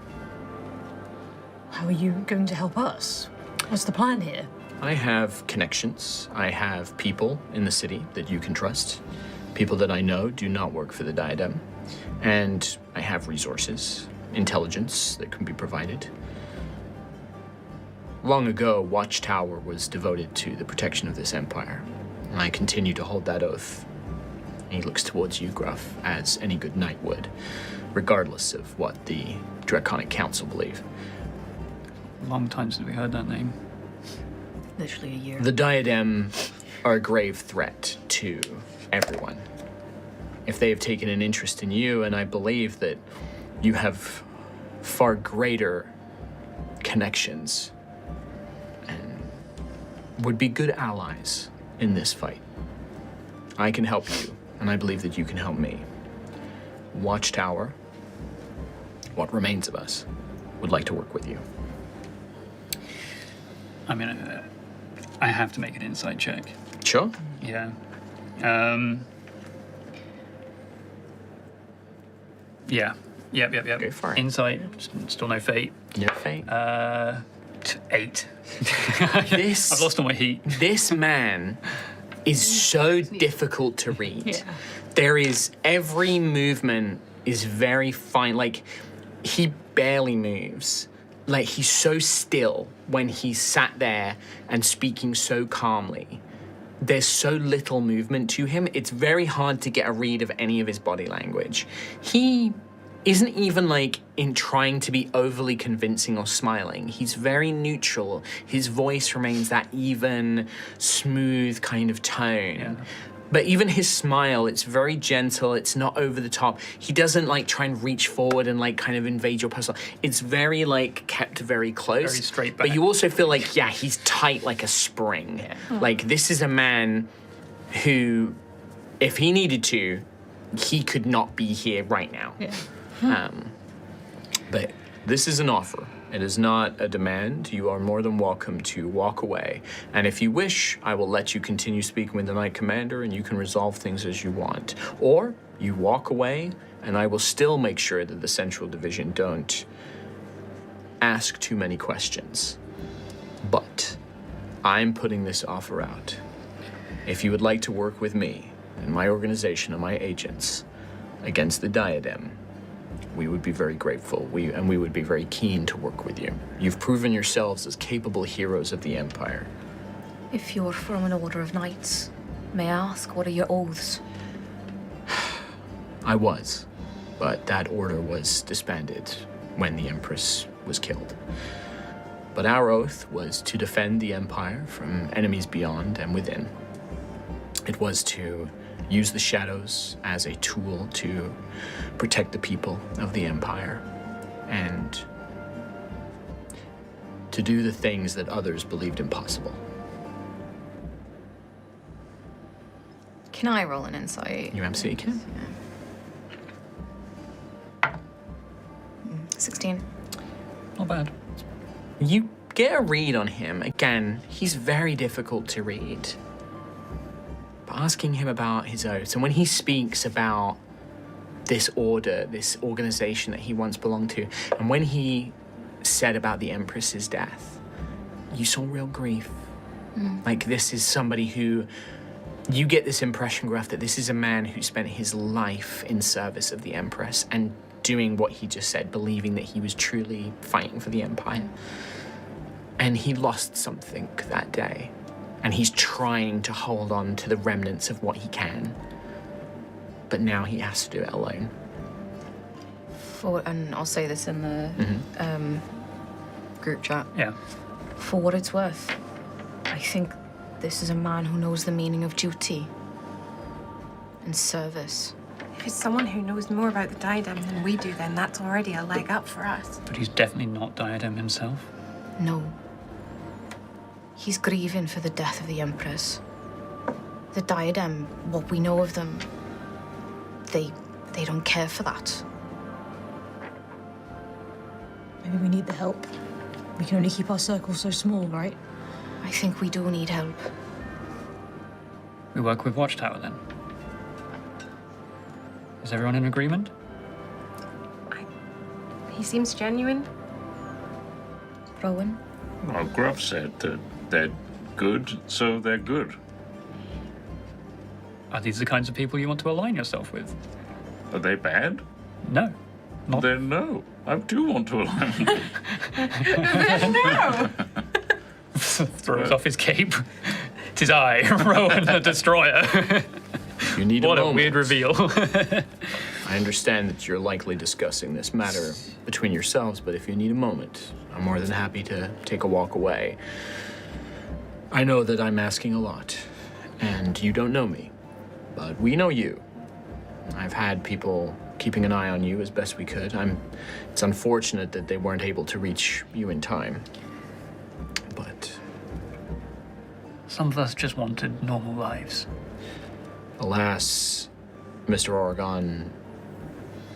How are you going to help us? What's the plan here? I have connections. I have people in the city that you can trust. People that I know do not work for the Diadem. And I have resources, intelligence that can be provided. Long ago, Watchtower was devoted to the protection of this empire, and I continue to hold that oath. He looks towards you, Gruff, as any good knight would, regardless of what the Draconic Council believe. Long time since we heard that name. Literally a year. The Diadem are a grave threat to everyone. If they have taken an interest in you, and I believe that you have far greater connections and would be good allies in this fight. I can help you, and I believe that you can help me. Watchtower, what remains of us, would like to work with you. I mean, I have to make an insight check. Sure. Yeah. Yeah. Yep. Go for it. Insight, still no fate. No fate. 8. This- I've lost all my heat. This man is so difficult to read. There is every movement is very fine. Like, he barely moves. Like, he's so still when he's sat there and speaking so calmly. There's so little movement to him. It's very hard to get a read of any of his body language. He isn't even like in trying to be overly convincing or smiling. He's very neutral. His voice remains that even, smooth kind of tone. Yeah. But even his smile, it's very gentle. It's not over the top. He doesn't like try and reach forward and like kind of invade your personal. It's very like kept very close. Very straight But back. you also feel like, yeah, he's tight like a spring. Like, this is a man who, if he needed to, he could not be here right now. But this is an offer. It is not a demand. You are more than welcome to walk away. And if you wish, I will let you continue speaking with the Knight Commander and you can resolve things as you want. Or you walk away and I will still make sure that the Central Division don't ask too many questions. But I'm putting this offer out. If you would like to work with me and my organization and my agents against the Diadem, we would be very grateful. We would be very keen to work with you. You've proven yourselves as capable heroes of the Empire. If you're from an order of knights, may I ask, what are your oaths? I was, but that order was disbanded when the Empress was killed. But our oath was to defend the Empire from enemies beyond and within. It was to use the shadows as a tool to protect the people of the Empire and to do the things that others believed impossible. Can I roll an insight? You MC can? 16. Not bad. You get a read on him. Again, he's very difficult to read. But asking him about his oaths, and when he speaks about this order, this organization that he once belonged to, and when he said about the Empress's death, you saw real grief. Like, this is somebody who, you get this impression, Gruff, that this is a man who spent his life in service of the Empress and doing what he just said, believing that he was truly fighting for the Empire. And he lost something that day. And he's trying to hold on to the remnants of what he can. But now he has to do it alone. And I'll say this in the group chat. Yeah. For what it's worth, I think this is a man who knows the meaning of duty and service. If it's someone who knows more about the diadem than we do, then that's already a leg up for us. But he's definitely not Diadem himself. No. He's grieving for the death of the Empress. The diadem, what we know of them, they don't care for that. Maybe we need the help. We can only keep our circle so small, right? I think we do need help. We work with Watchtower then. Is everyone in agreement? He seems genuine. Rowan? Well, Gruff said that they're good, so they're good. Are these the kinds of people you want to align yourself with? Are they bad? No. Not. Then no. I do want to align with them. No! Throws off his cape. Tis I, Rowan the Destroyer. You need What a a moment. weird reveal. I understand that you're likely discussing this matter between yourselves, but if you need a moment, I'm more than happy to take a walk away. I know that I'm asking a lot, and you don't know me, but we know you. I've had people keeping an eye on you as best we could. It's unfortunate that they weren't able to reach you in time, but Some of us just wanted normal lives. alas, Mr. Oregon,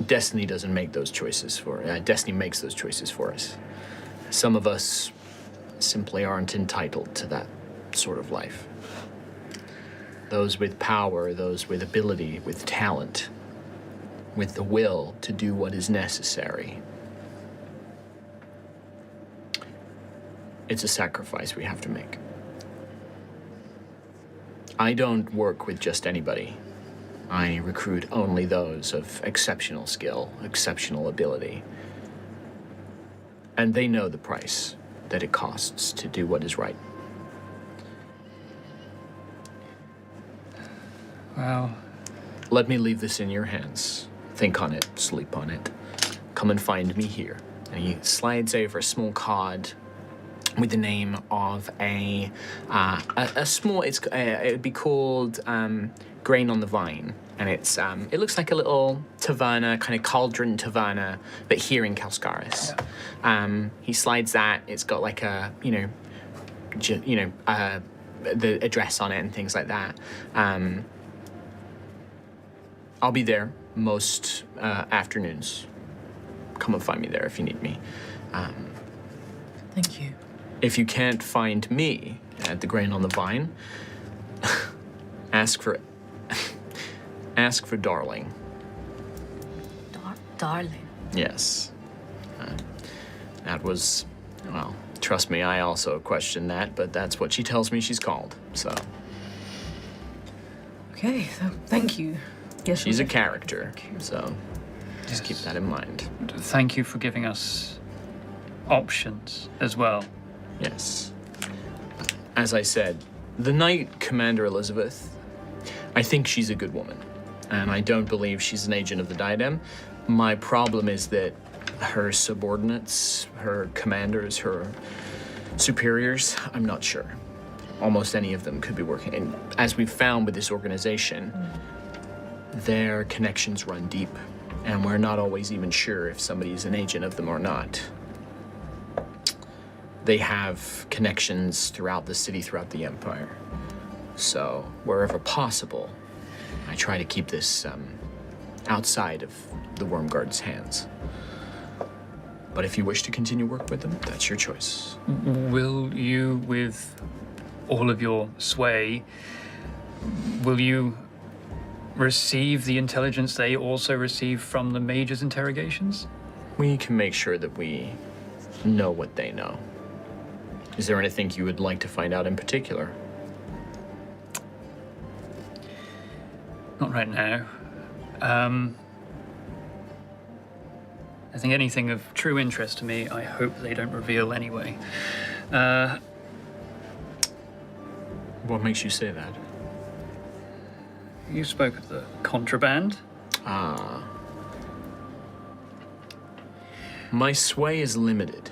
Destiny doesn't make those choices Destiny makes those choices for us. Some of us simply aren't entitled to that sort of life. Those with power, those with ability, with talent, with the will to do what is necessary. It's a sacrifice we have to make. I don't work with just anybody. I recruit only those of exceptional skill, exceptional ability. And they know the price that it costs to do what is right. Well, Let me leave this in your hands. Think on it, sleep on it. Come and find me here. And he slides over a small card with the name of a small. It would be called Grain on the Vine, and it looks like a little taverna, kind of cauldron taverna, but here in Kalskaris. He slides that. It's got like a the address on it and things like that. I'll be there most afternoons. Come and find me there if you need me. Thank you. If you can't find me at the Grain on the Vine, ask for Darling. Darling. Yes. That was, well, trust me, I also questioned that, but that's what she tells me she's called, so. Okay, thank you. Yes, She's a character, so just keep that in mind. thank you for giving us options as well. Yes. As I said, the Knight Commander Elizabeth, I think she's a good woman, and I don't believe she's an agent of the Diadem. My problem is that her subordinates, her commanders, her superiors, I'm not sure. Almost any of them could be working. And as we've found with this organization, their connections run deep, and we're not always even sure if somebody's an agent of them or not. They have connections throughout the city, throughout the Empire. So, wherever possible, I try to keep this outside of the Wormguard's hands. But if you wish to continue work with them, that's your choice. Will you, with all of your sway, will you receive the intelligence they also receive from the Mage's interrogations? We can make sure that we know what they know. Is there anything you would like to find out in particular? Not right now. I think anything of true interest to me, I hope they don't reveal anyway. What makes you say that? You spoke of the contraband. My sway is limited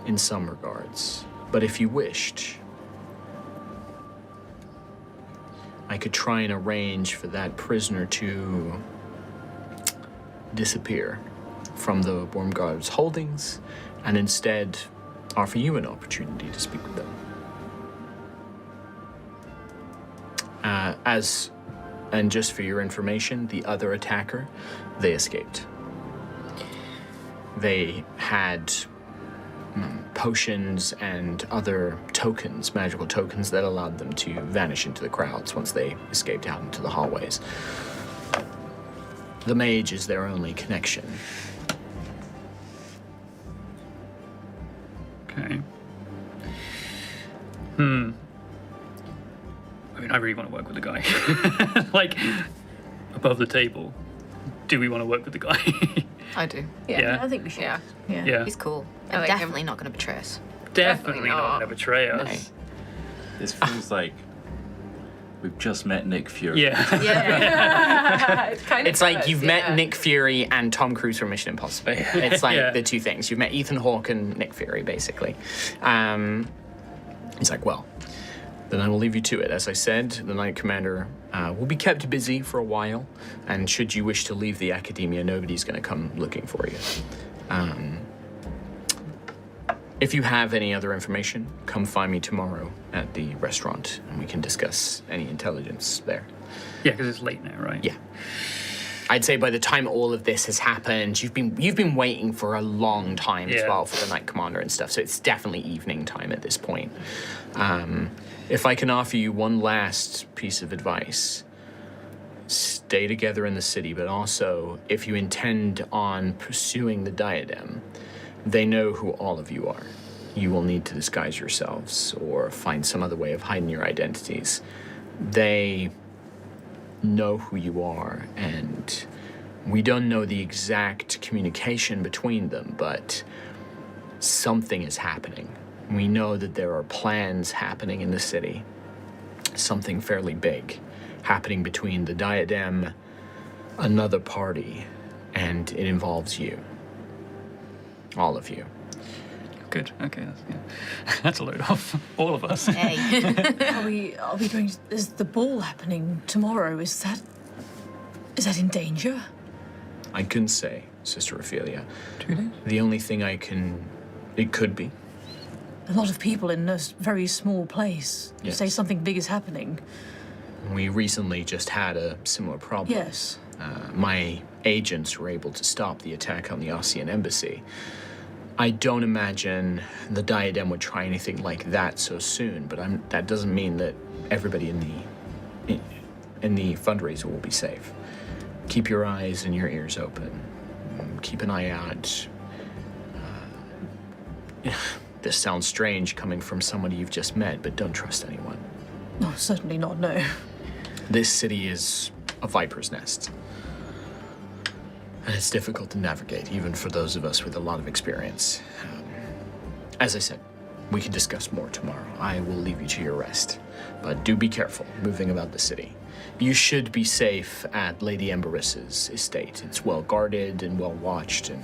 in some regards, but if you wished, I could try and arrange for that prisoner to disappear from the Wormguard's holdings and instead offer you an opportunity to speak with them. And just for your information, the other attacker, they escaped. They had potions and other tokens, magical tokens, that allowed them to vanish into the crowds once they escaped out into the hallways. The mage is their only connection. Okay. I mean, I really want to work with the guy. Like, above the table. Do we want to work with the guy? I do. Yeah. I think we should. Yeah. Yeah. He's cool. I And like him. definitely not going to betray us. Definitely not not. going to betray us. This feels like we've just met Nick Fury. Yeah. It kind of It's like does, you've yeah. met Nick Fury and Tom Cruise from Mission Impossible. It's like Yeah. the two things. You've met Ethan Hawke and Nick Fury, basically. He's like, well, then I will leave you to it. As I said, the Knight Commander will be kept busy for a while, and should you wish to leave the Academia, nobody's going to come looking for you. If you have any other information, come find me tomorrow at the restaurant, and we can discuss any intelligence there. Yeah, because it's late now, right? Yeah. I'd say by the time all of this has happened, you've been waiting for a long time as Yeah. well for the Knight Commander and stuff, so it's definitely evening time at this point. If I can offer you one last piece of advice, stay together in the city, but also, if you intend on pursuing the diadem, they know who all of you are. You will need to disguise yourselves or find some other way of hiding your identities. They know who you are, and we don't know the exact communication between them, but something is happening. We know that there are plans happening in the city, something fairly big happening between the diadem, another party, and it involves you. All of you. Good. Okay. That's a load off. All of us. Hey. Are we going? Is the ball happening tomorrow? Is that in danger? I couldn't say, Sister Ophelia. 2 days? The only thing it could be. A lot of people in a very small place. You Yes. say something big is happening. We recently just had a similar problem. Yes. My agents were able to stop the attack on the Ossian embassy. I don't imagine the diadem would try anything like that so soon, but that doesn't mean that everybody in the fundraiser will be safe. Keep your eyes and your ears open. Keep an eye out. This sounds strange coming from somebody you've just met, but don't trust anyone. No, certainly not. No. This city is a viper's nest. And it's difficult to navigate, even for those of us with a lot of experience. As I said, we can discuss more tomorrow. I will leave you to your rest. But do be careful moving about the city. You should be safe at Lady Emberis's estate. It's well guarded and well watched, and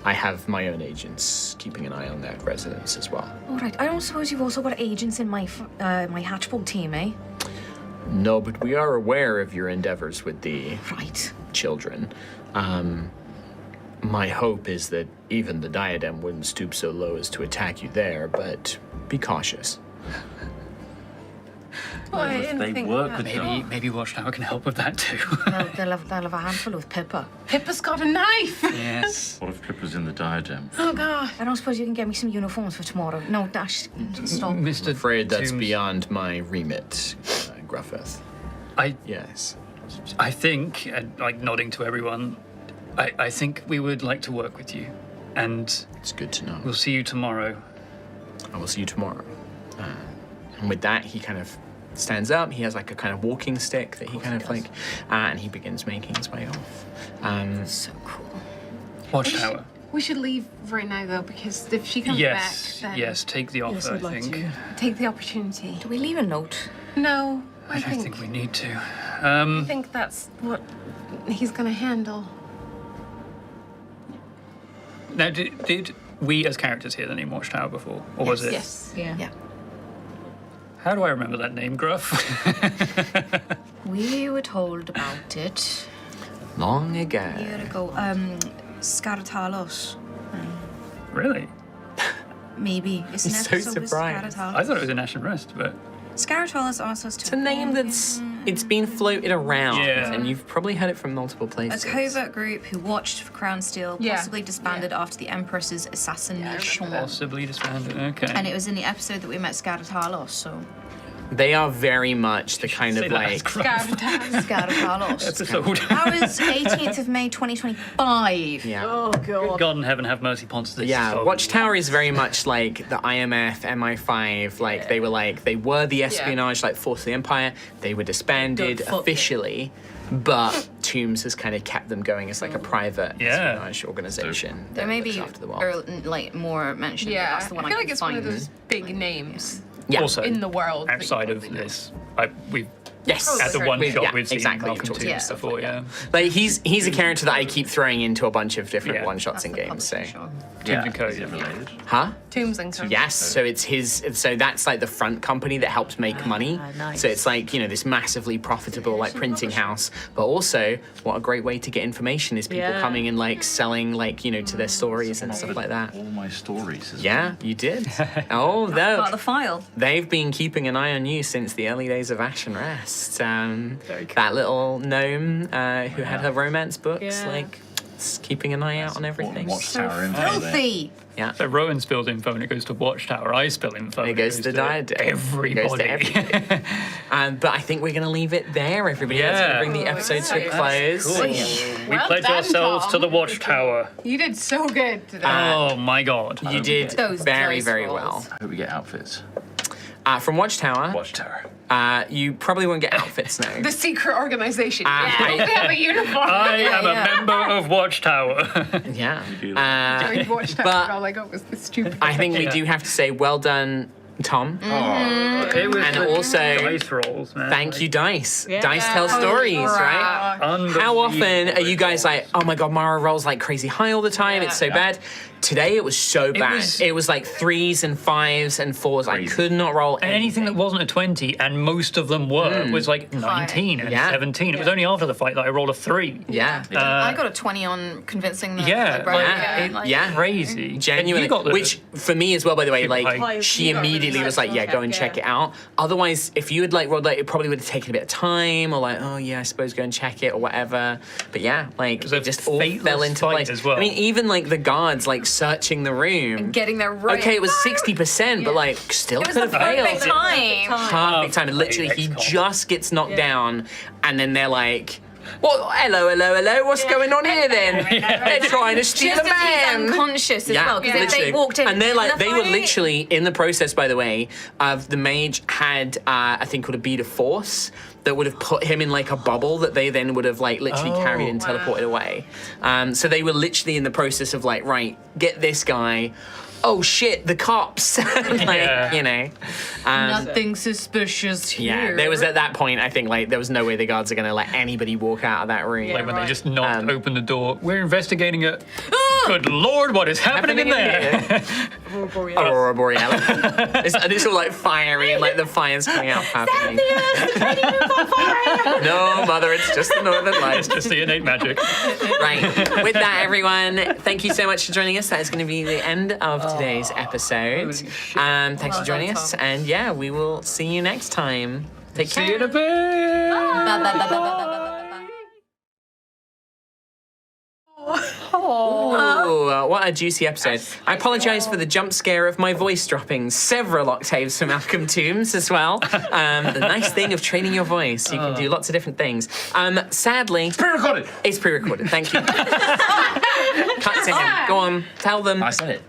I have my own agents keeping an eye on that residence as well. All right. I don't suppose you've also got agents in my my hatchbolt team, eh? No, but we are aware of your endeavors with the Right. children. My hope is that even the diadem wouldn't stoop so low as to attack you there, but be cautious. Well, I If didn't they think work that. with them. Maybe Watchtower can help with that too. They'll have a handful with Pippa. Pippa's got a knife. Yes. What if Pippa's in the diadem? Oh God. I don't suppose you can get me some uniforms for tomorrow. No, Dash. Stop. Mr. I'm afraid that's Toombs, beyond my remit, Gruffith. I Yes. think, and like nodding to everyone, I think we would like to work with you, and It's good to know. we'll see you tomorrow. I will see you tomorrow. And with that, he kind of stands up. He has like a kind of walking stick that he kind of like, and he begins making his way off. So cool. Watchtower. We should leave right now though, because if she comes Yes. back, then Yes. Take the offer. Yes, I'd I like think. to. take the opportunity. Do we leave a note? No, I don't think we need to. I think that's what he's gonna handle. Now, did we as characters hear the name Watchtower before, or was it? Yes. Yeah. Yeah. How do I remember that name, Gruff? We were told about it Long a ago. year ago. Scaratalos. Really? Maybe. It's an He's so episode with surprised. Scaratalos. I thought it was a National Rest, but Scaratalos asked us to. It's a name it's been floated around, Yeah. and you've probably heard it from multiple A places. covert group who watched for Crown Steel, Yeah. possibly disbanded after the Empress's assassination. possibly disbanded. Okay. And it was in the episode that we met Scaratalos, so. They are very much the kind Say of that as like. Gruff Scaratalos. episode. That was 18th of May 2025. Yeah. Oh god. God in heaven have mercy upon us. This Yeah, so- Watchtower is very much like the IMF, MI5. Like they were the espionage like force of the empire. They were disbanded Don't fuck it. officially, but Tombs has kind of kept them going as like a private Yeah. espionage organization. There that may looks be after the world. like more mentioned. but Yeah, that's the one I feel I like can it's one find. of those big names Yeah. Also, in the world. that you outside of probably know. this, we've Yes. at the one We- shot yeah, we've seen exactly. Malcolm You've talked Tombs about stuff before. like that. Yeah. Like he's a character that I keep throwing into a bunch of different Yeah. one shots That's in the games. So, publishing show. Yeah. and Co, Is it yeah. related? huh? Tombs and Co. Yes, so it's his. So that's like the front company that helps make money. nice. So it's like this massively profitable like printing house, but also what a great way to get information is people Yeah. coming and like selling like to their stories and stuff like that. All my stories. As Yeah, you did. Oh, Part no. of the file. They've been keeping an eye on you since the early days of Ash and Rest. That little gnome who had her romance books, Yeah. like just keeping an eye out on everything. Watchtower info there. Filthy. Yeah. So Rowan spills info and it goes to Watchtower. I spill info. It and goes to Diadem. Everybody. It goes to everybody. But I think we're going to leave it there, everybody. That's going to Yeah. bring the episode to a close. Cool. We Well pledge done, ourselves Tom. to the Watchtower. You did so good today. Oh my god. You did Those very, dice very rolls. well. I hope we get outfits. From Watchtower, Watchtower. you probably won't get outfits now. The secret organization. Ah, Yeah. right. They have a uniform. I am a member of Watchtower. Yeah. do During Watchtower, but all I got was the stupid. I think we Yeah. do have to say well done, Tom. It was And the also, dice rolls, man. Thank you, Dice. Yeah. Dice tell stories, right? How often are you guys like, oh my god, Mara rolls like crazy high all the time, it's so bad. Today it was so bad. It was like 3s and 5s and 4s. I Crazy. could not roll And anything that wasn't a 20, and most of them were, was like 19 and Yeah. 17. It was only after the fight that I rolled a 3. Yeah. I got a 20 on convincing the Yeah, librarian. like, Yeah. Crazy. Genuinely, You got the- which for me as well, by the way, Super like high. she immediately was like, "Yeah, go and check it out." Otherwise, if you had like rolled, like, it probably would have taken a bit of time, or like, "Oh yeah, I suppose go and check it or whatever." But yeah, like was a it just all fateless fell into fight place as well. I mean, even like the guards like searching the room, Getting there right. Okay, it was 60%, but like still It was could the have failed. perfect time. Perfect time. And literally, he XCOM. just gets knocked down, and then they're like. Well, hello, what's going on here then? They're trying to steal Just a as he's man. unconscious as well, because if they literally. walked in, and they're like, in the they were fight- literally in the process, by the way, of the mage had a thing called a bead of force that would have put him in like a bubble that they then would have like literally carried and teleported away. So they were literally in the process of like, right, get this guy. Oh shit, the cops! Yeah. Nothing suspicious here. Yeah, there was at that point, I think, like, there was no way the guards are going to let anybody walk out of that room. Like when they just knocked, opened the door. We're investigating it. Ah! Good lord, what is happening in there? Aurora Borealis. It's all like fiery and like the fire's coming out perfectly. No, mother, it's just the Northern Lights. Just the innate magic. Right. With that, everyone, thank you so much for joining us. That is going to be the end of today's episode. Thanks for joining us. And yeah, we will see you next time. Take care. See you in a bit. Ba, ba, ba, ba, ba, ba, ba, ba. Ooh, what a juicy episode. I apologise for the jump scare of my voice dropping several octaves for Malcolm Tombs as well. The nice thing of training your voice, you can do lots of different things. Sadly, Pre-recorded. it's pre-recorded. Thank you. Cut to him. Go on, tell them. I said it.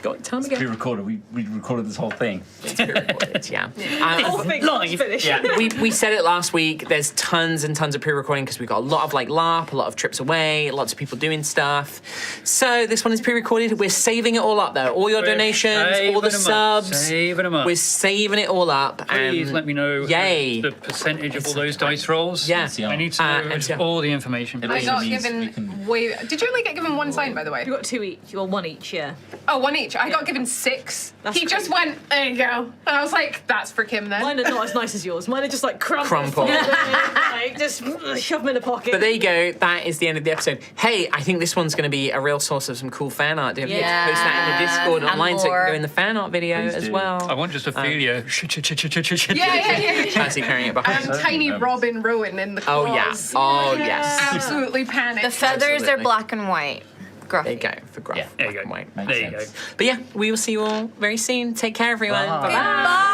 Go on, tell me again. Pre-recorded. We recorded this whole thing. It's pre-recorded, yeah. Live. Yeah, we said it last week. There's tons and tons of pre-recording because we've got a lot of like LARP, a lot of trips away, lots of people doing stuff. So this one is pre-recorded. We're saving it all up though. All your donations, all the subs. Saving them up. We're saving it all up. Please let me know Yay. the percentage of all those dice rolls. Yeah. I need to know MCR. all the information. It I also got means we given can- way. Did you only get given one sign, by the way? You got 2 each, or 1 each, yeah. Oh, one each. I got given 6. That's He just went, there you go. And I was like, that's for Kim then. Mine are not as nice as yours. Mine are just like Crumple. like, just shove them in a pocket. But there you go. That is the end of the episode. Hey, I think this one's going to be a real source of some cool fan art. Don't forget to post that in the Discord And online so it can more. go in the fan art video Please as do. well. I want just Ophelia. Yeah. Fancy carrying it behind. Tiny Robin Rowan in the Oh, yeah. claws. Oh, yes. Absolutely panicked. The feathers are Absolutely. black and white. Gruffy. There you go. For gruff. Yeah. There you black go. and white. Makes There you go. sense. But yeah, we will see you all very soon. Take care, everyone. Bye. Bye.